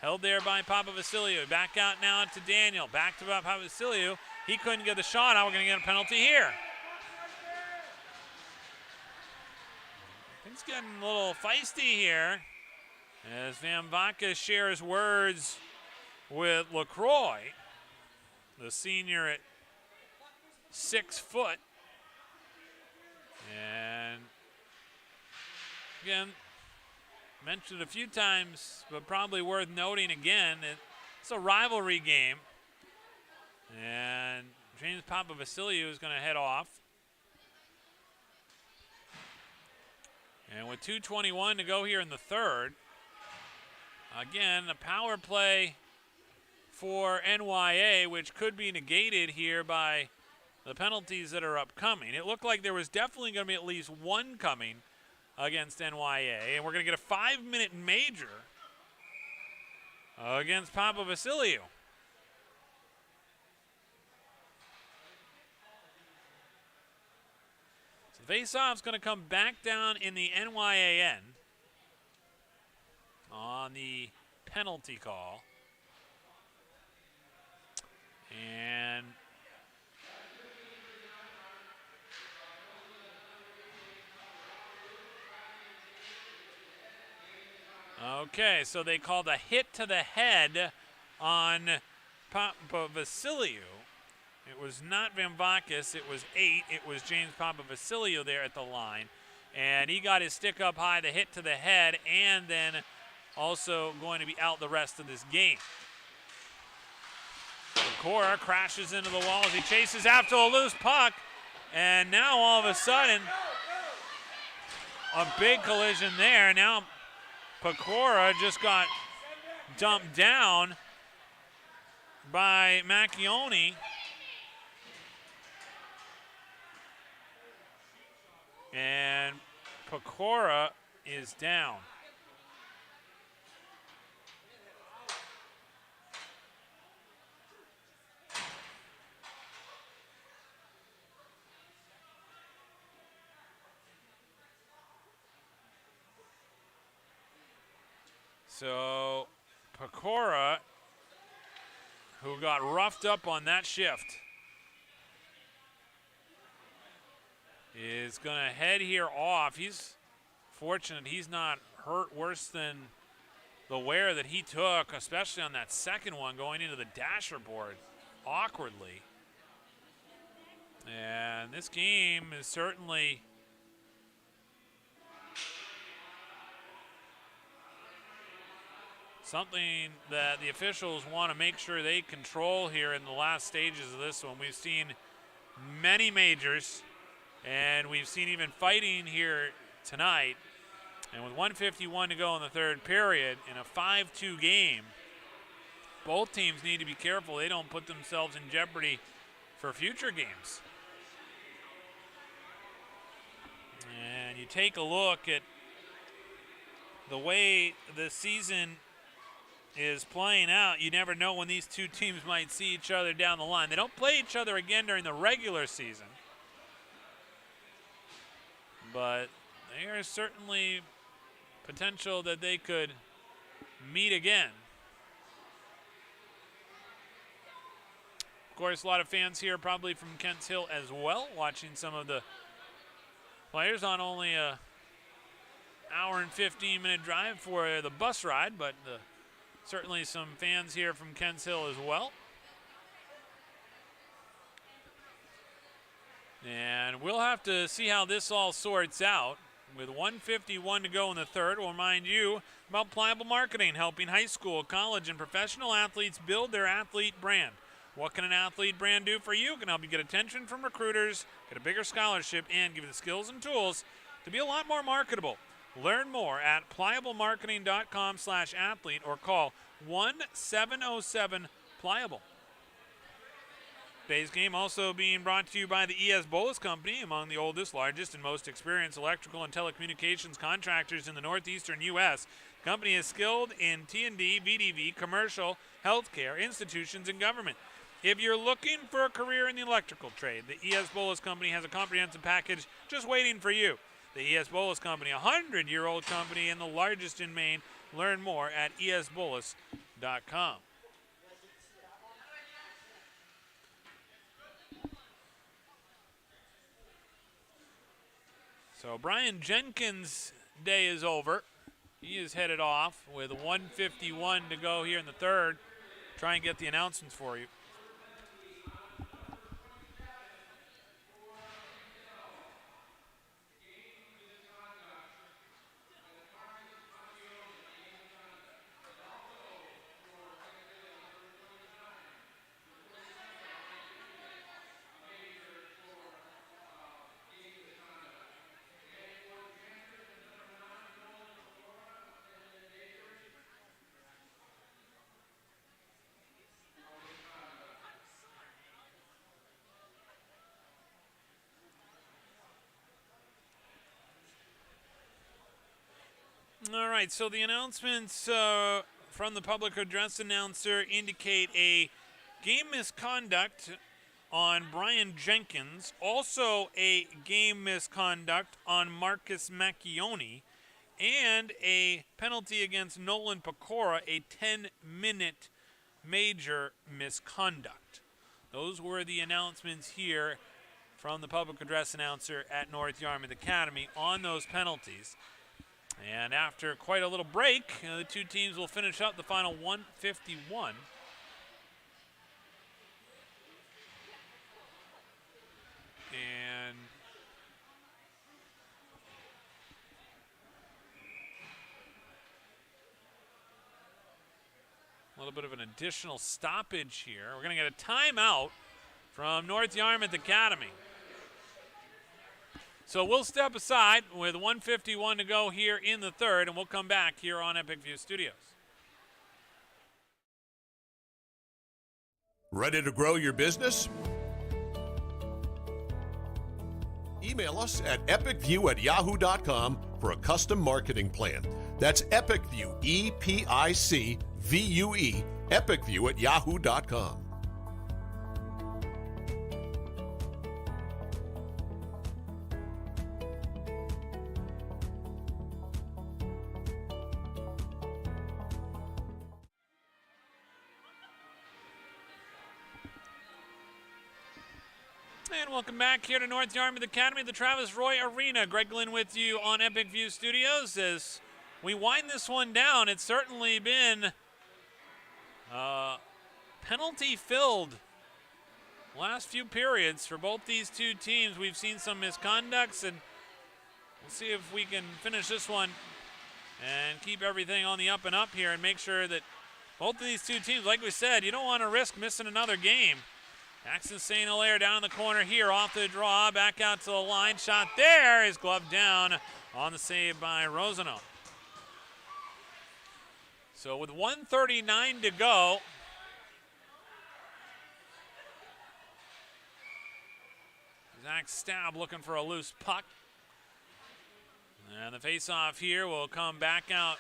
Held there by Papavasiliou. Back out now to Daniel. Back to Papavasiliou. He couldn't get the shot out. We're going to get a penalty here. Things getting a little feisty here as Van Vakis shares words with LaCroix, the senior at 6 foot. And again, mentioned a few times, but probably worth noting again, it's a rivalry game. And James Papavasiliou is going to head off. And with 2:21 to go here in the third, again, a power play for NYA, which could be negated here by the penalties that are upcoming. It looked like there was definitely going to be at least one coming against NYA, and we're going to get a 5-minute major against Papavasiliou. So the face-off's going to come back down in the NYA end on the penalty call. And okay, so they called a hit to the head on Papavasiliou. It was not Van Vakis, it was 8. It was James Papavasiliou there at the line. And he got his stick up high, the hit to the head, and then also going to be out the rest of this game. Pecora crashes into the wall as he chases after a loose puck. And now all of a sudden, a big collision there. Now Pecora just got dumped down by Macchione. And Pecora is down. So Pecora, who got roughed up on that shift, is going to head here off. He's fortunate he's not hurt worse than the wear that he took, especially on that second one going into the dasher board awkwardly. And this game is certainly something that the officials want to make sure they control here in the last stages of this one. We've seen many majors, and we've seen even fighting here tonight. And with 1:51 to go in the third period in a 5-2 game, both teams need to be careful they don't put themselves in jeopardy for future games. And you take a look at the way the season is playing out, you never know when these two teams might see each other down the line. They don't play each other again during the regular season, but there is certainly potential that they could meet again. Of course, a lot of fans here probably from Kents Hill as well, watching some of the players on only a hour and 15-minute drive for the bus ride, but certainly some fans here from Kents Hill as well. And we'll have to see how this all sorts out. With 1:51 to go in the third, we'll remind you about Pliable Marketing, helping high school, college, and professional athletes build their athlete brand. What can an athlete brand do for you? It can help you get attention from recruiters, get a bigger scholarship, and give you the skills and tools to be a lot more marketable. Learn more at pliablemarketing.com/athlete or call 1-707-PLIABLE. Today's game also being brought to you by the ES Bolus Company, among the oldest, largest, and most experienced electrical and telecommunications contractors in the northeastern U.S. The company is skilled in T&D, VDV, commercial, healthcare, institutions, and government. If you're looking for a career in the electrical trade, the ES Bolus Company has a comprehensive package just waiting for you. The ES Bolus Company, a 100-year-old company and the largest in Maine. Learn more at esbolus.com. So Brian Jenkins' day is over. He is headed off with 1:51 to go here in the third. Try and get the announcements for you. All right, so the announcements from the public address announcer indicate a game misconduct on Brian Jenkins, also a game misconduct on Marcus Macchione, and a penalty against Nolan Pecora, a 10-minute major misconduct. Those were the announcements here from the public address announcer at North Yarmouth Academy on those penalties. And after quite a little break, the two teams will finish up the final 1:51. And little bit of an additional stoppage here. We're going to get a timeout from North Yarmouth Academy. So we'll step aside with 1:51 to go here in the third, and we'll come back here on Epic View Studios. Ready to grow your business? Email us at epicview@yahoo.com for a custom marketing plan. That's EpicView, EPICVUE, epicview@yahoo.com. And welcome back here to North Yarmouth Academy, the Travis Roy Arena. Greg Glynn with you on Epic View Studios. As we wind this one down, it's certainly been penalty-filled last few periods for both these two teams. We've seen some misconducts, and we'll see if we can finish this one and keep everything on the up and up here and make sure that both of these two teams, like we said, you don't want to risk missing another game. Jackson St. Hilaire down in the corner here, off the draw, back out to the line. Shot there is gloved down on the save by Rosano. So with 1:39 to go, Zach Stab looking for a loose puck. And the face-off here will come back out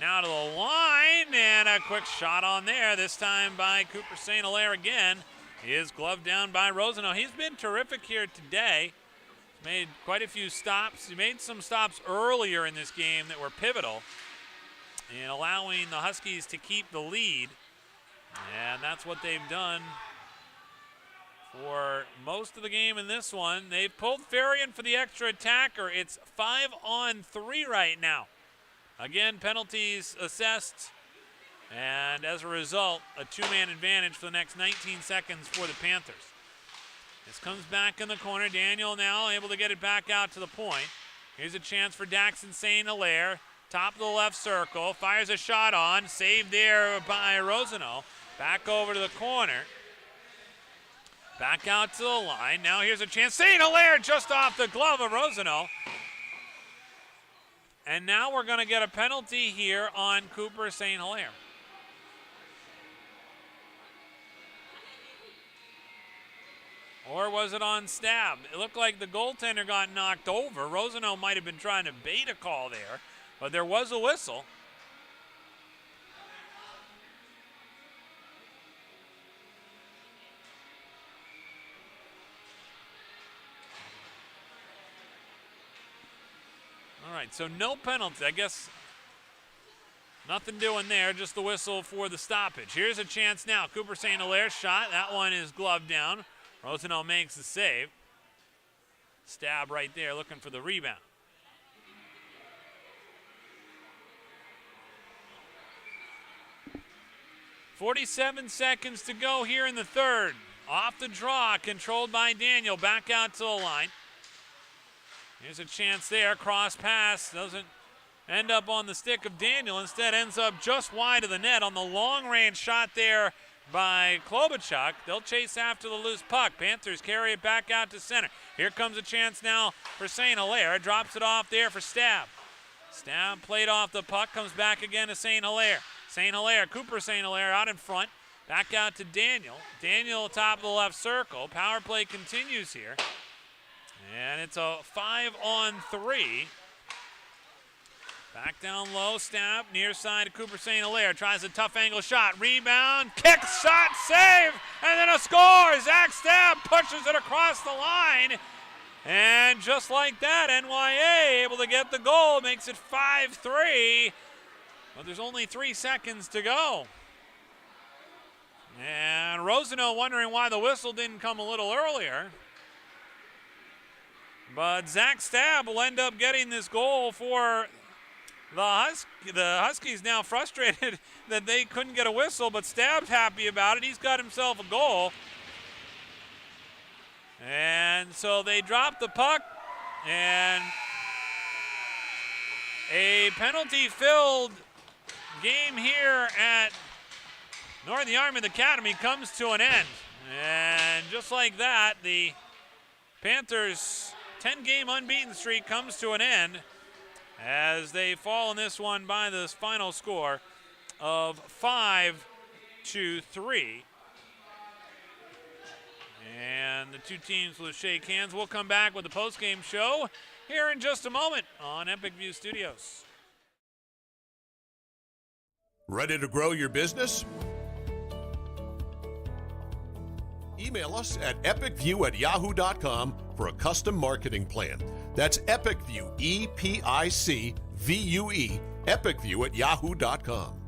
now to the line, and a quick shot on there, this time by Cooper St. Hilaire again. He is gloved down by Rosano. He's been terrific here today. He's made quite a few stops. He made some stops earlier in this game that were pivotal in allowing the Huskies to keep the lead. And that's what they've done for most of the game in this one. They've pulled Farian for the extra attacker. It's 5-on-3 right now. Again, penalties assessed. And as a result, a two-man advantage for the next 19 seconds for the Panthers. This comes back in the corner. Daniel now able to get it back out to the point. Here's a chance for Daxon St. Hilaire. Top of the left circle. Fires a shot on. Saved there by Rosano. Back over to the corner. Back out to the line. Now here's a chance. St. Hilaire just off the glove of Rosano. And now we're going to get a penalty here on Cooper St. Hilaire. Or was it on Stab? It looked like the goaltender got knocked over. Rosano might have been trying to bait a call there, but there was a whistle. All right, so no penalty. I guess nothing doing there, just the whistle for the stoppage. Here's a chance now. Cooper St. Hilaire shot. That one is gloved down. Rosano makes the save. Stab right there looking for the rebound. .47 seconds to go here in the third. Off the draw, controlled by Daniel. Back out to the line. Here's a chance there. Cross pass. Doesn't end up on the stick of Daniel. Instead ends up just wide of the net on the long-range shot there by Klobuchuk. They'll chase after the loose puck. Panthers carry it back out to center. Here comes a chance now for St. Hilaire. Drops it off there for Stab. Stab played off the puck. Comes back again to St. Hilaire. St. Hilaire, Cooper St. Hilaire out in front. Back out to Daniel. Daniel top of the left circle. Power play continues here. And it's a 5-on-3. Back down low, Stab, near side of Cooper St. Hilaire. Tries a tough angle shot, rebound, kick, shot, save, and then a score. Zach Stab pushes it across the line. And just like that, NYA able to get the goal, makes it 5-3. But there's only 3 seconds to go. And Rosano wondering why the whistle didn't come a little earlier. But Zach Stab will end up getting this goal for the Huskies. Now frustrated that they couldn't get a whistle, but Stab's happy about it. He's got himself a goal. And so they drop the puck, and a penalty-filled game here at North Yarmouth Academy comes to an end. And just like that, the Panthers' 10-game unbeaten streak comes to an end as they fall in this one by this final score of 5-3. And the two teams will shake hands. We'll come back with the post-game show here in just a moment on Epic View Studios. Ready to grow your business? Email us at epicview@yahoo.com for a custom marketing plan. That's epicview, EPICVUE, epicview@yahoo.com.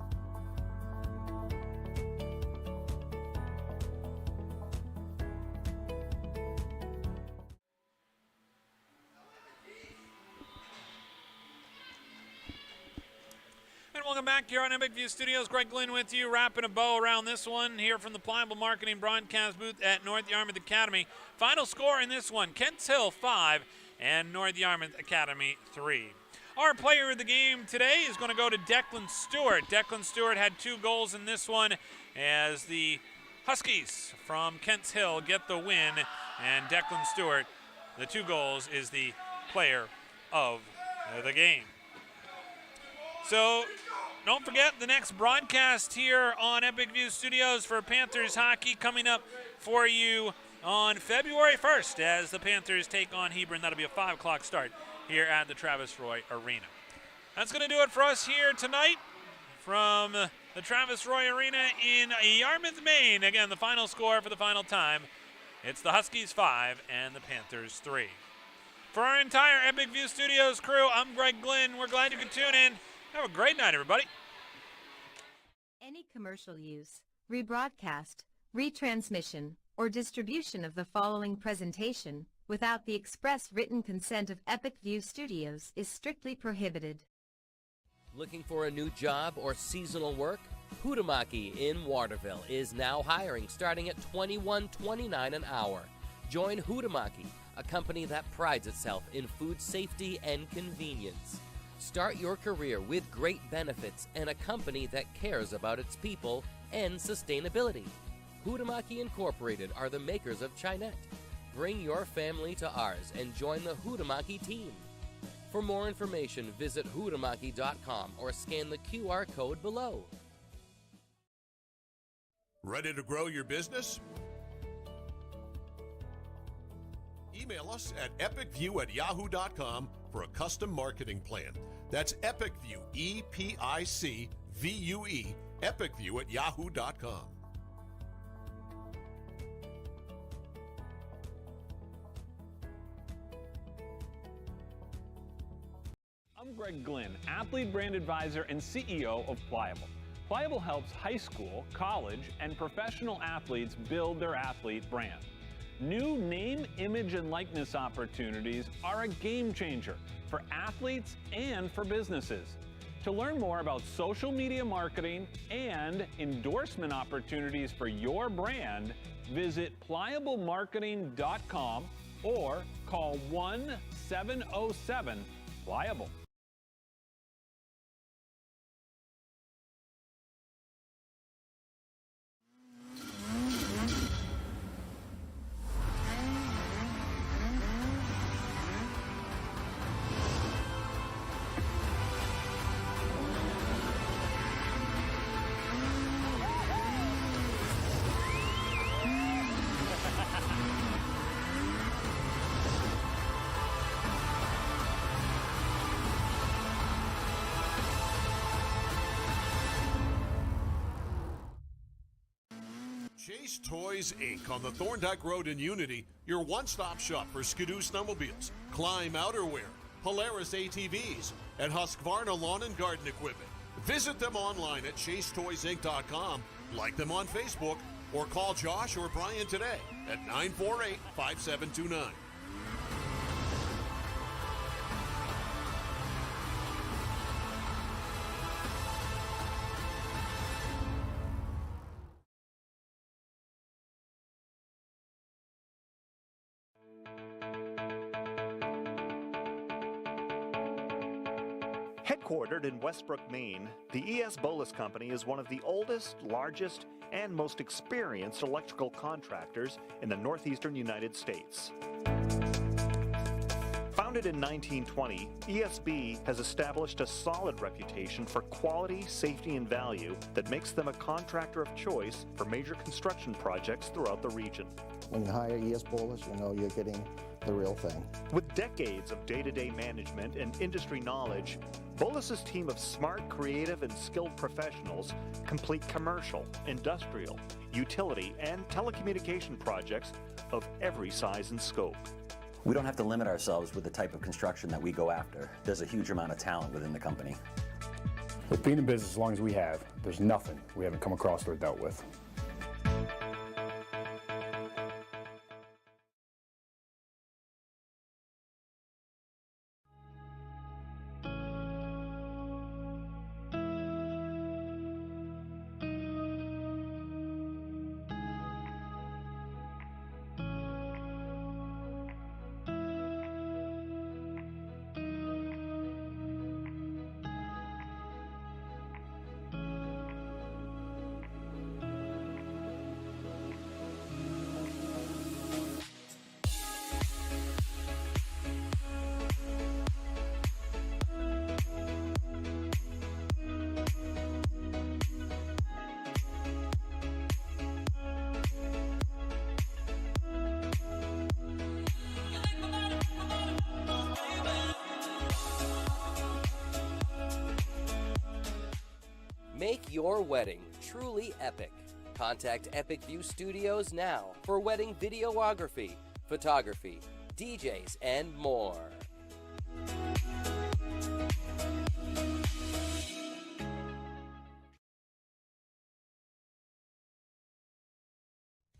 Welcome back here on Epic View Studios. Greg Glynn with you, wrapping a bow around this one here from the Pliable Marketing broadcast booth at North Yarmouth Academy. Final score in this one, Kents Hill 5 and North Yarmouth Academy 3. Our player of the game today is going to go to Declan Stewart. Declan Stewart had 2 goals in this one as the Huskies from Kents Hill get the win, and Declan Stewart, the 2 goals, is the player of the game. So don't forget the next broadcast here on Epic View Studios for Panthers hockey coming up for you on February 1st as the Panthers take on Hebron. That'll be a 5 o'clock start here at the Travis Roy Arena. That's going to do it for us here tonight from the Travis Roy Arena in Yarmouth, Maine. Again, the final score for the final time. It's the Huskies 5 and the Panthers 3. For our entire Epic View Studios crew, I'm Greg Glynn. We're glad you could tune in. Have a great night, everybody. Any commercial use, rebroadcast, retransmission, or distribution of the following presentation without the express written consent of Epic View Studios is strictly prohibited. Looking for a new job or seasonal work? Huhtamaki in Waterville is now hiring, starting at $21.29 an hour. Join Huhtamaki, a company that prides itself in food safety and convenience. Start your career with great benefits and a company that cares about its people and sustainability. Huhtamaki Incorporated are the makers of Chinette. Bring your family to ours and join the Huhtamaki team. For more information, visit huhtamaki.com or scan the QR code below. Ready to grow your business? Email us at epicview@yahoo.com for a custom marketing plan. That's epicview, EPICVUE, epicview@yahoo.com. I'm Greg Glynn, athlete brand advisor and CEO of Pliable. Pliable helps high school, college, and professional athletes build their athlete brand. New name, image, and likeness opportunities are a game changer for athletes and for businesses. To learn more about social media marketing and endorsement opportunities for your brand, visit pliablemarketing.com or call 1-707-PLIABLE. Chase Toys Inc. on the Thorndike Road in Unity, your one-stop shop for Skidoo snowmobiles, Climb outerwear, Polaris ATVs, and Husqvarna lawn and garden equipment. Visit them online at chasetoysinc.com, like them on Facebook, or call Josh or Brian today at 948-5729. Headquartered in Westbrook, Maine, the ES Bolus Company is one of the oldest, largest, and most experienced electrical contractors in the northeastern United States. Founded in 1920, ESB has established a solid reputation for quality, safety, and value that makes them a contractor of choice for major construction projects throughout the region. When you hire ES Bolus, you know you're getting the real thing. With decades of day-to-day management and industry knowledge, Bolus's team of smart, creative, and skilled professionals complete commercial, industrial, utility, and telecommunication projects of every size and scope. We don't have to limit ourselves with the type of construction that we go after. There's a huge amount of talent within the company. With being in business as long as we have, there's nothing we haven't come across or dealt with. Make your wedding truly epic. Contact Epic View Studios now for wedding videography, photography, DJs, and more.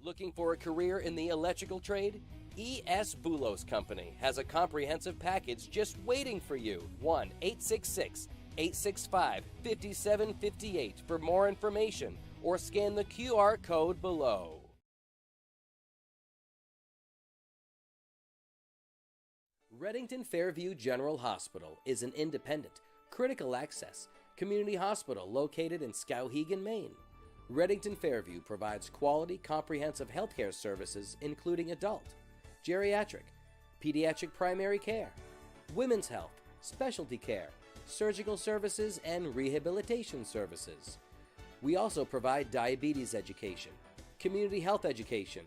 Looking for a career in the electrical trade? ES Boulos Company has a comprehensive package just waiting for you. 1-866-865-5758 for more information or scan the QR code below. Reddington Fairview General Hospital is an independent, critical access community hospital located in Skowhegan, Maine. Reddington Fairview provides quality, comprehensive healthcare services including adult, geriatric, pediatric primary care, women's health, specialty care, surgical services, and rehabilitation services. We also provide diabetes education, community health education,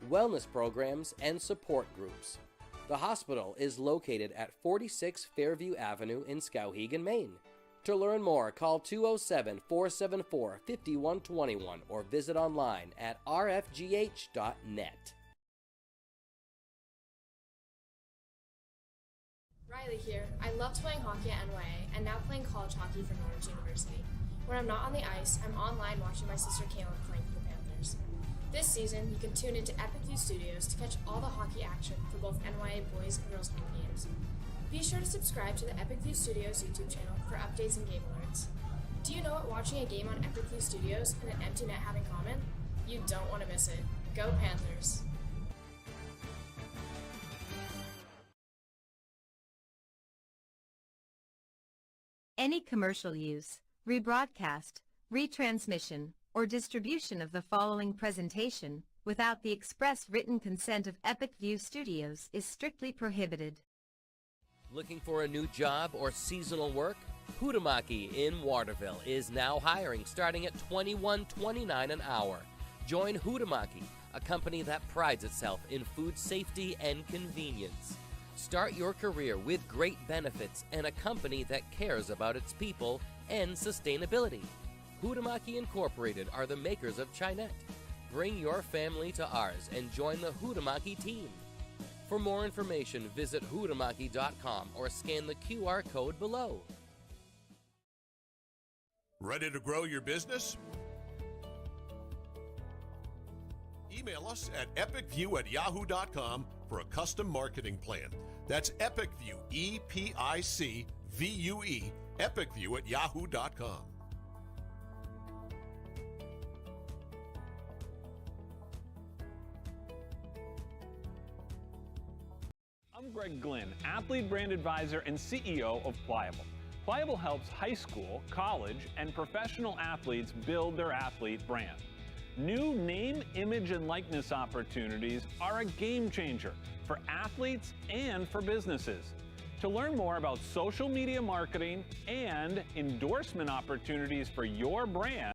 wellness programs, and support groups. The hospital is located at 46 Fairview Avenue in Skowhegan, Maine. To learn more, call 207-474-5121 or visit online at rfgh.net. Riley here. I loved playing hockey at NYA and now playing college hockey for Norwich University. When I'm not on the ice, I'm online watching my sister Kaylin playing for the Panthers. This season, you can tune into Epic View Studios to catch all the hockey action for both NYA boys and girls home games. Be sure to subscribe to the Epic View Studios YouTube channel for updates and game alerts. Do you know what watching a game on Epic View Studios and an empty net have in common? You don't want to miss it. Go Panthers! Any commercial use, rebroadcast, retransmission, or distribution of the following presentation without the express written consent of Epic View Studios is strictly prohibited. Looking for a new job or seasonal work? Huhtamaki in Waterville is now hiring starting at $21.29 an hour. Join Huhtamaki, a company that prides itself in food safety and convenience. Start your career with great benefits and a company that cares about its people and sustainability. Huhtamaki Incorporated are the makers of Chinette. Bring your family to ours and join the Huhtamaki team. For more information, visit huhtamaki.com or scan the QR code below. Ready to grow your business? Email us at epicview@yahoo.com for a custom marketing plan. That's epicview, EPICVUE, epicview@yahoo.com. I'm Greg Glynn, athlete brand advisor and CEO of Pliable. Pliable helps high school, college, and professional athletes build their athlete brand. New name, image, and likeness opportunities are a game changer for athletes and for businesses. To learn more about social media marketing and endorsement opportunities for your brand,